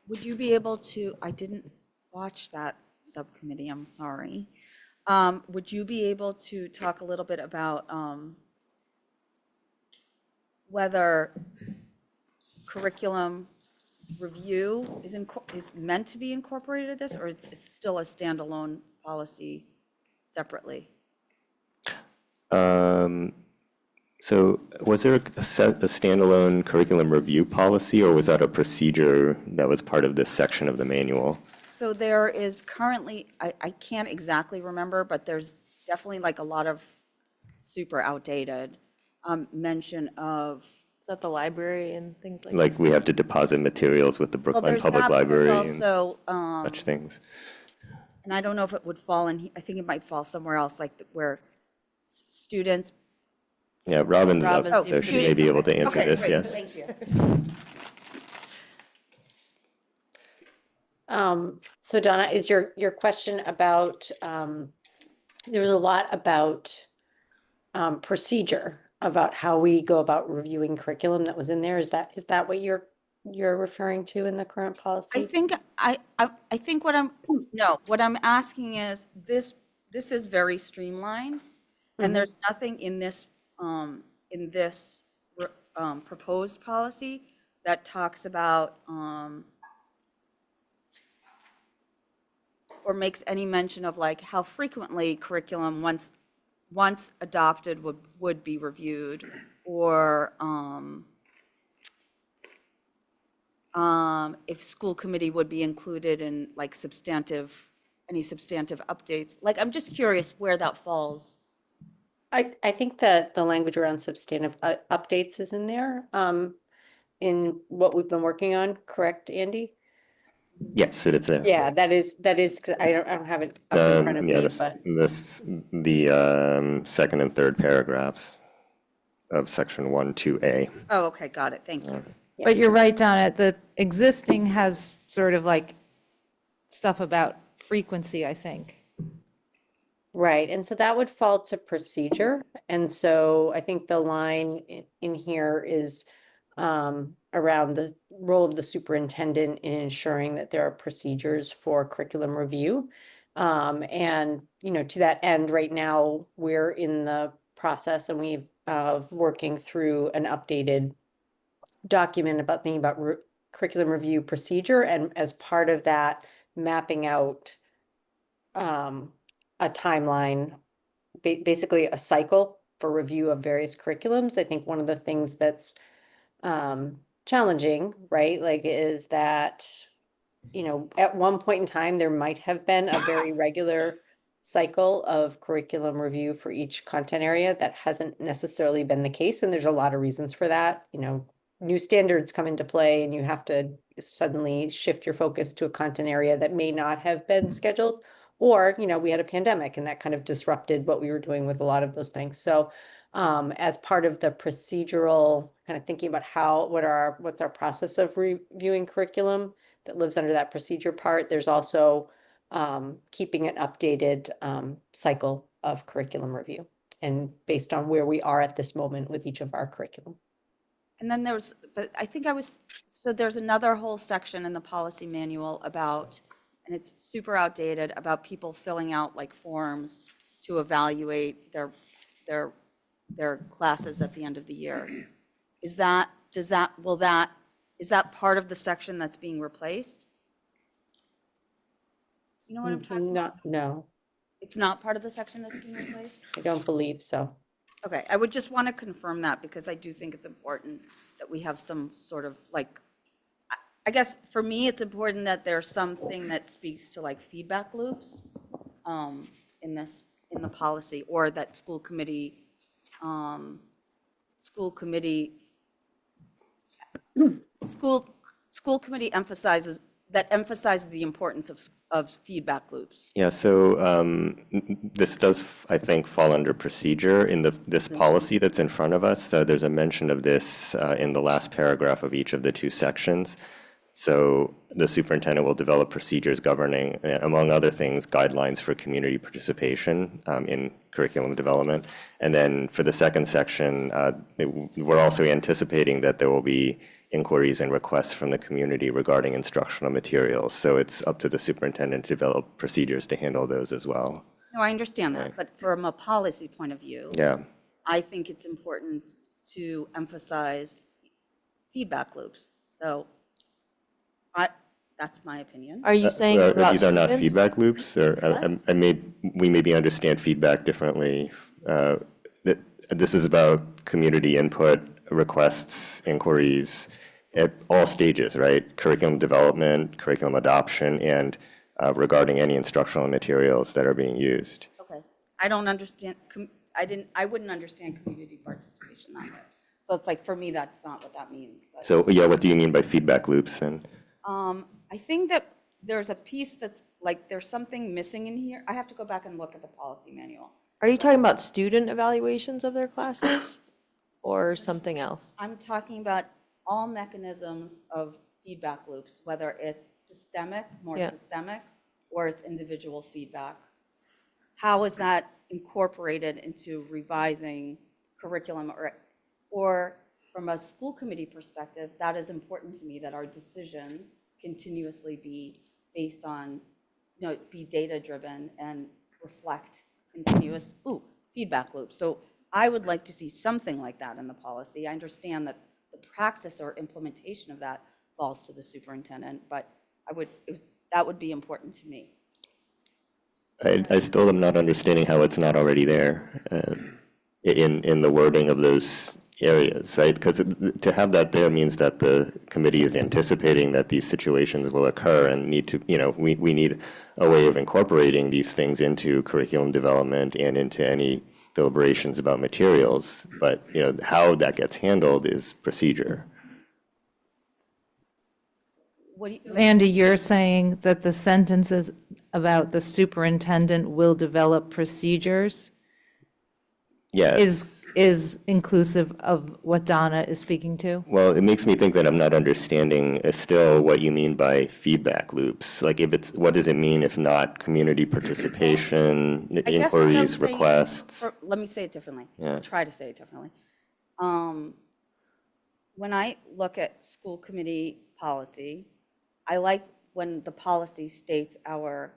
[SPEAKER 13] would you be able to, I didn't watch that subcommittee, I'm sorry. Would you be able to talk a little bit about whether curriculum review is meant to be incorporated in this, or it's still a standalone policy separately?
[SPEAKER 14] So was there a standalone curriculum review policy, or was that a procedure that was part of this section of the manual?
[SPEAKER 13] So there is currently, I can't exactly remember, but there's definitely like a lot of super outdated mention of.
[SPEAKER 1] Is that the library and things like that?
[SPEAKER 14] Like we have to deposit materials with the Brookline Public Library and
[SPEAKER 13] also,
[SPEAKER 14] such things.
[SPEAKER 13] And I don't know if it would fall in, I think it might fall somewhere else, like where students.
[SPEAKER 14] Yeah, Robin's up,
[SPEAKER 1] Robin
[SPEAKER 14] so she may be able to answer
[SPEAKER 13] Okay,
[SPEAKER 14] this,
[SPEAKER 13] great,
[SPEAKER 14] yes.
[SPEAKER 13] thank you.
[SPEAKER 6] So Donna, is your question about, there was a lot about procedure about how we go about reviewing curriculum that was in there. Is that what you're referring to in the current policy?
[SPEAKER 13] I think what I'm asking is this is very streamlined, and there's nothing in this proposed policy that talks about or makes any mention of like how frequently curriculum once adopted would be reviewed, or if school committee would be included in like any substantive updates. Like, I'm just curious where that falls.
[SPEAKER 6] I think that the language around substantive updates is in there, in what we've been working on, correct, Andy?
[SPEAKER 14] Yes, it is there.
[SPEAKER 6] Yeah, that is, 'cause I don't have it up in front of
[SPEAKER 14] Yeah,
[SPEAKER 6] me, but.
[SPEAKER 14] the second and third paragraphs of section 1(2)A.
[SPEAKER 13] Oh, okay, got it, thank you.
[SPEAKER 2] But you're right, Donna, the existing has sort of like stuff about frequency, I think.
[SPEAKER 6] Right, and so that would fall to procedure. And so I think the line in here is around the role of the superintendent in ensuring that there are procedures for curriculum review. And, to that end, right now, we're in the process and we've working through an updated document about thinking about curriculum review procedure, and as part of that, mapping out a timeline, basically a cycle for review of various curriculums. I think one of the things that's challenging, right, like, is that, at one point in time, there might have been a very regular cycle of curriculum review for each content area. That hasn't necessarily been the case, and there's a lot of reasons for that. New standards come into play, and you have to suddenly shift your focus to a content area that may not have been scheduled. Or, we had a pandemic, and that kind of disrupted what we were doing with a lot of those things. So, as part of the procedural kind of thinking about what's our process of reviewing curriculum that lives under that procedure part, there's also keeping an updated cycle of curriculum review, and based on where we are at this moment with each of our curriculum.
[SPEAKER 13] And then there's another whole section in the policy manual about, and it's super outdated, about people filling out like forms to evaluate their classes at the end of the year. Is that part of the section that's being replaced? You know what I'm talking about?
[SPEAKER 6] No,
[SPEAKER 13] It's not part of the section that's being replaced?
[SPEAKER 6] I don't believe so.
[SPEAKER 13] Okay, I would just want to confirm that, because I do think it's important that we have some sort of like, I guess for me, it's important that there's something that speaks to like feedback loops in the policy, or that school committee emphasizes the importance of feedback loops.
[SPEAKER 14] Yeah, so this does, I think, fall under procedure in this policy that's in front of us. So there's a mention of this in the last paragraph of each of the two sections. So the superintendent will develop procedures governing, among other things, guidelines for community participation in curriculum development. And then for the second section, we're also anticipating that there will be inquiries and requests from the community regarding instructional materials. So it's up to the superintendent to develop procedures to handle those as well.
[SPEAKER 13] No, I understand that, but from a policy point of view,
[SPEAKER 14] Yeah.
[SPEAKER 13] I think it's important to emphasize feedback loops. So that's my opinion.
[SPEAKER 1] Are you saying about
[SPEAKER 14] these are not
[SPEAKER 1] students?
[SPEAKER 14] feedback loops, or we maybe understand feedback differently. That this is about community input, requests, inquiries at all stages, right? Curriculum development, curriculum adoption, and regarding any instructional materials that are being used.
[SPEAKER 13] Okay, I don't understand. I wouldn't understand community participation that way. So it's like, for me, that's not what that means. But,
[SPEAKER 14] So yeah, what do you mean by feedback loops then?
[SPEAKER 13] I think that there's a piece that's like, there's something missing in here. I have to go back and look at the policy manual.
[SPEAKER 1] Are you talking about student evaluations of their classes or something else?
[SPEAKER 13] I'm talking about all mechanisms of feedback loops, whether it's systemic, more
[SPEAKER 1] Yeah.
[SPEAKER 13] systemic, or it's individual feedback. How is that incorporated into revising curriculum, or from a school committee perspective, that is important to me that our decisions continuously be based on, be data driven and reflect continuous feedback loops. So I would like to see something like that in the policy. I understand that the practice or implementation of that falls to the superintendent, but that would be important to me.
[SPEAKER 14] I still am not understanding how it's not already there in the wording of those areas, right? Because to have that there means that the committee is anticipating that these situations will occur and need to, we need a way of incorporating these things into curriculum development and into any deliberations about materials. But, how that gets handled is procedure.
[SPEAKER 2] Andy, you're saying that the sentences about the superintendent will develop procedures
[SPEAKER 14] Yes.
[SPEAKER 2] is inclusive of what Donna is speaking to?
[SPEAKER 14] Well, it makes me think that I'm not understanding still what you mean by feedback loops. Like, what does it mean if not community participation,
[SPEAKER 13] I guess what I'm
[SPEAKER 14] inquiries,
[SPEAKER 13] saying-
[SPEAKER 14] requests?
[SPEAKER 13] Let me say it differently.
[SPEAKER 14] Yeah.
[SPEAKER 13] Try to say it differently. When I look at school committee policy, I like when the policy states our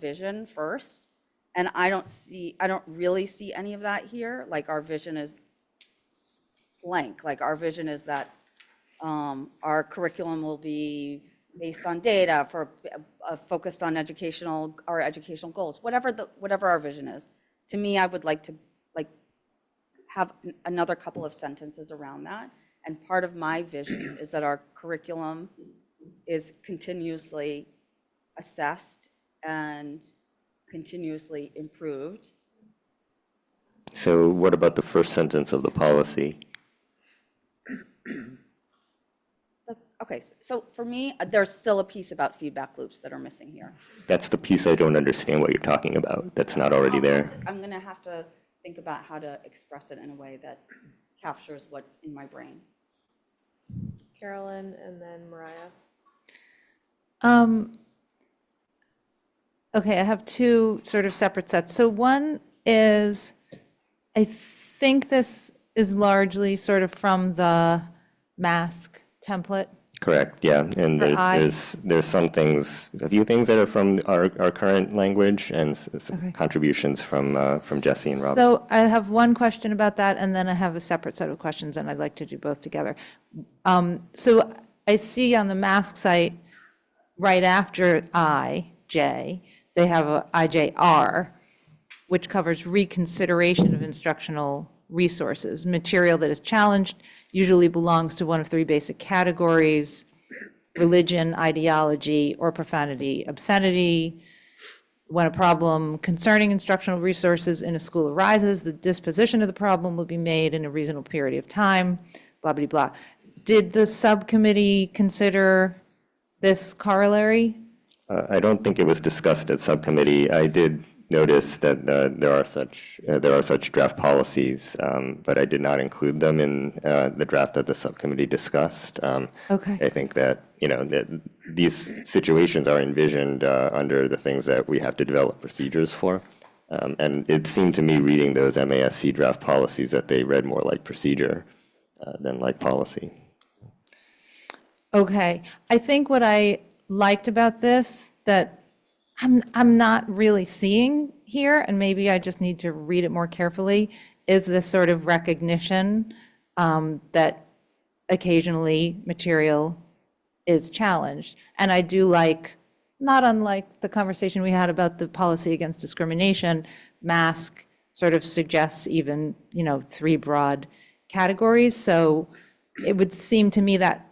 [SPEAKER 13] vision first. And I don't really see any of that here. Like, our vision is blank. Like, our vision is that our curriculum will be based on data focused on our educational goals, whatever our vision is. To me, I would like to have another couple of sentences around that. And part of my vision is that our curriculum is continuously assessed and continuously improved.
[SPEAKER 14] So what about the first sentence of the policy?
[SPEAKER 13] Okay, so for me, there's still a piece about feedback loops that are missing here.
[SPEAKER 14] That's the piece I don't understand what you're talking about. That's not already there.
[SPEAKER 13] I'm going to have to think about how to express it in a way that captures what's in my brain.
[SPEAKER 1] Carolyn and then Mariah.
[SPEAKER 2] Okay, I have two sort of separate sets. So one is, I think this is largely sort of from the mask template.
[SPEAKER 14] Correct, yeah. And there's some things, a few things that are from our current language and some contributions from Jesse and Robin.
[SPEAKER 2] So I have one question about that, and then I have a separate set of questions, and I'd like to do both together. So I see on the mask site, right after IJ, they have a IJR, which covers reconsideration of instructional resources. Material that is challenged usually belongs to one of three basic categories: religion, ideology, or profanity, obscenity. When a problem concerning instructional resources in a school arises, the disposition of the problem will be made in a reasonable period of time, blah, blah, blah. Did the subcommittee consider this corollary?
[SPEAKER 14] I don't think it was discussed at subcommittee. I did notice that there are such draft policies, but I did not include them in the draft that the subcommittee discussed.
[SPEAKER 2] Okay.
[SPEAKER 14] I think that that these situations are envisioned under the things that we have to develop procedures for, and it seemed to me reading those MASC draft policies that they read more like procedure than like policy.
[SPEAKER 2] Okay, I think what I liked about this that I'm not really seeing here, and maybe I just need to read it more carefully, is this sort of recognition that occasionally material is challenged. And I do like, not unlike the conversation we had about the policy against discrimination, mask sort of suggests even, three broad categories. So it would seem to me that,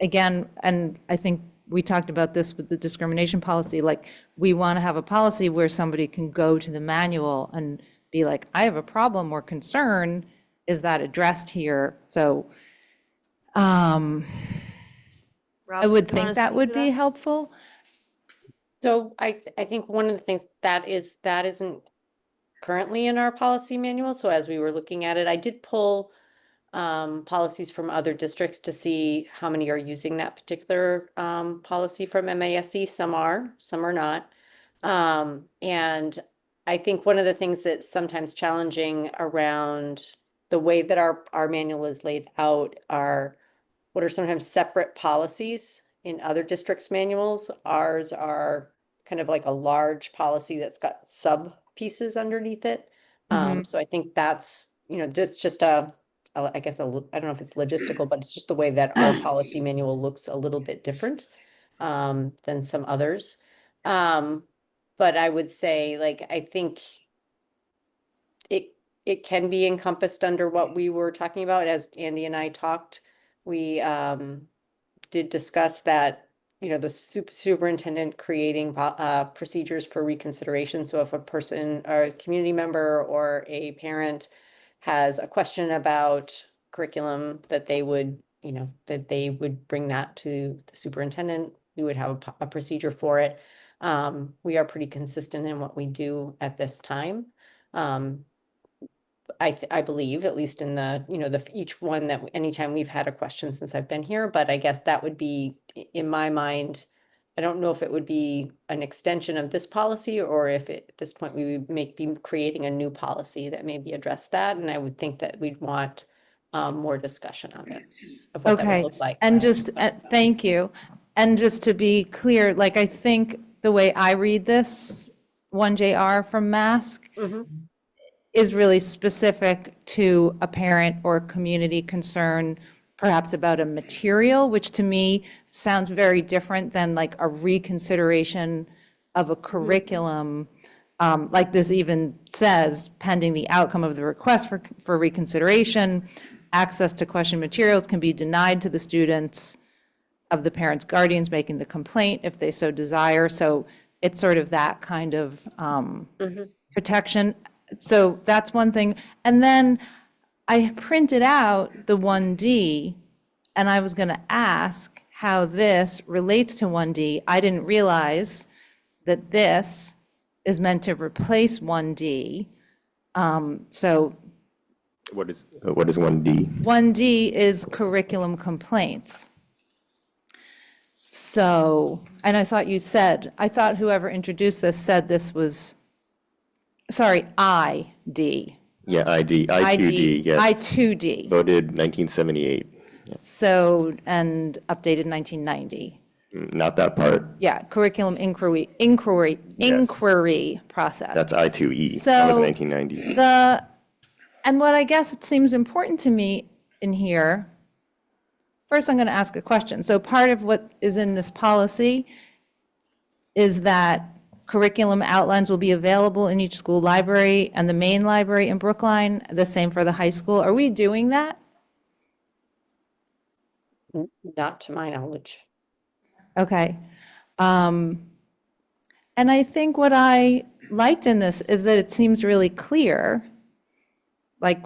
[SPEAKER 2] again, and I think we talked about this with the discrimination policy, like we want to have a policy where somebody can go to the manual and be like, I have a problem or concern, is that addressed here? So I would think that would be helpful.
[SPEAKER 6] So I think one of the things that isn't currently in our policy manual. So as we were looking at it, I did pull policies from other districts to see how many are using that particular policy from MASC. Some are not. And I think one of the things that's sometimes challenging around the way that our manual is laid out are what are sometimes separate policies in other districts' manuals. Ours are kind of like a large policy that's got sub pieces underneath it. So I think that's, just I guess, I don't know if it's logistical, but it's just the way that our policy manual looks a little bit different than some others. But I would say, like, I think it can be encompassed under what we were talking about as Andy and I talked. We did discuss that, the superintendent creating procedures for reconsideration. So if a person or a community member or a parent has a question about curriculum, that they would, bring that to the superintendent. We would have a procedure for it. We are pretty consistent in what we do at this time. I believe, at least in each one that anytime we've had a question since I've been here, but I guess that would be, in my mind, I don't know if it would be an extension of this policy or if at this point we would be creating a new policy that maybe address that. And I would think that we'd want more discussion on it, of what that would look like.
[SPEAKER 2] And just, thank you. And just to be clear, like, I think the way I read this 1JR from MASC is really specific to a parent or community concern, perhaps about a material, which to me sounds very different than like a reconsideration of a curriculum. Like this even says, pending the outcome of the request for reconsideration, access to question materials can be denied to the students of the parents' guardians making the complaint if they so desire. So it's sort of that kind of protection. So that's one thing. And then I printed out the 1D, and I was going to ask how this relates to 1D. I didn't realize that this is meant to replace 1D. So
[SPEAKER 14] what is 1D?
[SPEAKER 2] 1D is curriculum complaints. So, and I thought whoever introduced this said this was, sorry, ID.
[SPEAKER 14] Yeah, I2D, yes.
[SPEAKER 2] I2D.
[SPEAKER 14] Voted 1978. Yes.
[SPEAKER 2] So, and updated 1990.
[SPEAKER 14] Not that part.
[SPEAKER 2] Yeah, curriculum inquiry process.
[SPEAKER 14] That's I2E.
[SPEAKER 2] So
[SPEAKER 14] that was 1990.
[SPEAKER 2] And what I guess it seems important to me in here, first I'm going to ask a question. So part of what is in this policy is that curriculum outlines will be available in each school library and the main library in Brookline, the same for the high school. Are we doing that?
[SPEAKER 6] Not to my knowledge.
[SPEAKER 2] Okay. And I think what I liked in this is that it seems really clear, like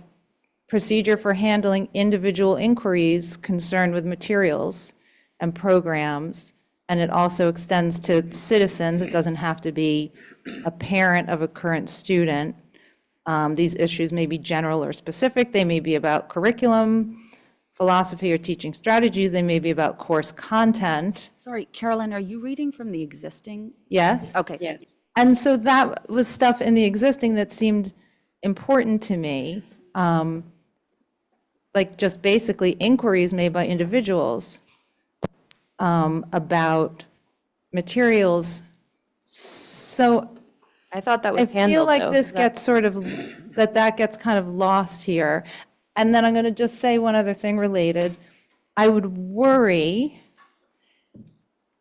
[SPEAKER 2] procedure for handling individual inquiries concerned with materials and programs. And it also extends to citizens. It doesn't have to be a parent of a current student. These issues may be general or specific. They may be about curriculum, philosophy, or teaching strategies. They may be about course content.
[SPEAKER 13] Sorry, Carolyn, are you reading from the existing?
[SPEAKER 2] Yes.
[SPEAKER 13] Okay.
[SPEAKER 6] Yes.
[SPEAKER 2] And so that was stuff in the existing that seemed important to me. Like just basically inquiries made by individuals about materials. So
[SPEAKER 1] I thought that
[SPEAKER 2] I
[SPEAKER 1] was handled,
[SPEAKER 2] feel like
[SPEAKER 1] though.
[SPEAKER 2] this gets sort of, that gets kind of lost here. And then I'm going to just say one other thing related. I would worry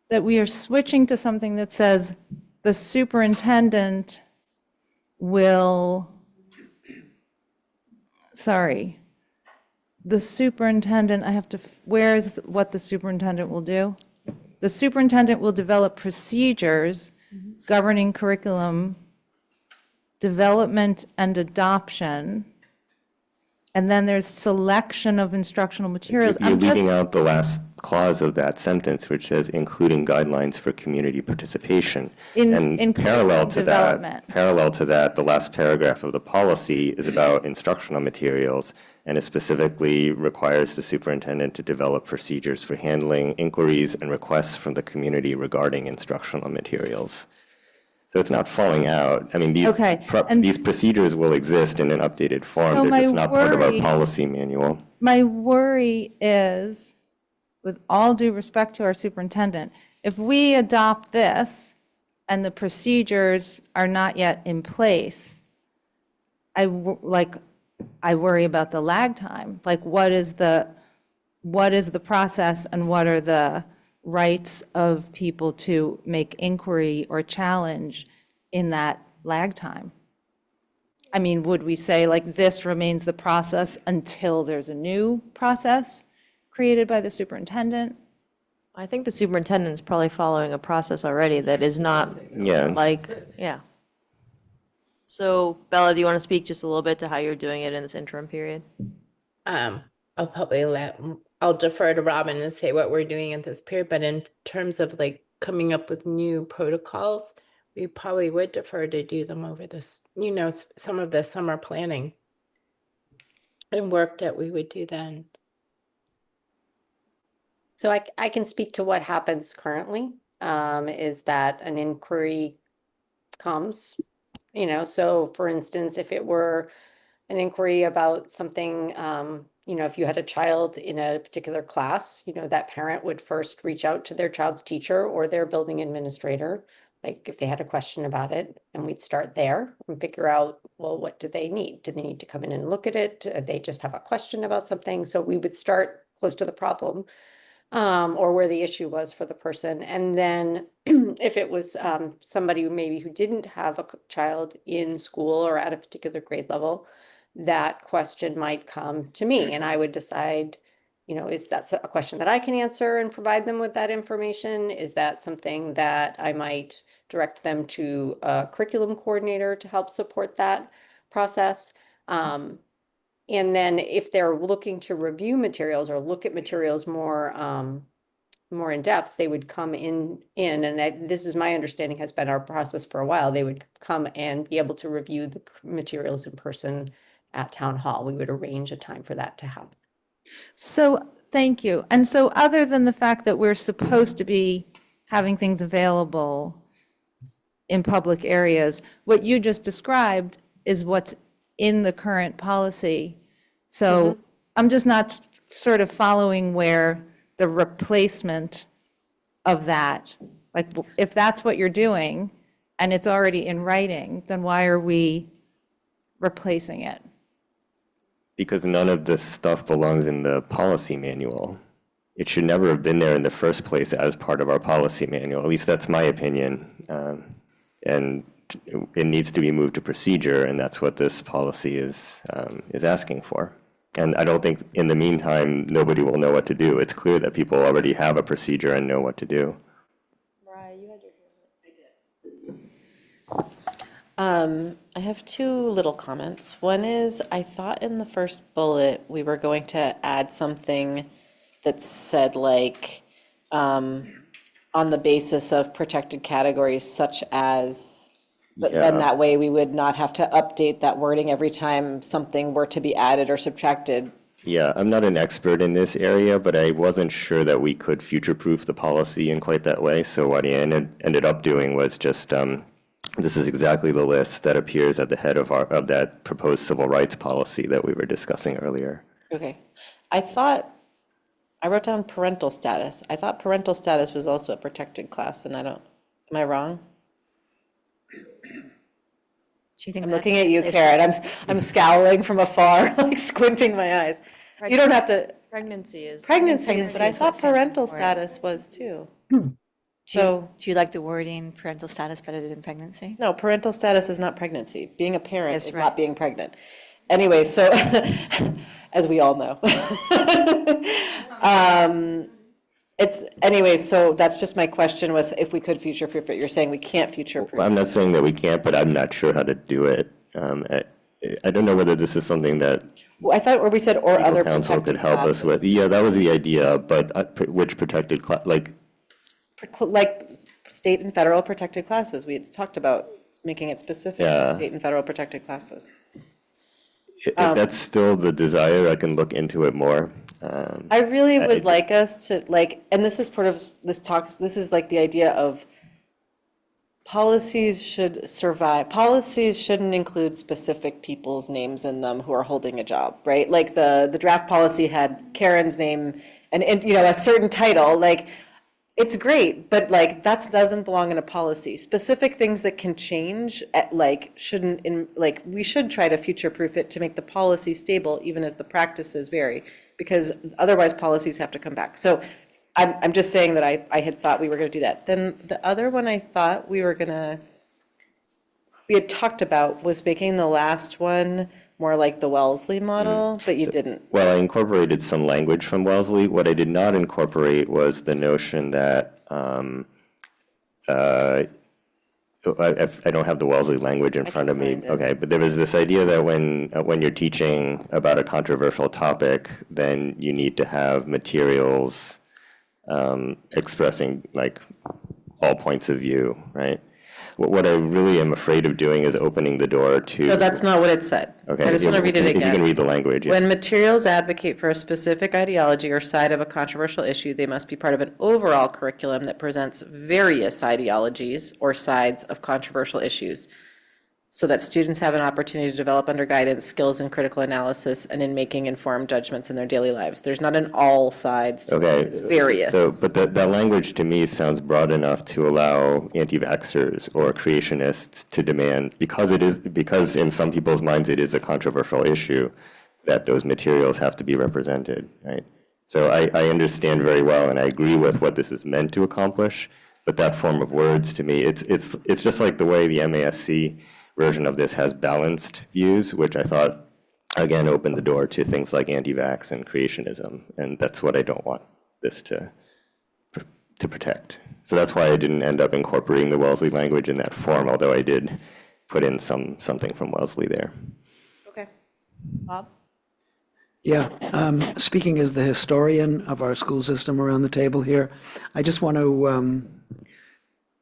[SPEAKER 2] that we are switching to something that says the superintendent will, the superintendent, where is what the superintendent will do? The superintendent will develop procedures governing curriculum development and adoption. And then there's selection of instructional materials.
[SPEAKER 14] You're leaving out the last clause of that sentence, which says including guidelines for community participation.
[SPEAKER 2] In
[SPEAKER 14] parallel to
[SPEAKER 2] development.
[SPEAKER 14] that, the last paragraph of the policy is about instructional materials, And it specifically requires the superintendent to develop procedures for handling inquiries and requests from the community regarding instructional materials. So it's not falling out. I mean,
[SPEAKER 2] Okay, and
[SPEAKER 14] these procedures will exist in an updated form.
[SPEAKER 2] So
[SPEAKER 14] They're just
[SPEAKER 2] my
[SPEAKER 14] not part of our
[SPEAKER 2] worry-
[SPEAKER 14] policy manual.
[SPEAKER 2] My worry is, with all due respect to our superintendent, if we adopt this and the procedures are not yet in place, I worry about the lag time. Like, what is the process and what are the rights of people to make inquiry or challenge in that lag time? I mean, would we say, like, this remains the process until there's a new process created by the superintendent?
[SPEAKER 1] I think the superintendent is probably following a process already that is not yeah. So Bella, do you want to speak just a little bit to how you're doing it in this interim period?
[SPEAKER 3] I'll defer to Robin and say what we're doing in this period, but in terms of like coming up with new protocols, we probably would defer to do them over this, some of the summer planning and work that we would do then.
[SPEAKER 6] So I can speak to what happens currently, is that an inquiry comes, so for instance, if it were an inquiry about something, if you had a child in a particular class, that parent would first reach out to their child's teacher or their building administrator, like if they had a question about it, and we'd start there and figure out, well, what do they need? Do they need to come in and look at it? Do they just have a question about something? So we would start close to the problem, or where the issue was for the person. And then if it was somebody who didn't have a child in school or at a particular grade level, that question might come to me and I would decide, is that a question that I can answer and provide them with that information? Is that something that I might direct them to a curriculum coordinator to help support that process? And then if they're looking to review materials or look at materials more in depth, they would come in and this is my understanding has been our process for a while. They would come and be able to review the materials in person at town hall. We would arrange a time for that to happen.
[SPEAKER 2] So, thank you. And so other than the fact that we're supposed to be having things available in public areas, what you just described is what's in the current policy. So I'm just not sort of following where the replacement of that, like if that's what you're doing and it's already in writing, then why are we replacing it?
[SPEAKER 14] Because none of this stuff belongs in the policy manual. It should never have been there in the first place as part of our policy manual. At least that's my opinion. And it needs to be moved to procedure, and that's what this policy is asking for. And I don't think in the meantime, nobody will know what to do. It's clear that people already have a procedure and know what to do.
[SPEAKER 1] Mariah, you had your hand.
[SPEAKER 17] I have two little comments. One is, I thought in the first bullet, we were going to add something that said like, on the basis of protected categories such as, but then that way we would not have to update that wording every time something were to be added or subtracted.
[SPEAKER 14] Yeah, I'm not an expert in this area, but I wasn't sure that we could future-proof the policy in quite that way. So what I ended up doing was just, this is exactly the list that appears at the head of that proposed civil rights policy that we were discussing earlier.
[SPEAKER 17] Okay. I wrote down parental status. I thought parental status was also a protected class, and am I wrong?
[SPEAKER 16] Do you think
[SPEAKER 17] I'm
[SPEAKER 16] that's
[SPEAKER 17] looking at you,
[SPEAKER 16] is-
[SPEAKER 17] Karen. I'm scowling from afar, like squinting my eyes. You don't have to.
[SPEAKER 1] Pregnancy is.
[SPEAKER 17] Pregnancies, but I
[SPEAKER 16] is
[SPEAKER 17] thought
[SPEAKER 16] what stands
[SPEAKER 17] parental
[SPEAKER 16] for it.
[SPEAKER 17] status was too.
[SPEAKER 16] Do you like the wording parental status better than pregnancy?
[SPEAKER 17] No, parental status is not pregnancy. Being a parent
[SPEAKER 16] Yes,
[SPEAKER 17] is
[SPEAKER 16] right.
[SPEAKER 17] not being pregnant. Anyway, so, as we all know. So that's just my question was if we could future-proof it. You're saying we can't future-proof
[SPEAKER 14] Well, I'm
[SPEAKER 17] it.
[SPEAKER 14] not saying that we can't, but I'm not sure how to do it. I don't know whether this is something that
[SPEAKER 17] Well, I thought where we said or
[SPEAKER 14] legal
[SPEAKER 17] other
[SPEAKER 14] counsel could
[SPEAKER 17] protected
[SPEAKER 14] help us with.
[SPEAKER 17] classes.
[SPEAKER 14] Yeah, that was the idea, but which protected like
[SPEAKER 17] Like state and federal protected classes. We had talked about making it specific,
[SPEAKER 14] Yeah.
[SPEAKER 17] state and federal protected classes.
[SPEAKER 14] If that's still the desire, I can look into it more.
[SPEAKER 17] I really would like us to like, and this is part of this talk, this is like the idea of policies should survive. Policies shouldn't include specific people's names in them who are holding a job, right? Like the draft policy had Karen's name and you know, a certain title, like, it's great, but like that doesn't belong in a policy. Specific things that can change, like shouldn't like we should try to future-proof it to make the policy stable, even as the practices vary, because otherwise policies have to come back. So I'm just saying that I had thought we were going to do that. Then the other one I thought we had talked about was making the last one more like the Wellesley model, but you didn't.
[SPEAKER 14] Well, I incorporated some language from Wellesley. What I did not incorporate was the notion that I don't have the Wellesley language in front of me. Okay, but there was this idea that when you're teaching about a controversial topic, then you need to have materials expressing like all points of view, right? What I really am afraid of doing is opening the door to.
[SPEAKER 17] No, that's not what it said.
[SPEAKER 14] Okay,
[SPEAKER 17] I just want to read it again.
[SPEAKER 14] If you can read the language. Yeah.
[SPEAKER 17] When materials advocate for a specific ideology or side of a controversial issue, they must be part of an overall curriculum that presents various ideologies or sides of controversial issues, so that students have an opportunity to develop under guidance skills in critical analysis and in making informed judgments in their daily lives. There's not an all sides to
[SPEAKER 14] Okay,
[SPEAKER 17] this, it's various.
[SPEAKER 14] but that language to me sounds broad enough to allow anti-vaxxers or creationists to demand, because in some people's minds it is a controversial issue, that those materials have to be represented, right? So I understand very well, and I agree with what this is meant to accomplish, but that form of words to me, it's just like the way the MASC version of this has balanced views, which I thought, again, opened the door to things like anti-vax and creationism, and that's what I don't want this to protect. So that's why I didn't end up incorporating the Wellesley language in that form, although I did put in something from Wellesley there.
[SPEAKER 17] Okay. Bob?
[SPEAKER 18] Yeah, speaking as the historian of our school system around the table here, I just want to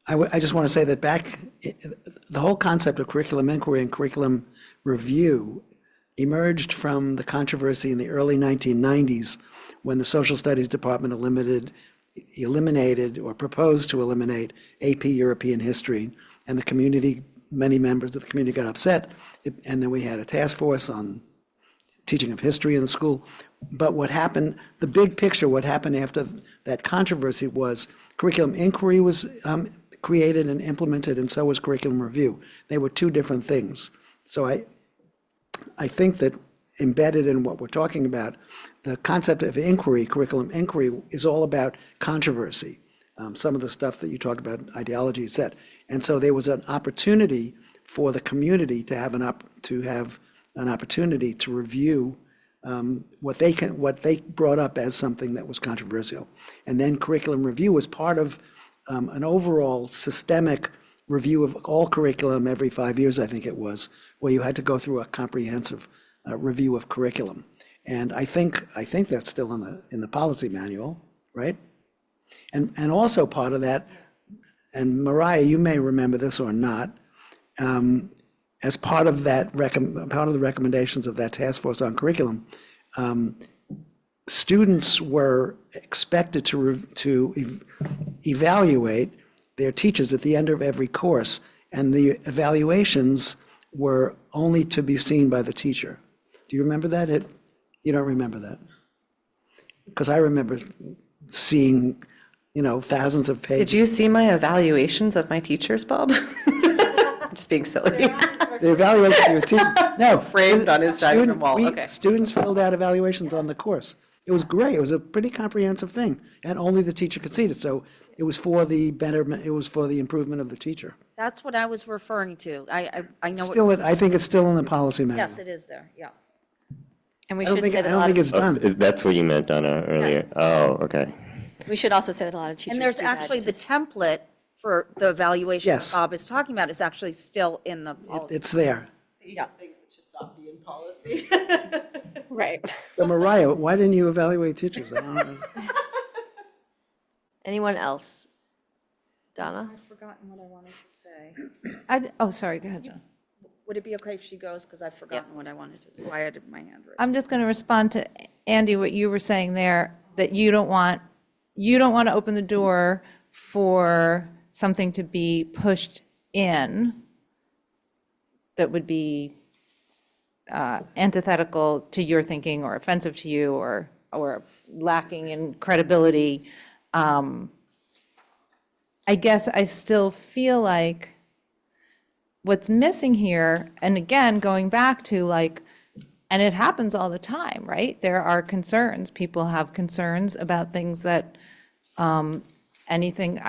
[SPEAKER 18] I just want to say that the whole concept of curriculum inquiry and curriculum review emerged from the controversy in the early 1990s when the Social Studies Department eliminated or proposed to eliminate AP European History, and the community, many members of the community got upset, and then we had a task force on teaching of history in the school. But what happened, the big picture, what happened after that controversy was curriculum inquiry was created and implemented, and so was curriculum review. They were two different things. So I think that embedded in what we're talking about, the concept of inquiry, curriculum inquiry, is all about controversy. Some of the stuff that you talked about, ideology, et cetera. And so there was an opportunity for the community to have an opportunity to review what they brought up as something that was controversial. And then curriculum review was part of an overall systemic review of all curriculum every 5 years, I think it was, where you had to go through a comprehensive review of curriculum. And I think that's still in the policy manual, right? And also part of that, and Mariah, you may remember this or not, as part of that part of the recommendations of that task force on curriculum, students were expected to evaluate their teachers at the end of every course, and the evaluations were only to be seen by the teacher. Do you remember that? You don't remember that? Because I remember seeing, thousands of pages.
[SPEAKER 17] Did you see my evaluations of my teachers, Bob? I'm just being silly.
[SPEAKER 18] The evaluation of your teacher. No.
[SPEAKER 17] Framed on his dining room wall, okay.
[SPEAKER 18] Students filled out evaluations on the course. It was great. It was a pretty comprehensive thing, and only the teacher could see it. So it was for the betterment, it was for the improvement of the teacher.
[SPEAKER 13] That's what I was referring to. I know.
[SPEAKER 18] I think it's still in the policy manual.
[SPEAKER 13] Yes, it is there, yeah.
[SPEAKER 16] And we
[SPEAKER 18] I don't
[SPEAKER 16] should
[SPEAKER 18] think,
[SPEAKER 16] say
[SPEAKER 18] I
[SPEAKER 16] that a
[SPEAKER 18] don't
[SPEAKER 16] lot
[SPEAKER 18] think
[SPEAKER 16] of,
[SPEAKER 18] it's done.
[SPEAKER 14] That's what you meant, Donna, earlier?
[SPEAKER 13] Yes.
[SPEAKER 14] Oh, okay.
[SPEAKER 16] we should also say that a lot of teachers
[SPEAKER 13] And there's
[SPEAKER 16] do that.
[SPEAKER 13] actually the
[SPEAKER 16] Just-
[SPEAKER 13] template for the evaluation that
[SPEAKER 18] Yes.
[SPEAKER 13] Bob is talking about is actually still in the policy.
[SPEAKER 18] It's there.
[SPEAKER 13] Yeah.
[SPEAKER 3] Right.
[SPEAKER 18] So Mariah, why didn't you evaluate teachers? I don't know.
[SPEAKER 1] Anyone else? Donna?
[SPEAKER 13] I've forgotten what I wanted to say.
[SPEAKER 2] Oh, sorry, go ahead, John.
[SPEAKER 13] would it be okay if she goes? Because I've forgotten what I wanted to, why I had my hand raised.
[SPEAKER 2] I'm just going to respond to Andy, what you were saying there, that you don't want to open the door for something to be pushed in that would be antithetical to your thinking or offensive to you or lacking in credibility. I guess I still feel like what's missing here, and again, going back to like, and it happens all the time, right? There are concerns. People have concerns about things that anything.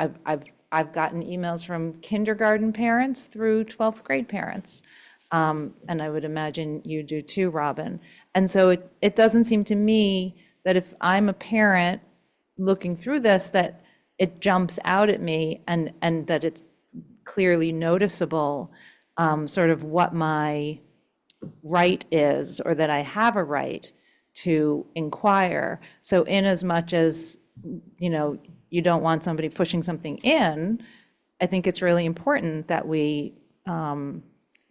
[SPEAKER 2] I've gotten emails from kindergarten parents through 12th grade parents. And I would imagine you do too, Robin. And so it doesn't seem to me that if I'm a parent looking through this, that it jumps out at me and that it's clearly noticeable sort of what my right is, or that I have a right to inquire. So in as much as, you don't want somebody pushing something in, I think it's really important that we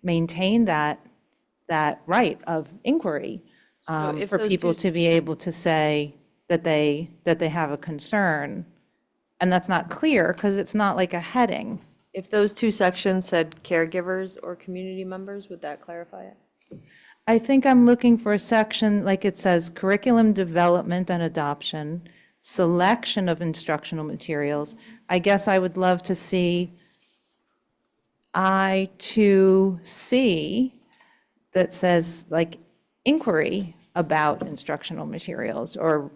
[SPEAKER 2] maintain that right of inquiry
[SPEAKER 1] if
[SPEAKER 2] for
[SPEAKER 1] those
[SPEAKER 2] people
[SPEAKER 1] two
[SPEAKER 2] to be able to say that they have a concern. And that's not clear because it's not like a heading.
[SPEAKER 1] If those two sections said caregivers or community members, would that clarify it?
[SPEAKER 2] I think I'm looking for a section, like it says, curriculum development and adoption, selection of instructional materials. I guess I would love to see I2C that says like inquiry about instructional materials, or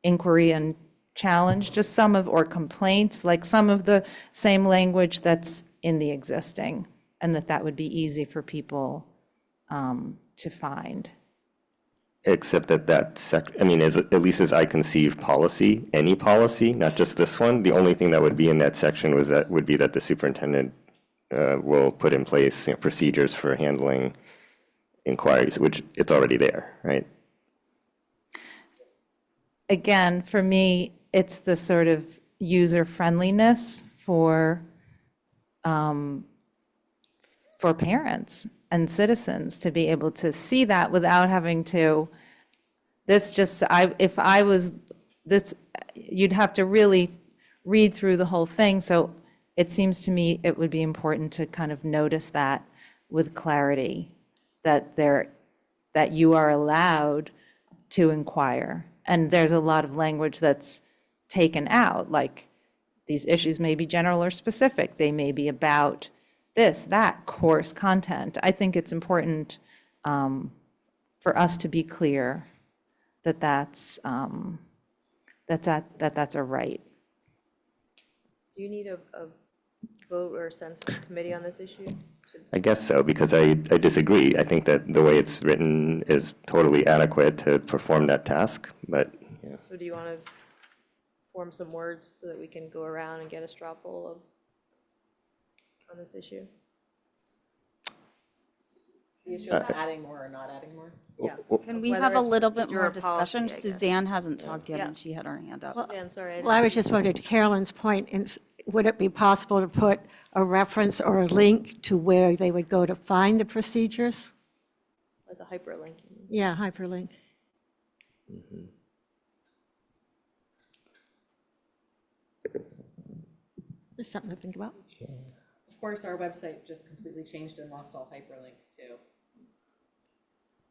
[SPEAKER 2] inquiry and challenge, just some of, or complaints, like some of the same language that's in the existing, and that would be easy for people to find.
[SPEAKER 14] Except that I mean, at least as I conceive policy, any policy, not just this one, the only thing that would be in that section would be that the superintendent will put in place procedures for handling inquiries, which it's already there, right?
[SPEAKER 2] Again, for me, it's the sort of user friendliness for parents and citizens to be able to see that without having to, if I was this, you'd have to really read through the whole thing. So it seems to me it would be important to kind of notice that with clarity, that you are allowed to inquire. And there's a lot of language that's taken out, like these issues may be general or specific. They may be about this, that, course content. I think it's important for us to be clear that that's a right.
[SPEAKER 1] Do you need a vote or a sense of the committee on this issue?
[SPEAKER 14] I guess so, because I disagree. I think that the way it's written is totally adequate to perform that task, but. Yeah.
[SPEAKER 1] So do you want to form some words so that we can go around and get a straw poll on this issue?
[SPEAKER 17] The issue of adding more or not adding more?
[SPEAKER 1] Yeah.
[SPEAKER 13] Can we
[SPEAKER 1] Whether
[SPEAKER 13] have a
[SPEAKER 1] it's
[SPEAKER 13] little bit
[SPEAKER 1] procedure
[SPEAKER 13] more
[SPEAKER 1] or policy,
[SPEAKER 13] discussion?
[SPEAKER 1] I guess.
[SPEAKER 13] Suzanne hasn't talked yet,
[SPEAKER 1] Yeah.
[SPEAKER 13] and she had her hand up.
[SPEAKER 1] Suzanne, sorry.
[SPEAKER 15] Well, I was just wondering, to Carolyn's point, would it be possible to put a reference or a link to where they would go to find the procedures?
[SPEAKER 1] Like a hyperlink.
[SPEAKER 15] Yeah, hyperlink. Just something to think about.
[SPEAKER 17] Of course, our website just completely changed and lost all hyperlinks too.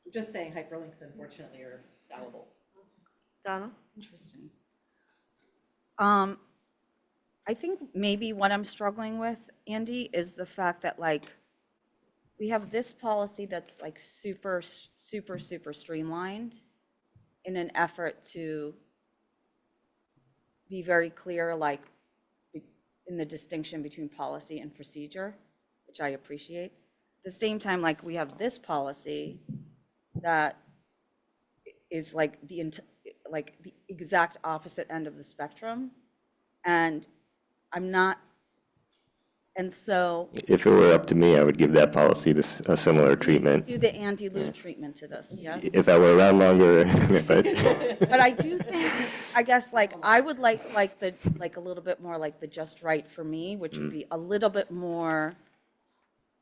[SPEAKER 17] I'm just saying hyperlinks unfortunately are fallible.
[SPEAKER 1] Donna?
[SPEAKER 13] Interesting. I think maybe what I'm struggling with, Andy, is the fact that like we have this policy that's like super streamlined in an effort to be very clear, like in the distinction between policy and procedure, which I appreciate. At the same time, like we have this policy that is like the exact opposite end of the spectrum. And I'm not, and so.
[SPEAKER 14] If it were up to me, I would give that policy a similar treatment.
[SPEAKER 13] Do the Andy Lou treatment to this, yes?
[SPEAKER 14] If I were around longer, but.
[SPEAKER 13] But I do think, I guess, like, I would like a little bit more like the just right for me, which would be a little bit more,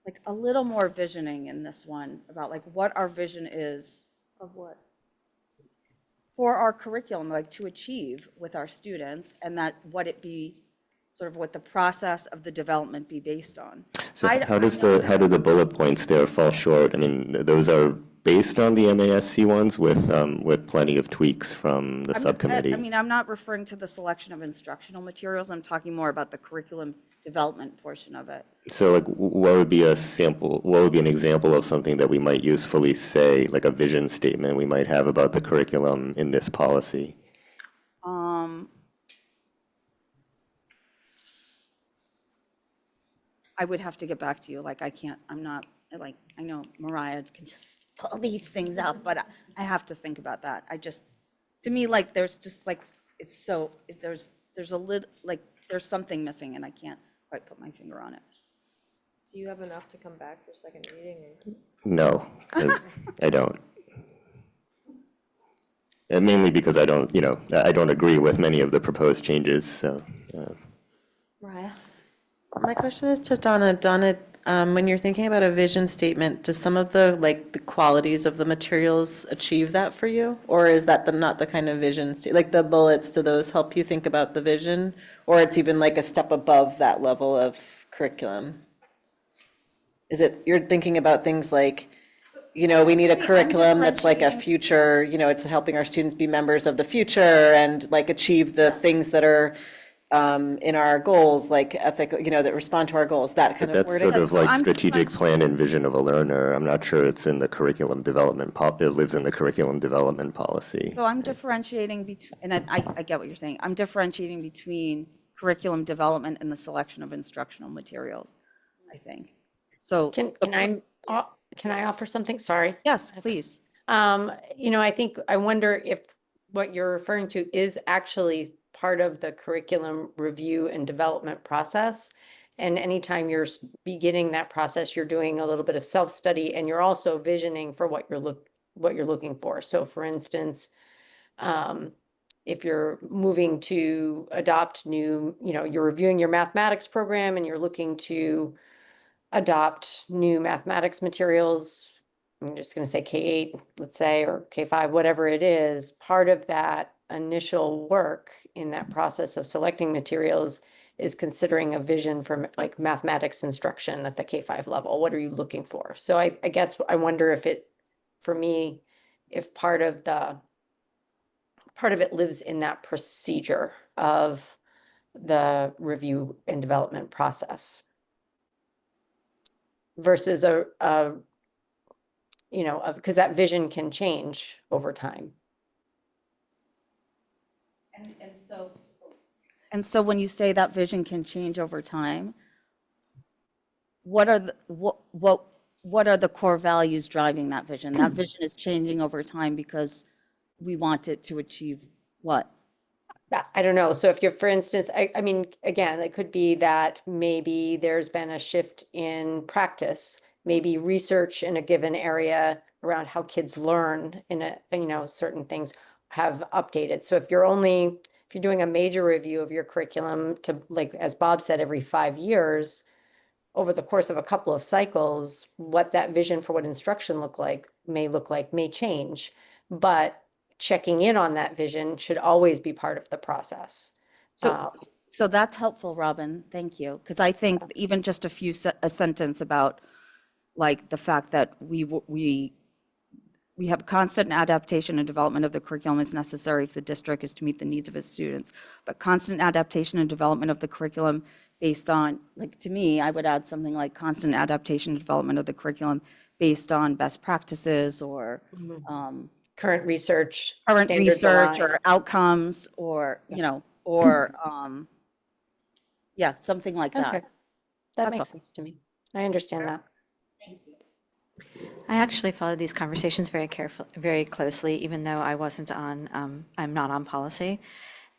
[SPEAKER 13] like a little more visioning in this one about like what our vision is
[SPEAKER 1] Of what?
[SPEAKER 13] for our curriculum, like to achieve with our students, and that what it be, sort of what the process of the development be based on.
[SPEAKER 14] So how do the bullet points there fall short? I mean, those are based on the MASC ones with plenty of tweaks from the subcommittee.
[SPEAKER 13] I mean, I'm not referring to the selection of instructional materials. I'm talking more about the curriculum development portion of it.
[SPEAKER 14] So like what would be a sample, what would be an example of something that we might usefully say, like a vision statement we might have about the curriculum in this policy?
[SPEAKER 13] I would have to get back to you. Like, I can't, I'm not, like, I know Mariah can just pull these things out, but I have to think about that. I just, to me, like, there's just like, it's so, there's a little, like, there's something missing and I can't quite put my finger on it.
[SPEAKER 1] Do you have enough to come back for second reading?
[SPEAKER 14] No, 'cause I don't. And mainly because I don't, I don't agree with many of the proposed changes, so.
[SPEAKER 1] Mariah?
[SPEAKER 17] My question is to Donna. Donna, when you're thinking about a vision statement, does some of the qualities of the materials achieve that for you? Or is that not the kind of vision, like the bullets, do those help you think about the vision? Or it's even like a step above that level of curriculum? Is it, you're thinking about things like, we need a curriculum that's like a future, it's helping our students be members of the future and like achieve the things that are in our goals, like ethical, that respond to our goals, that kind of
[SPEAKER 14] That's
[SPEAKER 17] wording.
[SPEAKER 14] sort of like strategic plan and vision of a learner. I'm not sure it's in the curriculum development, it lives in the curriculum development policy.
[SPEAKER 13] So I'm differentiating between, and I get what you're saying. I'm differentiating between curriculum development and the selection of instructional materials, I think. So
[SPEAKER 6] Can I offer something? Sorry.
[SPEAKER 13] yes, please.
[SPEAKER 6] I wonder if what you're referring to is actually part of the curriculum review and development process. And anytime you're beginning that process, you're doing a little bit of self-study and you're also visioning for what you're looking for. So for instance, if you're moving to adopt new, you're reviewing your mathematics program and you're looking to adopt new mathematics materials, I'm just going to say K-8, let's say, or K-5, whatever it is, part of that initial work in that process of selecting materials is considering a vision for like mathematics instruction at the K-5 level. What are you looking for? So I guess I wonder if for me, if part of it lives in that procedure of the review and development process versus because that vision can change over time.
[SPEAKER 13] And so when you say that vision can change over time, what are the core values driving that vision? That vision is changing over time because we want it to achieve what?
[SPEAKER 6] I don't know. So if you're, for instance, I mean, again, it could be that maybe there's been a shift in practice, maybe research in a given area around how kids learn certain things have updated. So if you're doing a major review of your curriculum to, like, as Bob said, every 5 years, over the course of a couple of cycles, what that vision for what instruction may change, but checking in on that vision should always be part of the process.
[SPEAKER 13] So that's helpful, Robin. Thank you. Because I think even just a sentence about like the fact that we have constant adaptation and development of the curriculum is necessary if the district is to meet the needs of its students. But constant adaptation and development of the curriculum based on, like, to me, I would add something like constant adaptation and development of the curriculum based on best practices or
[SPEAKER 6] current research,
[SPEAKER 13] or outcomes or, something like that.
[SPEAKER 6] Okay. That makes sense to me. I understand that.
[SPEAKER 16] I actually followed these conversations very closely, even though I'm not on policy.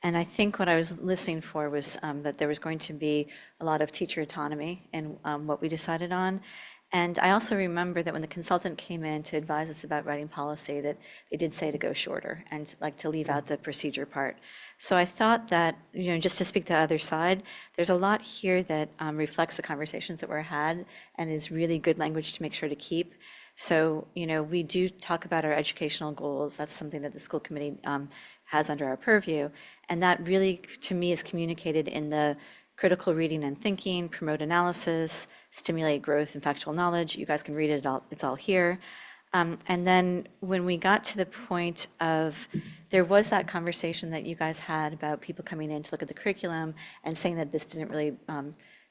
[SPEAKER 16] And I think what I was listening for was that there was going to be a lot of teacher autonomy in what we decided on. And I also remember that when the consultant came in to advise us about writing policy, that they did say to go shorter and like to leave out the procedure part. So I thought that, just to speak to the other side, there's a lot here that reflects the conversations that were had and is really good language to make sure to keep. So, we do talk about our educational goals. That's something that the school committee has under our purview. And that really, to me, is communicated in the critical reading and thinking, promote analysis, stimulate growth and factual knowledge. You guys can read it all, it's all here. And then when we got to the point of, there was that conversation that you guys had about people coming in to look at the curriculum and saying that this didn't really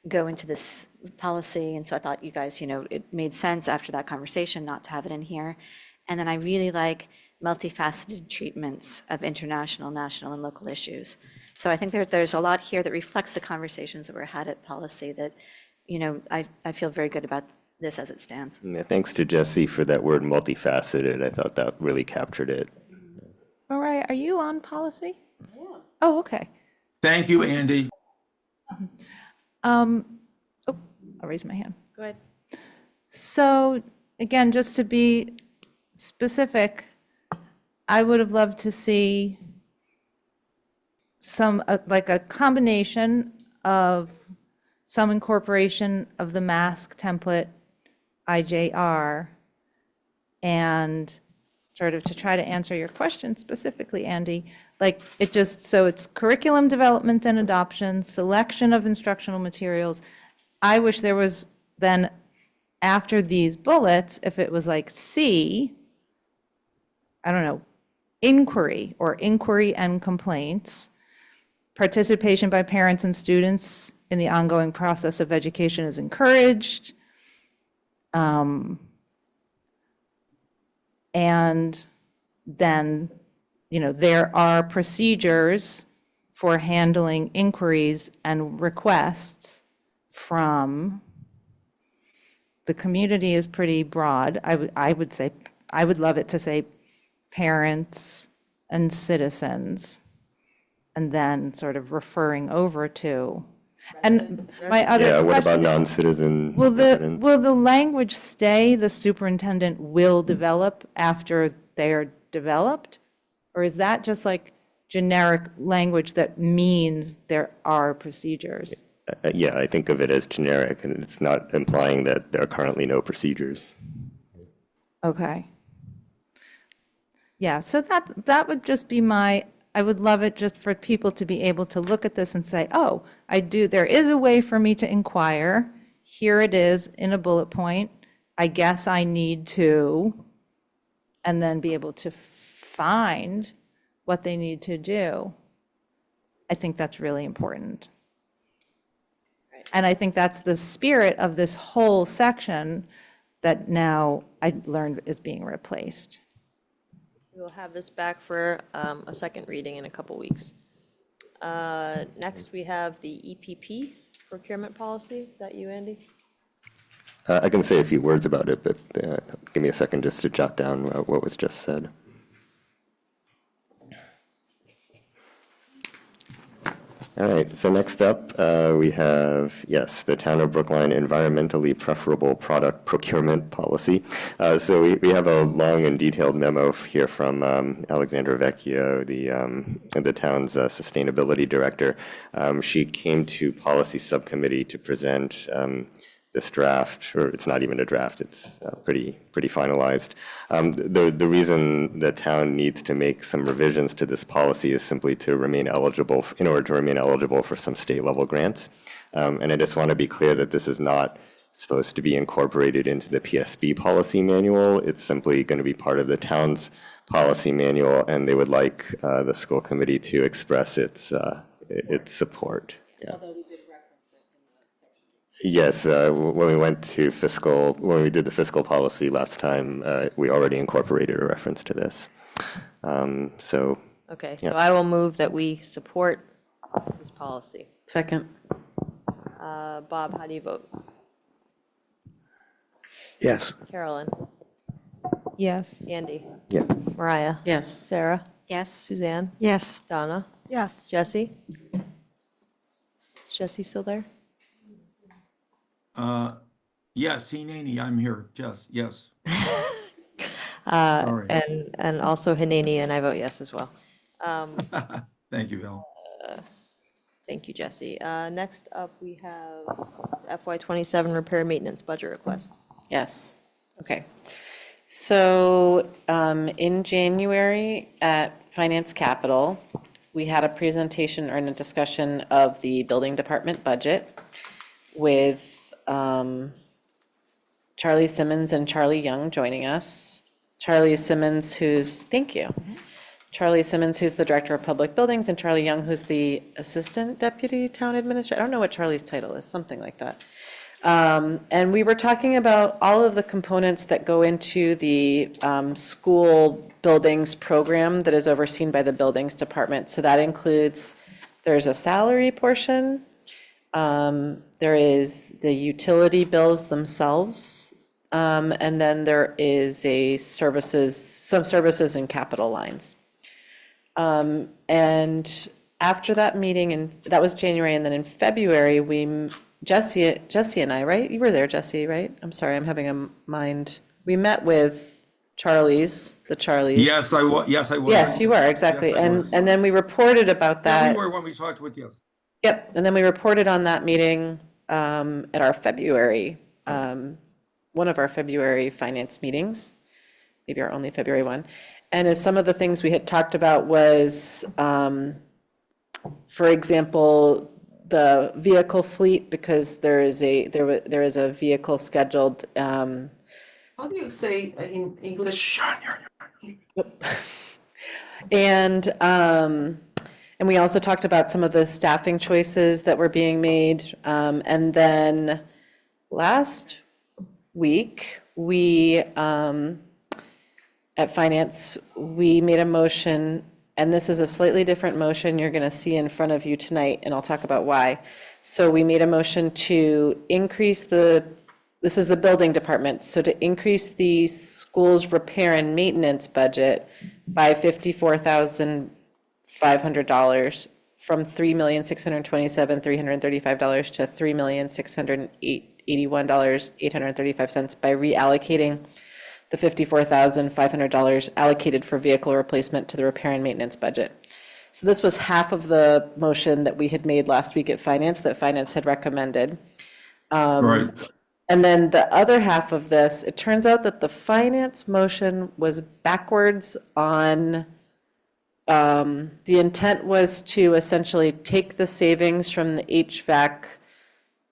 [SPEAKER 16] go into this policy. And so I thought you guys, it made sense after that conversation not to have it in here. And then I really like multifaceted treatments of international, national, and local issues. So I think there's a lot here that reflects the conversations that were had at policy that, I feel very good about this as it stands.
[SPEAKER 14] Yeah, thanks to Jesse for that word multifaceted. I thought that really captured it.
[SPEAKER 2] Mariah, are you on policy? Yeah. Oh, okay.
[SPEAKER 4] Thank you, Andy.
[SPEAKER 2] I'll raise my hand.
[SPEAKER 1] Go ahead.
[SPEAKER 2] So again, just to be specific, I would have loved to see some, like a combination of some incorporation of the mask template IJR, and sort of to try to answer your question specifically, Andy, like it just, so it's curriculum development and adoption, selection of instructional materials. I wish there was then, after these bullets, if it was like C, I don't know, inquiry or inquiry and complaints, participation by parents and students in the ongoing process of education is encouraged. And then, there are procedures for handling inquiries and requests from, the community is pretty broad. I would say, I would love it to say parents and citizens, and then sort of referring over to. And my other
[SPEAKER 14] Yeah, what
[SPEAKER 2] question,
[SPEAKER 14] about non-citizen
[SPEAKER 2] will
[SPEAKER 14] residents?
[SPEAKER 2] the language stay, the superintendent will develop after they're developed? Or is that just like generic language that means there are procedures?
[SPEAKER 14] Yeah, I think of it as generic, and it's not implying that there are currently no procedures.
[SPEAKER 2] Okay. Yeah, so that would just be I would love it just for people to be able to look at this and say, oh, there is a way for me to inquire. Here it is in a bullet point. I guess I need to, and then be able to find what they need to do. I think that's really important. And I think that's the spirit of this whole section that now I learned is being replaced.
[SPEAKER 1] We'll have this back for a second reading in a couple weeks. Next, we have the EPP procurement policy. Is that you, Andy?
[SPEAKER 14] I can say a few words about it, but give me a second just to jot down what was just said. All right, so next up, we have, yes, the Town of Brookline Environmentally Preferable Product Procurement Policy. So we have a long and detailed memo here from Alexandra Vecchio, the town's sustainability director. She came to policy subcommittee to present this draft, or it's not even a draft, it's pretty finalized. The reason the town needs to make some revisions to this policy is simply to remain eligible, in order to remain eligible for some state level grants. And I just want to be clear that this is not supposed to be incorporated into the PSB policy manual. It's simply going to be part of the town's policy manual, and they would like the school committee to express its support. Yeah. Yes, when we did the fiscal policy last time, we already incorporated a reference to this. So.
[SPEAKER 1] Okay, so I will move that we support this policy.
[SPEAKER 17] Second.
[SPEAKER 1] Bob, how do you vote?
[SPEAKER 18] Yes.
[SPEAKER 1] Carolyn?
[SPEAKER 2] Yes.
[SPEAKER 1] Andy?
[SPEAKER 14] Yes.
[SPEAKER 1] Mariah?
[SPEAKER 17] Yes.
[SPEAKER 1] Sarah?
[SPEAKER 16] Yes.
[SPEAKER 1] Suzanne?
[SPEAKER 15] Yes.
[SPEAKER 1] Donna?
[SPEAKER 15] Yes.
[SPEAKER 1] Jesse? Is Jesse still there?
[SPEAKER 4] Yes, Hineni, I'm here. Yes. Sorry.
[SPEAKER 1] And also Hanani, and I vote yes as well.
[SPEAKER 4] Thank you, Val.
[SPEAKER 1] Thank you, Jesse. Next up, we have FY '27 repair and maintenance budget request.
[SPEAKER 17] Yes, okay. So in January at Finance Capital, we had a presentation or a discussion of the building department budget with Charlie Simmons and Charlie Young joining us. Charlie Simmons, thank you. Charlie Simmons, who's the Director of Public Buildings, and Charlie Young, who's the Assistant Deputy Town Administrator. I don't know what Charlie's title is, something like that. And we were talking about all of the components that go into the school buildings program that is overseen by the Buildings Department. So that includes, there's a salary portion, there is the utility bills themselves, and then there is some services and capital lines. And after that meeting, and that was January, and then in February, Jesse and I, right? You were there, Jesse, right? I'm sorry, I'm having a mind. We met with the Charlies.
[SPEAKER 4] Yes, I was.
[SPEAKER 17] Yes, you were, exactly.
[SPEAKER 4] Yes, I was.
[SPEAKER 17] And then we reported about
[SPEAKER 4] Yeah,
[SPEAKER 17] that.
[SPEAKER 4] we were when we talked with yes.
[SPEAKER 17] Yep, and then we reported on that meeting at our February, one of our February finance meetings, maybe our only February one. And as some of the things we had talked about was, for example, the vehicle fleet, because there is a vehicle scheduled.
[SPEAKER 20] How do you say in English?
[SPEAKER 17] And we also talked about some of the staffing choices that were being made. And then last week, at Finance, we made a motion, and this is a slightly different motion you're going to see in front of you tonight, and I'll talk about why. So we made a motion to increase this is the building department, so to increase the school's repair and maintenance budget by $54,500 from $3,627,335 to $3,681,835 by reallocating the $54,500 allocated for vehicle replacement to the repair and maintenance budget. So this was half of the motion that we had made last week at Finance, that Finance had recommended.
[SPEAKER 4] Right.
[SPEAKER 17] And then the other half of this, it turns out that the Finance motion was backwards on, the intent was to essentially take the savings from the HVAC,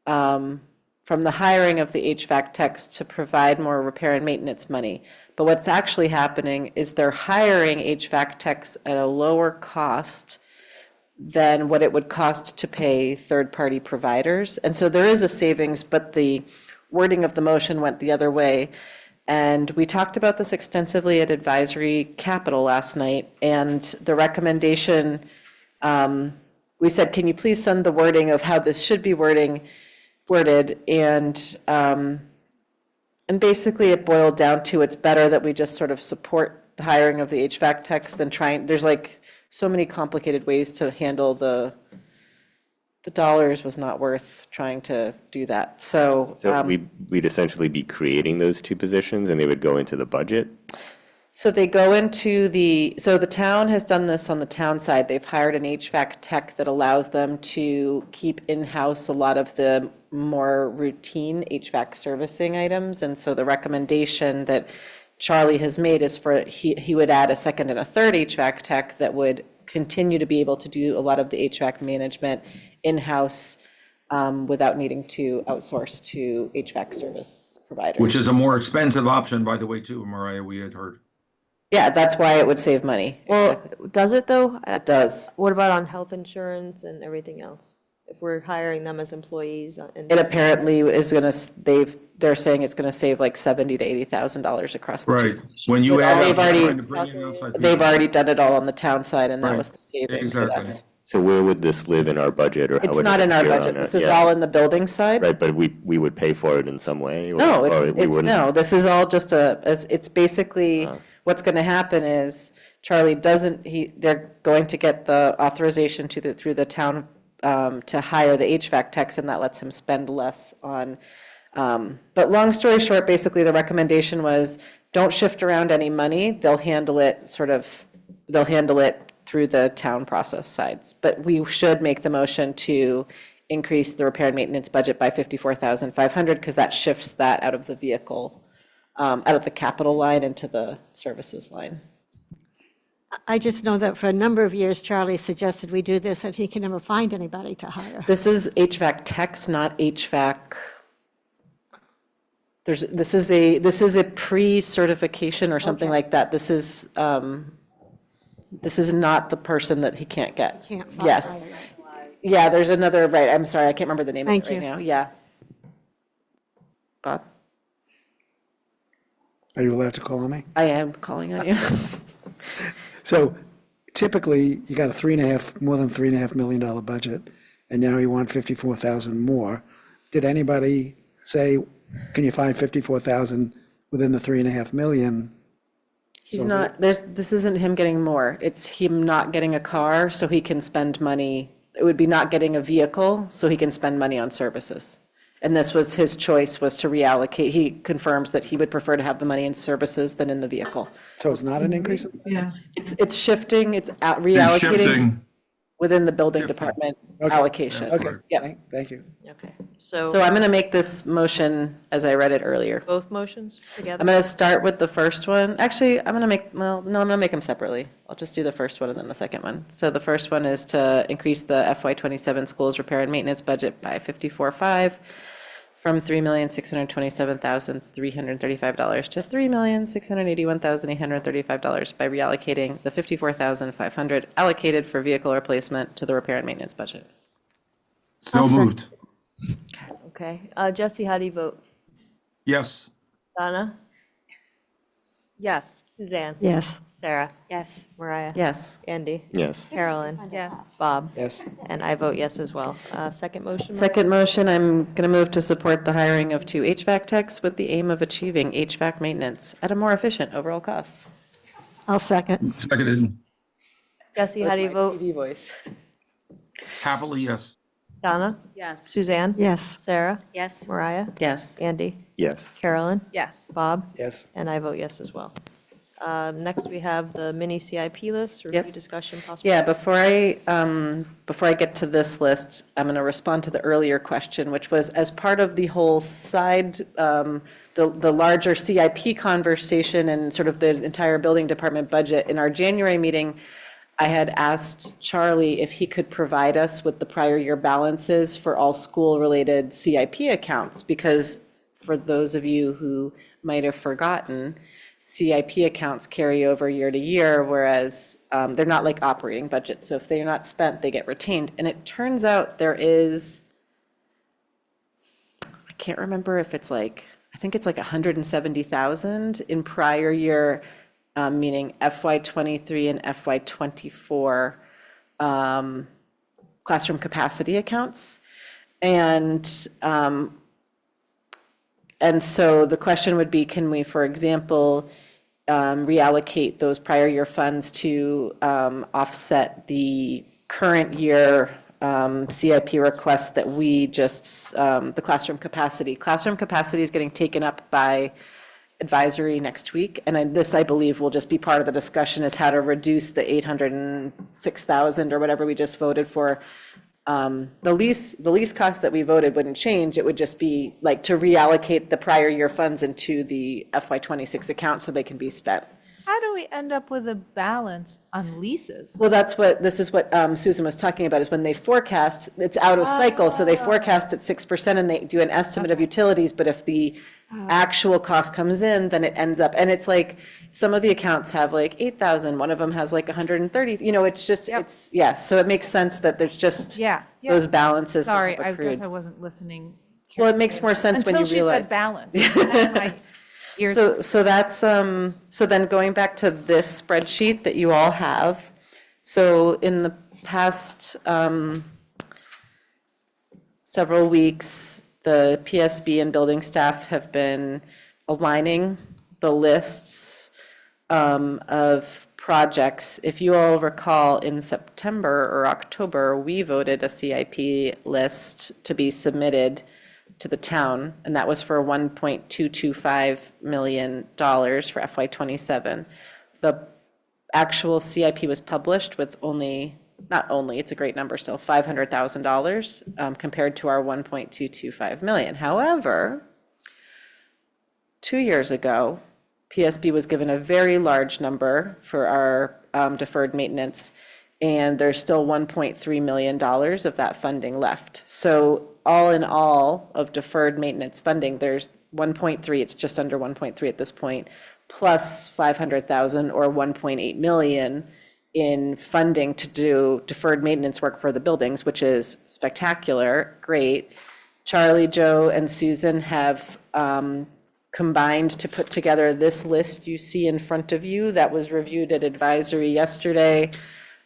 [SPEAKER 17] from the hiring of the HVAC techs to provide more repair and maintenance money. But what's actually happening is they're hiring HVAC techs at a lower cost than what it would cost to pay third-party providers. And so there is a savings, but the wording of the motion went the other way. And we talked about this extensively at Advisory Capital last night, and the recommendation, we said, can you please send the wording of how this should be worded? And basically it boiled down to, it's better that we just sort of support the hiring of the HVAC techs than there's like so many complicated ways to handle the dollars was not worth trying to do that. So
[SPEAKER 14] we'd essentially be creating those two positions and they would go into the budget?
[SPEAKER 17] So they go into so the town has done this on the town side. They've hired an HVAC tech that allows them to keep in-house a lot of the more routine HVAC servicing items. And so the recommendation that Charlie has made is he would add a second and a third HVAC tech that would continue to be able to do a lot of the HVAC management in-house without needing to outsource to HVAC service providers.
[SPEAKER 4] Which is a more expensive option, by the way, too, Mariah, we had heard.
[SPEAKER 17] Yeah, that's why it would save money.
[SPEAKER 1] Well, does it though?
[SPEAKER 17] It does.
[SPEAKER 1] What about on health insurance and everything else? If we're hiring them as employees?
[SPEAKER 17] It apparently is going to, they're saying it's going to save like $70,000 to $80,000 across the two.
[SPEAKER 4] Right. When you add
[SPEAKER 17] They've
[SPEAKER 4] up trying to bring in outside
[SPEAKER 17] they've
[SPEAKER 4] people.
[SPEAKER 17] already done it all on the town side, and that
[SPEAKER 4] Right.
[SPEAKER 17] was the savings. So
[SPEAKER 4] Exactly.
[SPEAKER 17] that's-
[SPEAKER 14] So where would this live in our budget, or how
[SPEAKER 17] It's
[SPEAKER 14] would it
[SPEAKER 17] not in our
[SPEAKER 14] appear on
[SPEAKER 17] budget.
[SPEAKER 14] it?
[SPEAKER 17] This is
[SPEAKER 14] Yeah.
[SPEAKER 17] all in the building side.
[SPEAKER 14] Right, but we would pay for it in some way? Or-
[SPEAKER 17] No,
[SPEAKER 14] or we wouldn't?
[SPEAKER 17] no, this is all just it's basically, what's going to happen is Charlie they're going to get the authorization through the town to hire the HVAC techs, and that lets him spend less on But long story short, basically the recommendation was, don't shift around any money. They'll handle it through the town process sides. But we should make the motion to increase the repair and maintenance budget by 54,500 because that shifts that out of the vehicle, out of the capital line into the services line.
[SPEAKER 15] I just know that for a number of years, Charlie suggested we do this, and he can never find anybody to hire.
[SPEAKER 17] This is HVAC techs, not HVAC. This is a pre-certification or something like that. This is not the person that he can't get.
[SPEAKER 15] Can't find
[SPEAKER 17] Yes.
[SPEAKER 15] right away.
[SPEAKER 17] Yeah, there's another, right, I'm sorry, I can't remember the name of it
[SPEAKER 15] Thank
[SPEAKER 17] right
[SPEAKER 15] you.
[SPEAKER 17] now. Yeah. Bob?
[SPEAKER 18] Are you allowed to call on me?
[SPEAKER 17] I am calling on you.
[SPEAKER 18] So typically, you got more than $3.5 million budget, and now you want 54,000 more. Did anybody say, can you find 54,000 within the 3.5 million?
[SPEAKER 17] He's not, this isn't him getting more. It's him not getting a car so he can spend money. It would be not getting a vehicle so he can spend money on services. And this was his choice, was to reallocate. He confirms that he would prefer to have the money in services than in the vehicle.
[SPEAKER 18] So it's not an increase?
[SPEAKER 9] Yeah.
[SPEAKER 17] It's shifting, it's
[SPEAKER 4] It's
[SPEAKER 17] reallocating
[SPEAKER 4] shifting.
[SPEAKER 17] within the building department allocation.
[SPEAKER 18] Okay,
[SPEAKER 17] Yeah.
[SPEAKER 18] thank you.
[SPEAKER 1] Okay,
[SPEAKER 17] So
[SPEAKER 1] so
[SPEAKER 17] I'm going to make this motion as I read it earlier.
[SPEAKER 1] both motions together?
[SPEAKER 17] I'm going to start with the first one. Actually, I'm going to make them separately. I'll just do the first one and then the second one. So the first one is to increase the FY27 schools repair and maintenance budget by 54.5 from $3,627,335 to $3,681,835 by reallocating the 54,500 allocated for vehicle replacement to the repair and maintenance budget.
[SPEAKER 4] So moved.
[SPEAKER 1] Okay, Jesse, how do you vote?
[SPEAKER 4] Yes.
[SPEAKER 1] Donna?
[SPEAKER 13] Yes.
[SPEAKER 1] Suzanne?
[SPEAKER 15] Yes.
[SPEAKER 1] Sarah?
[SPEAKER 6] Yes.
[SPEAKER 1] Mariah?
[SPEAKER 17] Yes.
[SPEAKER 1] Andy?
[SPEAKER 14] Yes.
[SPEAKER 1] Carolyn?
[SPEAKER 2] Yes.
[SPEAKER 1] Bob?
[SPEAKER 18] Yes.
[SPEAKER 1] And I vote yes as well. Second motion? Mariah?
[SPEAKER 17] Second motion, I'm going to move to support the hiring of 2 HVAC techs with the aim of achieving HVAC maintenance at a more efficient overall cost.
[SPEAKER 15] I'll second.
[SPEAKER 4] Seconded.
[SPEAKER 1] Jesse, how do you vote?
[SPEAKER 17] TV voice.
[SPEAKER 4] Happily, yes.
[SPEAKER 1] Donna?
[SPEAKER 13] Yes.
[SPEAKER 1] Suzanne?
[SPEAKER 15] Yes.
[SPEAKER 1] Sarah?
[SPEAKER 6] Yes.
[SPEAKER 1] Mariah?
[SPEAKER 17] Yes.
[SPEAKER 1] Andy?
[SPEAKER 14] Yes.
[SPEAKER 1] Carolyn?
[SPEAKER 2] Yes.
[SPEAKER 1] Bob?
[SPEAKER 18] Yes.
[SPEAKER 1] And I vote yes as well. Next, we have the mini CIP list, review,
[SPEAKER 17] Yep.
[SPEAKER 1] discussion, possible.
[SPEAKER 17] Yeah, before I get to this list, I'm going to respond to the earlier question, which was as part of the whole side, the larger CIP conversation and sort of the entire building department budget. In our January meeting, I had asked Charlie if he could provide us with the prior year balances for all school-related CIP accounts, because for those of you who might have forgotten, CIP accounts carry over year to year, whereas they're not like operating budgets. So if they're not spent, they get retained. And it turns out there is, I can't remember if it's like, I think it's like 170,000 in prior year, meaning FY23 and FY24 classroom capacity accounts. And so the question would be, can we, for example, reallocate those prior year funds to offset the current year CIP request that we just, the classroom capacity. Classroom capacity is getting taken up by advisory next week, and this, I believe, will just be part of the discussion, is how to reduce the 806,000 or whatever we just voted for. The lease cost that we voted wouldn't change. It would just be like to reallocate the prior year funds into the FY26 account so they can be spent.
[SPEAKER 2] How do we end up with a balance on leases?
[SPEAKER 17] Well, this is what Susan was talking about, is when they forecast, it's out of cycle, so they forecast at 6% and they do an estimate of utilities, but if the actual cost comes in, then it ends up, and it's like, some of the accounts have like 8,000, one of them has like 130, it's just, it's, yeah, so it makes sense that there's just those balances that
[SPEAKER 2] Sorry,
[SPEAKER 17] have
[SPEAKER 2] I
[SPEAKER 17] accrued.
[SPEAKER 2] guess I wasn't listening.
[SPEAKER 17] Well, it makes more sense when you
[SPEAKER 2] Until
[SPEAKER 17] realize.
[SPEAKER 2] she said balance.
[SPEAKER 17] So that's, so then going back to this spreadsheet that you all have, so in the past several weeks, the PSB and building staff have been aligning the lists of projects. If you all recall, in September or October, we voted a CIP list to be submitted to the town, and that was for $1.225 million for FY '27. The actual CIP was published with not only, it's a great number still, $500,000 compared to our 1.225 million. However, 2 years ago, PSB was given a very large number for our deferred maintenance, and there's still $1.3 million of that funding left. So all in all of deferred maintenance funding, there's 1.3, it's just under 1.3 at this point, plus 500,000 or 1.8 million in funding to do deferred maintenance work for the buildings, which is spectacular, great. Charlie, Joe, and Susan have combined to put together this list you see in front of you that was reviewed at advisory yesterday.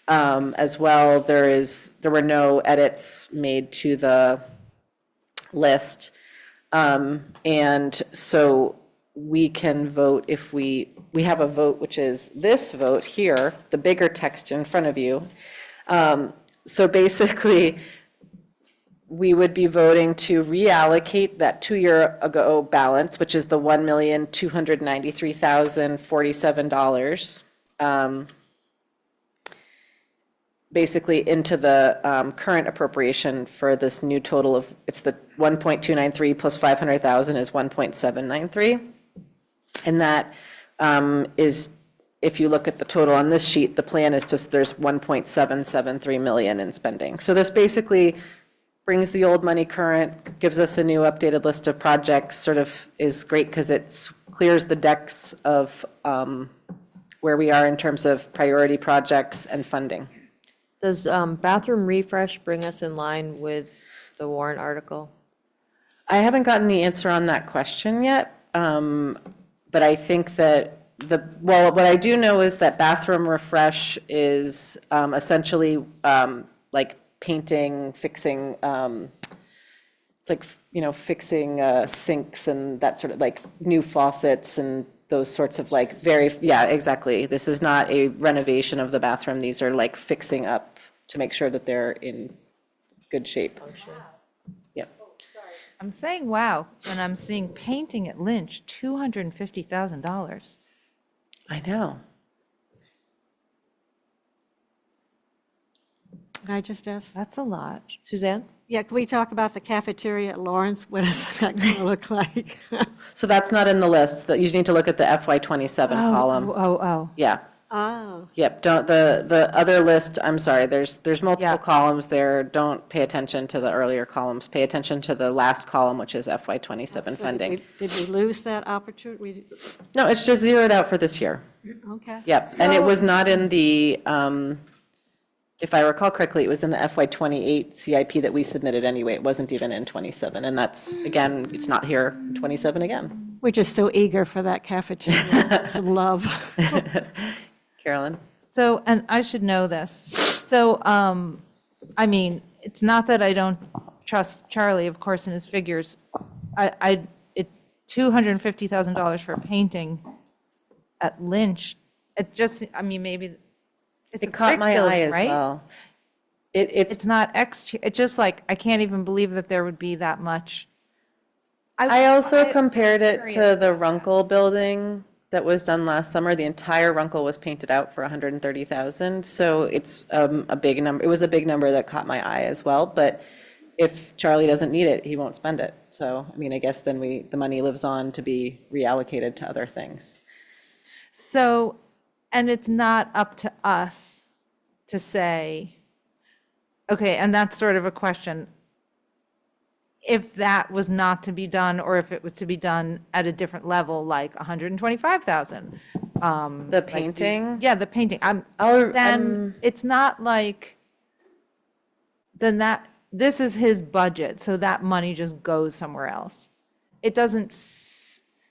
[SPEAKER 17] As well, there were no edits made to the list. And so we can vote if we have a vote, which is this vote here, the bigger text in front of you. So basically, we would be voting to reallocate that 2 year ago balance, which is the $1,293,047, basically into the current appropriation for this new total of, it's the 1.293 plus 500,000 is 1.793. And that is, if you look at the total on this sheet, the plan is just, there's 1.773 million in spending. So this basically brings the old money current, gives us a new updated list of projects, sort of is great because it clears the decks of where we are in terms of priority projects and funding.
[SPEAKER 1] Does bathroom refresh bring us in line with the warrant article?
[SPEAKER 17] I haven't gotten the answer on that question yet, but I think that what I do know is that bathroom refresh is essentially like painting, fixing, it's like, fixing sinks and that sort of like new faucets and those sorts of like yeah, exactly. This is not a renovation of the bathroom. These are like fixing up to make sure that they're in good shape. Yep.
[SPEAKER 2] I'm saying wow when I'm seeing painting at Lynch, $250,000.
[SPEAKER 17] I know.
[SPEAKER 15] Can I just ask?
[SPEAKER 2] That's a lot.
[SPEAKER 1] Suzanne?
[SPEAKER 15] Yeah, can we talk about the cafeteria at Lawrence? What is that going to look like?
[SPEAKER 17] So that's not in the list. That you need to look at the FY '27 column.
[SPEAKER 2] Oh.
[SPEAKER 17] Yeah.
[SPEAKER 15] Oh.
[SPEAKER 17] Yep. Don't the other list. I'm sorry. There's multiple columns there. Don't pay attention to the earlier columns. Pay attention to the last column, which is FY '27
[SPEAKER 15] So
[SPEAKER 17] funding.
[SPEAKER 15] Did we lose that opportunity?
[SPEAKER 17] No, it's just zeroed out for this year.
[SPEAKER 15] Okay.
[SPEAKER 17] Yep. And it was not in the. If I recall correctly, it was in the FY '28 CIP that we submitted anyway. It wasn't even in '27, and that's again, it's not here in '27 again.
[SPEAKER 15] We're just so eager for that cafeteria. Some love.
[SPEAKER 17] Carolyn?
[SPEAKER 2] So, and I should know this. So, I mean, it's not that I don't trust Charlie, of course, in his figures. $250,000 for painting at Lynch, it just, I mean, maybe it's
[SPEAKER 17] It caught my eye as
[SPEAKER 2] right?
[SPEAKER 17] well.
[SPEAKER 2] It's not it's just like, I can't even believe that there would be that much.
[SPEAKER 17] I also compared it to the Runkle building that was done last summer. The entire Runkle was painted out for 130,000. So it's a big number. It was a big number that caught my eye as well. But if Charlie doesn't need it, he won't spend it. So, I mean, I guess then the money lives on to be reallocated to other things.
[SPEAKER 2] So, and it's not up to us to say, okay, and that's sort of a question. If that was not to be done, or if it was to be done at a different level, like 125,000.
[SPEAKER 17] The painting?
[SPEAKER 2] Yeah, the painting. Then it's not like, then this is his budget, so that money just goes somewhere else. It doesn't,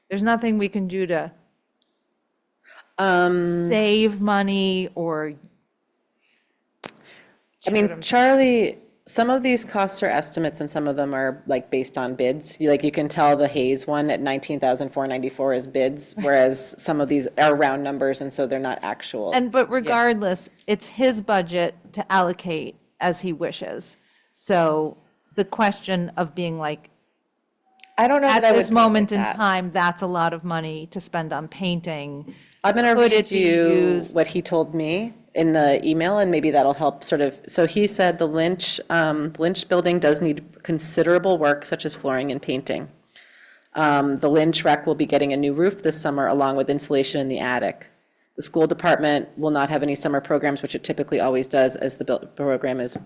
[SPEAKER 2] there's nothing we can do to save money or.
[SPEAKER 17] I mean, Charlie, some of these costs are estimates and some of them are like based on bids. You can tell the Hayes one at 19,494 is bids, whereas some of these are round numbers and so they're not actual.
[SPEAKER 2] But regardless, it's his budget to allocate as he wishes. So the question of being like,
[SPEAKER 17] I don't know
[SPEAKER 2] at
[SPEAKER 17] that I would
[SPEAKER 2] this
[SPEAKER 17] put it like
[SPEAKER 2] moment in
[SPEAKER 17] that.
[SPEAKER 2] time, that's a lot of money to spend on painting.
[SPEAKER 17] I'm going to
[SPEAKER 2] Could
[SPEAKER 17] read
[SPEAKER 2] it be
[SPEAKER 17] you
[SPEAKER 2] used-
[SPEAKER 17] what he told me in the email, and maybe that'll help sort of. So he said the Lynch building does need considerable work, such as flooring and painting. The Lynch rec will be getting a new roof this summer, along with insulation in the attic. The school department will not have any summer programs, which it typically always does, as the program is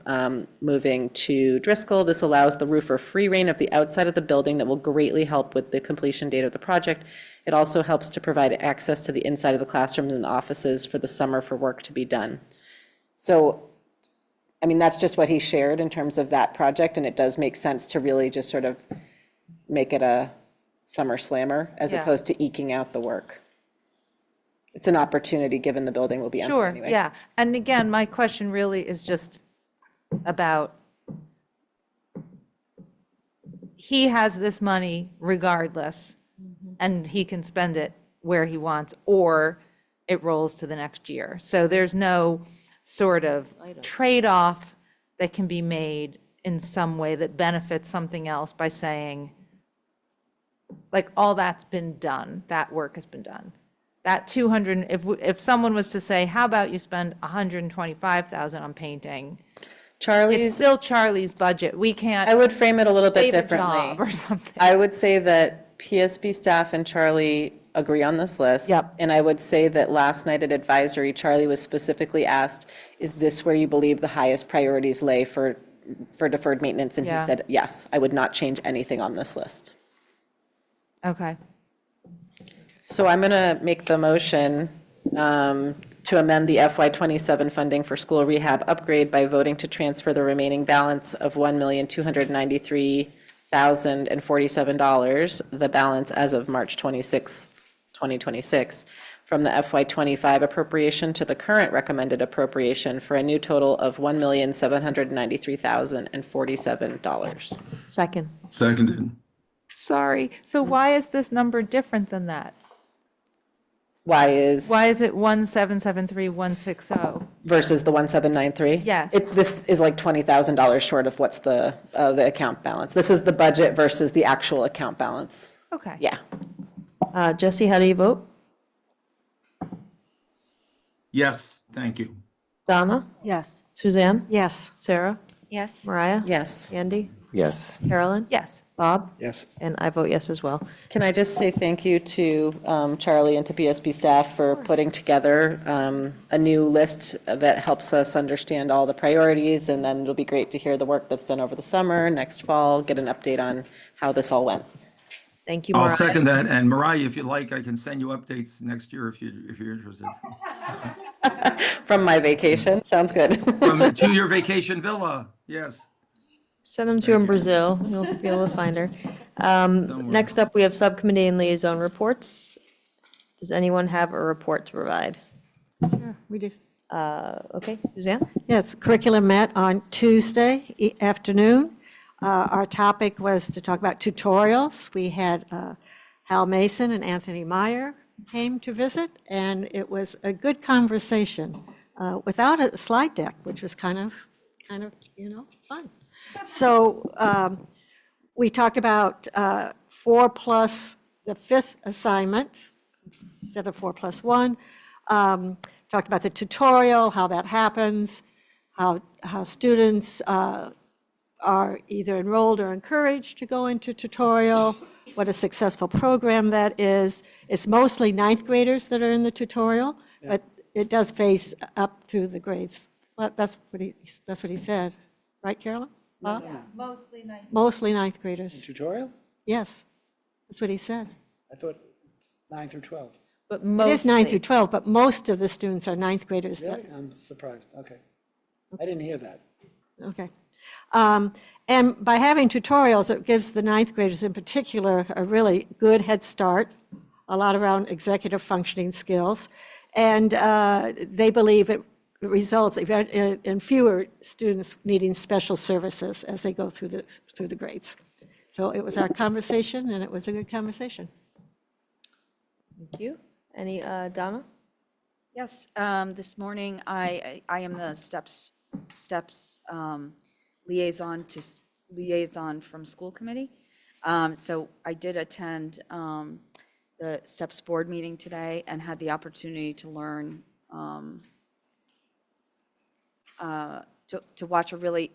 [SPEAKER 17] moving to Driscoll. This allows the roofer free reign of the outside of the building that will greatly help with the completion date of the project. It also helps to provide access to the inside of the classrooms and the offices for the summer for work to be done. So, I mean, that's just what he shared in terms of that project, and it does make sense to really just sort of make it a summer slammer as
[SPEAKER 2] Yeah.
[SPEAKER 17] opposed to eking out the work. It's an opportunity, given the building will be empty
[SPEAKER 2] Sure,
[SPEAKER 17] anyway.
[SPEAKER 2] yeah. And again, my question really is just about, he has this money regardless, and he can spend it where he wants, or it rolls to the next year. So there's no sort of trade-off that can be made in some way that benefits something else by saying, like, all that's been done, that work has been done. That 200, if someone was to say, how about you spend 125,000 on painting? It's still Charlie's budget. We can't.
[SPEAKER 17] I would frame it a little bit
[SPEAKER 2] save a
[SPEAKER 17] differently.
[SPEAKER 2] job or something.
[SPEAKER 17] I would say that PSB staff and Charlie agree on this list.
[SPEAKER 2] Yep.
[SPEAKER 17] And I would say that last night at advisory, Charlie was specifically asked, is this where you believe the highest priorities lay for deferred maintenance? And he
[SPEAKER 2] Yeah.
[SPEAKER 17] said, yes, I would not change anything on this list.
[SPEAKER 2] Okay.
[SPEAKER 17] So I'm going to make the motion to amend the FY '27 funding for school rehab upgrade by voting to transfer the remaining balance of $1,293,047, the balance as of March 26, 2026, from the FY '25 appropriation to the current recommended appropriation for a new total of $1,793,047.
[SPEAKER 1] Second.
[SPEAKER 4] Seconded.
[SPEAKER 2] Sorry. So why is this number different than that?
[SPEAKER 17] Why is
[SPEAKER 2] it 1773160?
[SPEAKER 17] versus the 1793?
[SPEAKER 2] Yes.
[SPEAKER 17] This is like $20,000 short of what's the account balance. This is the budget versus the actual account balance.
[SPEAKER 2] Okay.
[SPEAKER 17] Yeah.
[SPEAKER 1] Jesse, how do you vote?
[SPEAKER 4] Yes, thank you.
[SPEAKER 1] Donna?
[SPEAKER 19] Yes.
[SPEAKER 1] Suzanne?
[SPEAKER 15] Yes.
[SPEAKER 1] Sarah?
[SPEAKER 16] Yes.
[SPEAKER 1] Mariah?
[SPEAKER 17] Yes.
[SPEAKER 1] Andy?
[SPEAKER 14] Yes.
[SPEAKER 1] Carolyn?
[SPEAKER 2] Yes.
[SPEAKER 1] Bob?
[SPEAKER 18] Yes.
[SPEAKER 1] And I vote yes as well.
[SPEAKER 17] Can I just say thank you to Charlie and to PSB staff for putting together a new list that helps us understand all the priorities, and then it'll be great to hear the work that's done over the summer, next fall, get an update on how this all went.
[SPEAKER 1] Thank you,
[SPEAKER 4] I'll
[SPEAKER 1] Mariah.
[SPEAKER 4] second that. And Mariah, if you like, I can send you updates next year if you're interested.
[SPEAKER 17] From my vacation, sounds good.
[SPEAKER 4] To your vacation villa, yes.
[SPEAKER 1] Send them to her in Brazil. You'll be able to find her. Next up, we have subcommittee and liaison reports. Does anyone have a report to provide?
[SPEAKER 15] Yeah, we do.
[SPEAKER 1] Okay, Suzanne?
[SPEAKER 15] Yes, curriculum met on Tuesday afternoon. Our topic was to talk about tutorials. We had Hal Mason and Anthony Meyer came to visit, and it was a good conversation without a slide deck, which was kind of, fun. So we talked about 4 plus the 5th assignment instead of 4 plus 1. Talked about the tutorial, how that happens, how students are either enrolled or encouraged to go into tutorial, what a successful program that is. It's mostly 9th graders that are in the tutorial, but it does phase up through the grades. Well, that's what he said, right, Carolyn? Bob? Mostly 9th graders.
[SPEAKER 18] Tutorial?
[SPEAKER 15] Yes, that's what he said.
[SPEAKER 18] I thought 9 through 12.
[SPEAKER 2] But
[SPEAKER 15] It is 9 through 12, but most of the students are 9th graders.
[SPEAKER 18] Really? I'm surprised. Okay. I didn't hear that.
[SPEAKER 15] Okay. And by having tutorials, it gives the 9th graders in particular a really good head start, a lot around executive functioning skills. And they believe it results in fewer students needing special services as they go through the grades. So it was our conversation, and it was a good conversation.
[SPEAKER 1] Thank you. Any, Donna?
[SPEAKER 13] Yes, this morning I am the steps liaison from school committee. So I did attend the STEPS board meeting today and had the opportunity to learn, to watch a really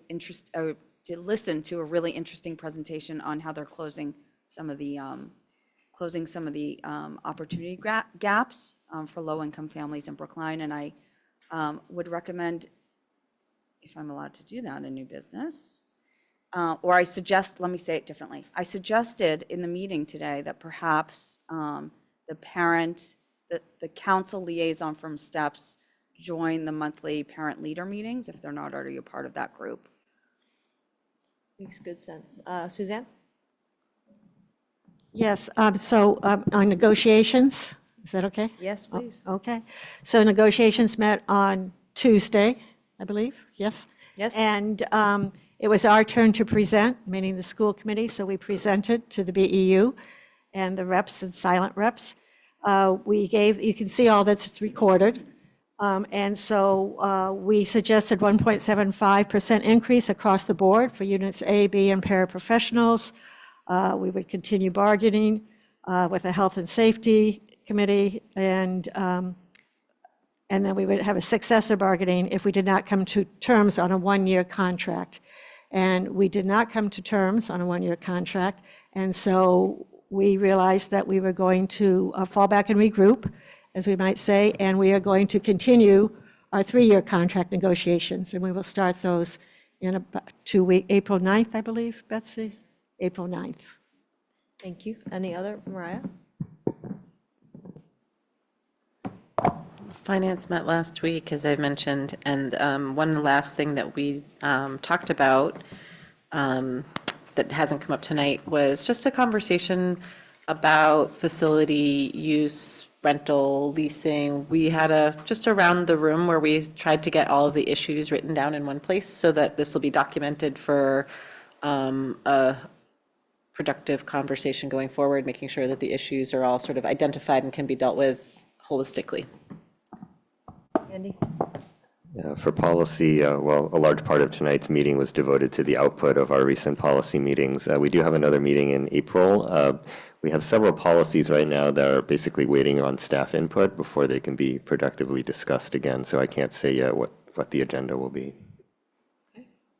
[SPEAKER 13] to listen to a really interesting presentation on how they're closing some of the opportunity gaps for low-income families in Brookline. And I would recommend, if I'm allowed to do that in new business, or I suggest, let me say it differently. I suggested in the meeting today that perhaps the council liaison from STEPS join the monthly parent leader meetings if they're not already a part of that group.
[SPEAKER 1] Makes good sense. Suzanne?
[SPEAKER 15] Yes, on negotiations, is that okay?
[SPEAKER 1] Yes, please.
[SPEAKER 15] Okay. So negotiations met on Tuesday, I believe, yes?
[SPEAKER 1] Yes.
[SPEAKER 15] And it was our turn to present, meaning the school committee, so we presented to the BEU and the reps and silent reps. You can see all that's recorded. And so we suggested 1.75% increase across the board for units A, B, and paraprofessionals. We would continue bargaining with the Health and Safety Committee, and then we would have a successor bargaining if we did not come to terms on a one-year contract. And we did not come to terms on a one-year contract, and so we realized that we were going to fall back and regroup, as we might say, and we are going to continue our three-year contract negotiations, and we will start those in about 2 weeks, April 9th, I believe, Betsy? April 9th.
[SPEAKER 1] Thank you. Any other, Mariah?
[SPEAKER 17] Finance met last week, as I mentioned, and one last thing that we talked about that hasn't come up tonight was just a conversation about facility use, rental, leasing. We had just around the room where we tried to get all of the issues written down in one place so that this will be documented for a productive conversation going forward, making sure that the issues are all sort of identified and can be dealt with holistically.
[SPEAKER 1] Andy?
[SPEAKER 14] For policy, well, a large part of tonight's meeting was devoted to the output of our recent policy meetings. We do have another meeting in April. We have several policies right now that are basically waiting on staff input before they can be productively discussed again, so I can't say yet what the agenda will be.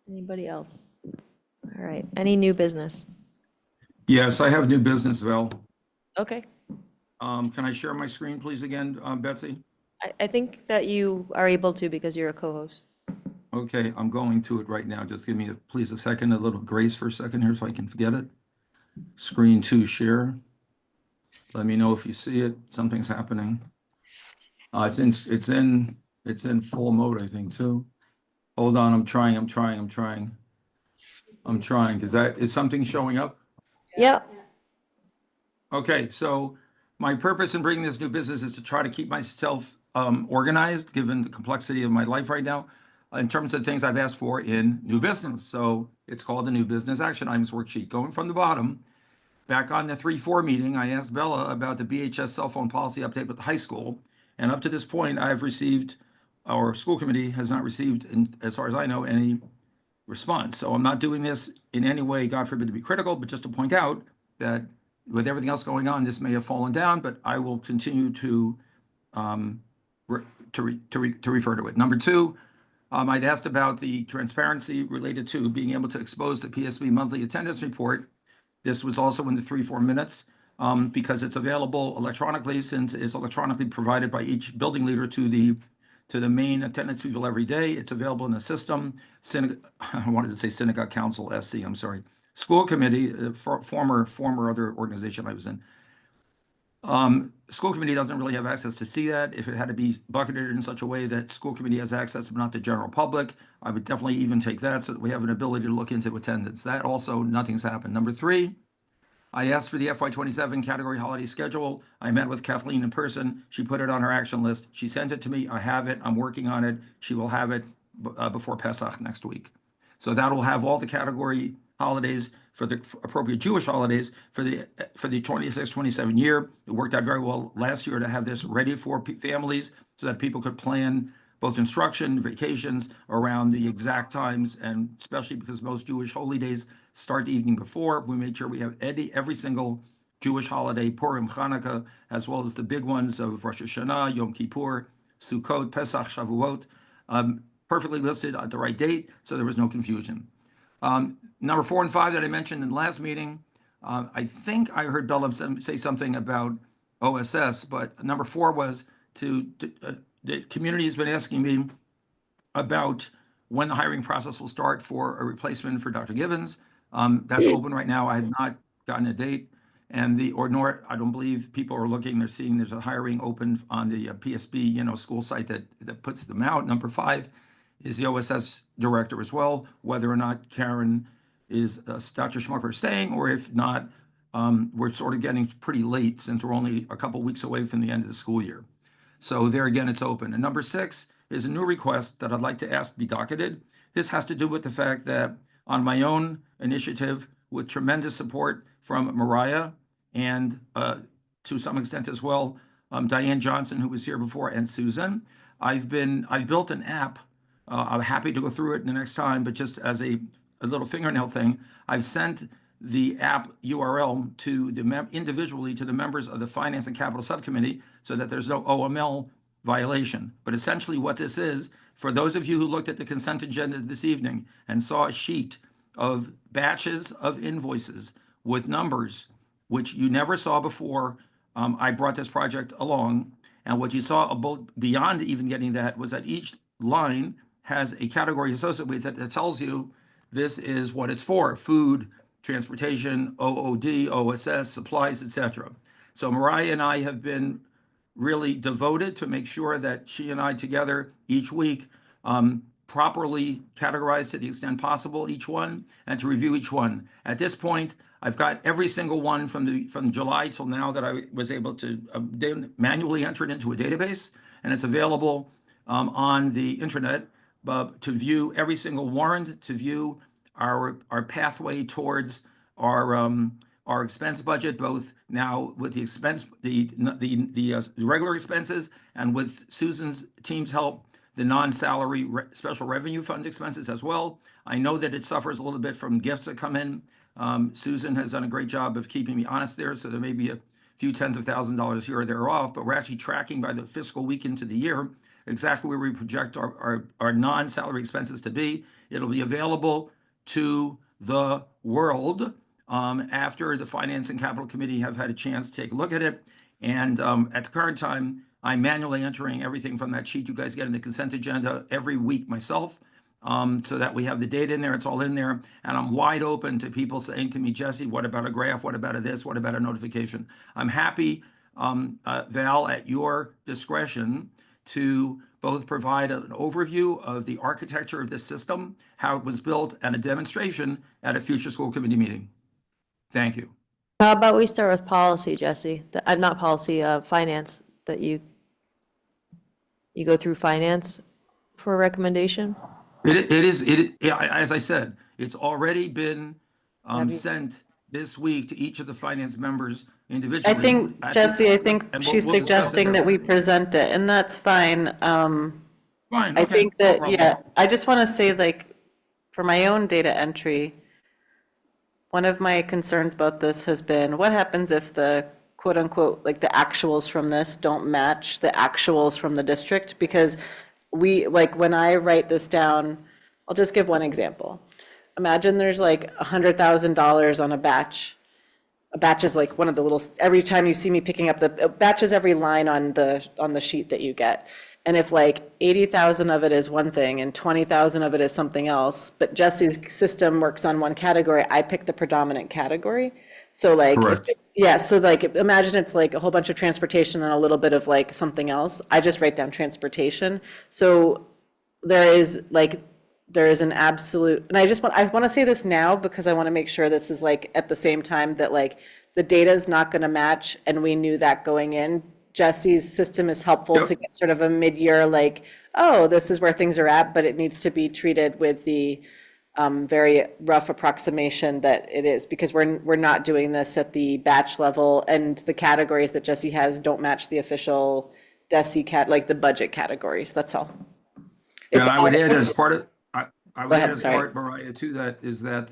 [SPEAKER 1] Anybody else? All right. Any new business?
[SPEAKER 4] Yes, I have new business, Val.
[SPEAKER 1] Okay.
[SPEAKER 4] Can I share my screen, please, again, Betsy?
[SPEAKER 1] I think that you are able to because you're a co-host.
[SPEAKER 4] Okay, I'm going to it right now. Just give me, please, a second, a little grace for a second here so I can forget it. Screen 2 share. Let me know if you see it. Something's happening. It's in full mode, I think, too. Hold on, I'm trying. Is something showing up?
[SPEAKER 1] Yep.
[SPEAKER 4] Okay, so my purpose in bringing this new business is to try to keep myself organized, given the complexity of my life right now, in terms of things I've asked for in new business. So it's called the New Business Action Items Worksheet. Going from the bottom, back on the 3-4 meeting, I asked Bella about the BHS cell phone policy update with the high school. And up to this point, I've received, our school committee has not received, as far as I know, any response. So I'm not doing this in any way, God forbid, to be critical, but just to point out that with everything else going on, this may have fallen down, but I will continue to refer to it. Number 2, I'd asked about the transparency related to being able to expose the PSB monthly attendance report. This was also in the 3-4 minutes because it's available electronically, since it's electronically provided by each building leader to the main attendance people every day. It's available in the system. I wanted to say Synagogue Council, SC, I'm sorry. School committee, former other organization I was in. School committee doesn't really have access to see that. If it had to be bucketed in such a way that school committee has access, but not the general public, I would definitely even take that so that we have an ability to look into attendance. That also, nothing's happened. Number 3, I asked for the FY27 category holiday schedule. I met with Kathleen in person. She put it on her action list. She sent it to me. I have it. I'm working on it. She will have it before Pesach next week. So that will have all the category holidays for the appropriate Jewish holidays for the 26-27 year. It worked out very well last year to have this ready for families so that people could plan both instruction, vacations around the exact times, and especially because most Jewish holy days start the evening before. We made sure we have every single Jewish holiday, Purim, Hanukkah, as well as the big ones of Rosh Hashanah, Yom Kippur, Sukkot, Pesach, Shavuot, perfectly listed at the right date, so there was no confusion. Number 4 and 5 that I mentioned in the last meeting, I think I heard Bella say something about OSS, but number 4 was the community has been asking me about when the hiring process will start for a replacement for Dr. Givens. That's open right now. I have not gotten a date. And nor I don't believe people are looking, they're seeing there's a hiring open on the PSB, school site that puts them out. Number 5 is the OSS director as well, whether or not Karen is Dr. Schmucker staying, or if not, we're sort of getting pretty late since we're only a couple weeks away from the end of the school year. So there again, it's open. And number 6 is a new request that I'd like to ask to be docketed. This has to do with the fact that on my own initiative, with tremendous support from Mariah and to some extent as well, Diane Johnson, who was here before, and Susan, I've built an app. I'm happy to go through it the next time, but just as a little fingernail thing, I've sent the app URL to individually to the members of the Finance and Capital Subcommittee so that there's no OML violation. But essentially what this is, for those of you who looked at the consent agenda this evening and saw a sheet of batches of invoices with numbers, which you never saw before, I brought this project along. And what you saw beyond even getting that was that each line has a category associated with it that tells you this is what it's for: food, transportation, OOD, OSS, supplies, etc. So Mariah and I have been really devoted to make sure that she and I together each week properly categorize to the extent possible each one and to review each one. At this point, I've got every single one from July till now that I was able to manually enter it into a database, and it's available on the internet to view every single warrant, to view our pathway towards our expense budget, both now with the expense, the regular expenses, and with Susan's team's help, the non-salary special revenue fund expenses as well. I know that it suffers a little bit from gifts that come in. Susan has done a great job of keeping me honest there, so there may be a few tens of thousands of dollars here or there off, but we're actually tracking by the fiscal week into the year exactly where we project our non-salary expenses to be. It'll be available to the world after the Finance and Capital Committee have had a chance to take a look at it. And at the current time, I'm manually entering everything from that sheet you guys get in the consent agenda every week myself, so that we have the data in there, it's all in there. And I'm wide open to people saying to me, Jesse, what about a graph? What about a this? What about a notification? I'm happy, Val, at your discretion, to both provide an overview of the architecture of this system, how it was built, and a demonstration at a future school committee meeting. Thank you.
[SPEAKER 1] How about we start with policy, Jesse? Not policy, finance, that you go through finance for a recommendation?
[SPEAKER 4] As I said, it's already been sent this week to each of the finance members individually.
[SPEAKER 17] I think, Jesse, I think she's suggesting that we present it, and that's fine.
[SPEAKER 4] Fine,
[SPEAKER 17] I
[SPEAKER 4] okay,
[SPEAKER 17] think
[SPEAKER 4] no
[SPEAKER 17] that,
[SPEAKER 4] problem.
[SPEAKER 17] yeah, I just want to say, like, for my own data entry, one of my concerns about this has been, what happens if the quote unquote, like the actuals from this don't match the actuals from the district? Because when I write this down, I'll just give one example. Imagine there's like $100,000 on a batch. A batch is like one of the little, every time you see me picking up the batch is every line on the sheet that you get. And if like 80,000 of it is one thing and 20,000 of it is something else, but Jesse's system works on one category, I pick the predominant category. So like, so like, imagine it's like a whole bunch of transportation and a little bit of like something else. I just write down transportation. So there is an absolute, and I want to say this now because I want to make sure this is like at the same time that like the data is not going to match, and we knew that going in. Jesse's system is helpful to get sort of a mid-year, like, oh, this is where things are at, but it needs to be treated with the very rough approximation that it is, because we're not doing this at the batch level, and the categories that Jesse has don't match the official DESI like the budget categories. That's all.
[SPEAKER 4] Yeah, I would add as part of, I would add as part, Mariah, to that is that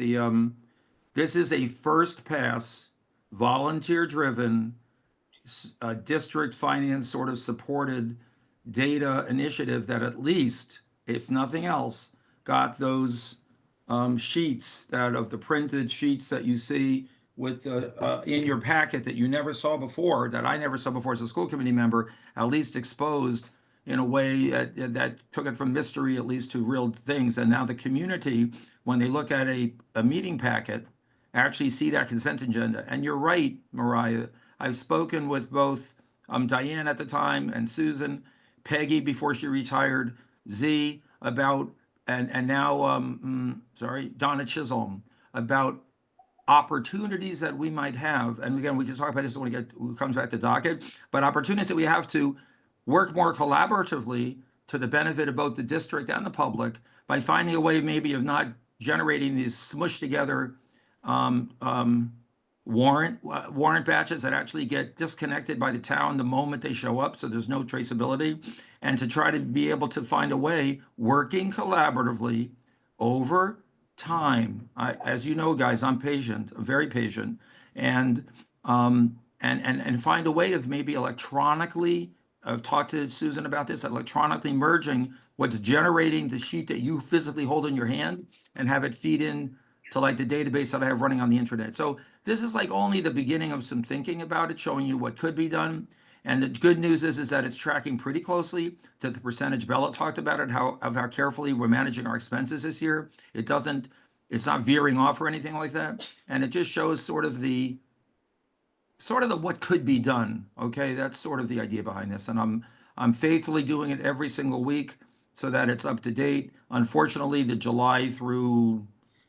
[SPEAKER 4] This is a first pass, volunteer driven, district finance sort of supported data initiative that at least, if nothing else, got those sheets out of the printed sheets that you see with the in your packet that you never saw before, that I never saw before as a school committee member, at least exposed in a way that took it from mystery at least to real things. And now the community, when they look at a meeting packet, actually see that consent agenda. And you're right, Mariah. I've spoken with both Diane at the time and Susan, Peggy before she retired, Z about, and now, sorry, Donna Chisholm, about opportunities that we might have. And again, we can talk about this when it comes back to docket, but opportunities that we have to work more collaboratively to the benefit of both the district and the public by finding a way maybe of not generating these smushed together warrant batches that actually get disconnected by the town the moment they show up, so there's no traceability, and to try to be able to find a way, working collaboratively over time. As you know, guys, I'm patient, I'm very patient, and find a way of maybe electronically. I've talked to Susan about this, electronically merging what's generating the sheet that you physically hold in your hand and have it feed in to like the database that I have running on the internet. So this is like only the beginning of some thinking about it, showing you what could be done. And the good news is that it's tracking pretty closely to the percentage Bella talked about it, how carefully we're managing our expenses this year. It's not veering off or anything like that. And it just shows sort of the what could be done. Okay, that's sort of the idea behind this. And I'm faithfully doing it every single week so that it's up to date. Unfortunately, the July through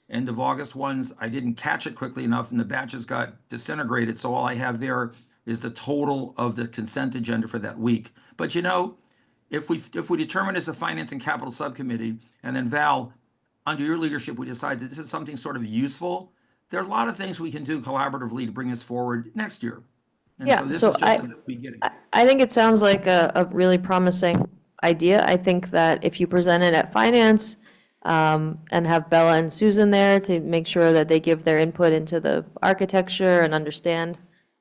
[SPEAKER 4] end of August ones, I didn't catch it quickly enough and the batches got disintegrated. So all I have there is the total of the consent agenda for that week. But you know, if we determine as a finance and capital subcommittee, and then Val, under your leadership, we decide that this is something sort of useful, there are a lot of things we can do collaboratively to bring us forward next year. And
[SPEAKER 1] Yeah,
[SPEAKER 4] so this
[SPEAKER 1] so
[SPEAKER 4] is just the beginning.
[SPEAKER 1] I think it sounds like a really promising idea. I think that if you present it at finance, and have Bella and Susan there to make sure that they give their input into the architecture and understand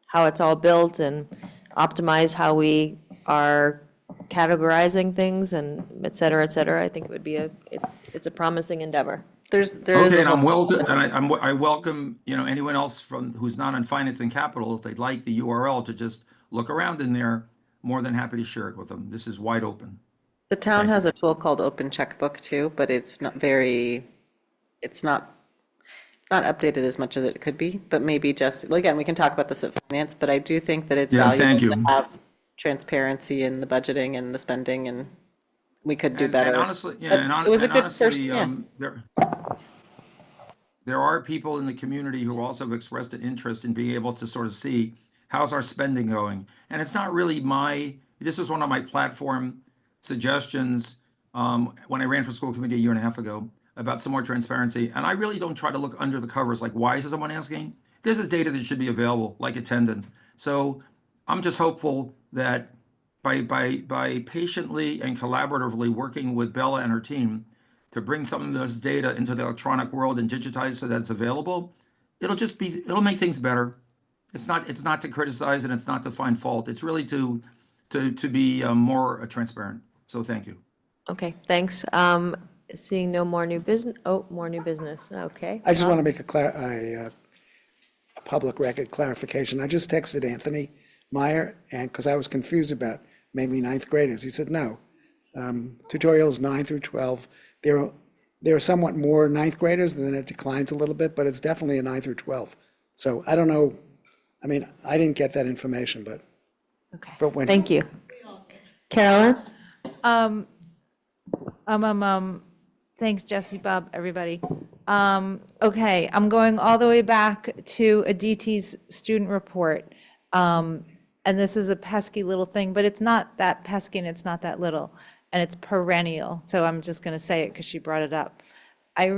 [SPEAKER 1] how it's all built and optimize how we are categorizing things and et cetera, I think it would be it's a promising endeavor.
[SPEAKER 17] There is
[SPEAKER 4] Okay,
[SPEAKER 17] a
[SPEAKER 4] and I welcome, anyone else who's not on finance and capital, if they'd like the URL to just look around in there, more than happy to share it with them. This is wide open.
[SPEAKER 17] The town has a tool called Open Checkbook too, but it's not updated as much as it could be, but maybe just, well, again, we can talk about this at finance, but I do think that it's
[SPEAKER 4] Yeah, thank
[SPEAKER 17] valuable
[SPEAKER 4] you.
[SPEAKER 17] to have transparency in the budgeting and the spending, and we could do better.
[SPEAKER 4] And honestly, yeah,
[SPEAKER 17] But it was a good first,
[SPEAKER 4] honestly,
[SPEAKER 17] yeah.
[SPEAKER 4] There are people in the community who also have expressed an interest in being able to sort of see how's our spending going. And it's not really this was one of my platform suggestions when I ran for school committee a year and a half ago about some more transparency. And I really don't try to look under the covers like, why is someone asking? This is data that should be available, like attendance. So I'm just hopeful that by patiently and collaboratively working with Bella and her team to bring some of this data into the electronic world and digitize so that it's available, it'll make things better. It's not to criticize and it's not to find fault. It's really to be more transparent. So thank you.
[SPEAKER 1] Okay, thanks. Seeing no more new business. Oh, more new business. Okay.
[SPEAKER 18] I just want to make a public record clarification. I just texted Anthony Meyer, and because I was confused about maybe ninth graders. He said, no. Tutorials 9 through 12, there are somewhat more ninth graders, and then it declines a little bit, but it's definitely a 9 through 12. So I don't know. I mean, I didn't get that information, but.
[SPEAKER 1] Okay.
[SPEAKER 18] When,
[SPEAKER 1] thank you. Carolyn?
[SPEAKER 2] Thanks, Jesse, Bob, everybody. Okay, I'm going all the way back to Aditi's student report. And this is a pesky little thing, but it's not that pesky and it's not that little, and it's perennial. So I'm just going to say it because she brought it up. I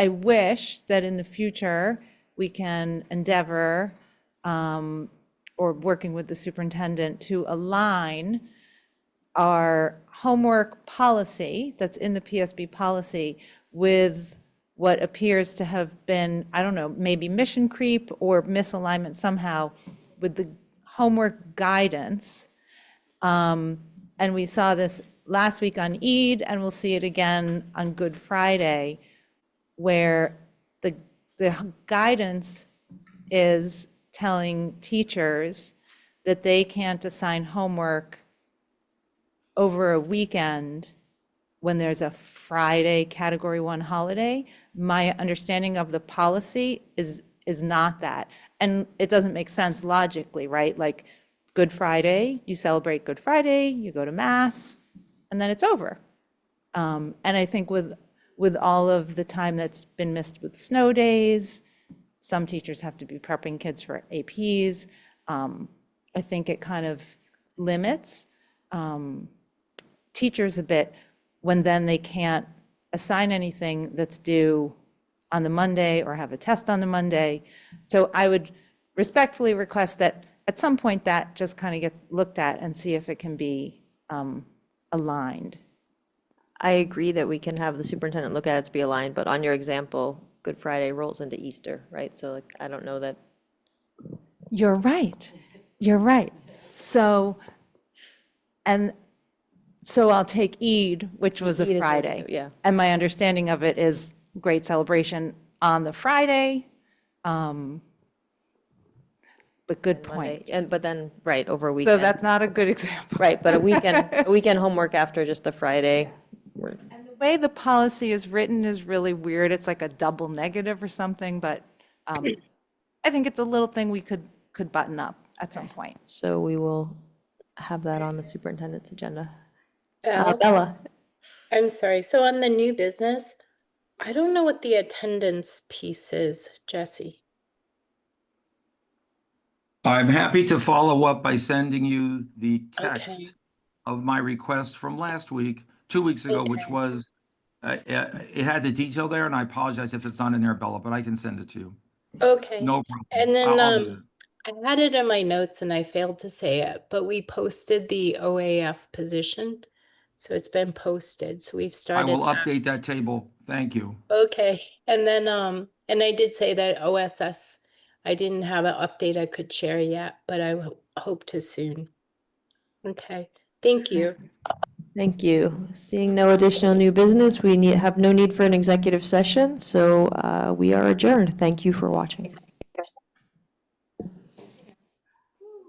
[SPEAKER 2] wish that in the future we can endeavor, or working with the superintendent, to align our homework policy that's in the PSB policy with what appears to have been, I don't know, maybe mission creep or misalignment somehow with the homework guidance. And we saw this last week on Eid, and we'll see it again on Good Friday, where the guidance is telling teachers that they can't assign homework over a weekend when there's a Friday Category 1 holiday. My understanding of the policy is not that. And it doesn't make sense logically, right? Like Good Friday, you celebrate Good Friday, you go to Mass, and then it's over. And I think with all of the time that's been missed with snow days, some teachers have to be prepping kids for APs. I think it kind of limits teachers a bit when then they can't assign anything that's due on the Monday or have a test on the Monday. So I would respectfully request that at some point that just kind of gets looked at and see if it can be aligned.
[SPEAKER 1] I agree that we can have the superintendent look at it to be aligned, but on your example, Good Friday rolls into Easter, right? So like, I don't know that.
[SPEAKER 2] You're right. You're right. So I'll take Eid, which was
[SPEAKER 1] Eid
[SPEAKER 2] a
[SPEAKER 1] is
[SPEAKER 2] Friday.
[SPEAKER 1] yeah.
[SPEAKER 2] And my understanding of it is great celebration on the Friday. But good point.
[SPEAKER 1] Monday, but then, right, over a weekend.
[SPEAKER 2] So that's not a good example.
[SPEAKER 1] Right, but a weekend homework after just a Friday.
[SPEAKER 2] And the way the policy is written is really weird. It's like a double negative or something, but I think it's a little thing we could button up at some point.
[SPEAKER 1] So we will have that on the superintendent's agenda.
[SPEAKER 3] Belle?
[SPEAKER 1] Bella.
[SPEAKER 3] I'm sorry. So on the new business, I don't know what the attendance piece is, Jesse.
[SPEAKER 4] I'm happy to follow up by sending you the text
[SPEAKER 3] Okay.
[SPEAKER 4] of my request from last week, 2 weeks ago, which
[SPEAKER 3] Okay.
[SPEAKER 4] was, it had the detail there, and I apologize if it's not in there, Bella, but I can send it to you.
[SPEAKER 3] Okay.
[SPEAKER 4] No problem.
[SPEAKER 3] And then
[SPEAKER 4] I'll do that.
[SPEAKER 3] I had it in my notes and I failed to say it, but we posted the OAF position. So it's been posted. So we've
[SPEAKER 4] I
[SPEAKER 3] started
[SPEAKER 4] will
[SPEAKER 3] that.
[SPEAKER 4] update that table. Thank you.
[SPEAKER 3] Okay. And then and I did say that OSS, I didn't have an update I could share yet, but I hope to soon. Okay. Thank you.
[SPEAKER 1] Thank you. Seeing no additional new business, we have no need for an executive session, so we are adjourned. Thank you for watching.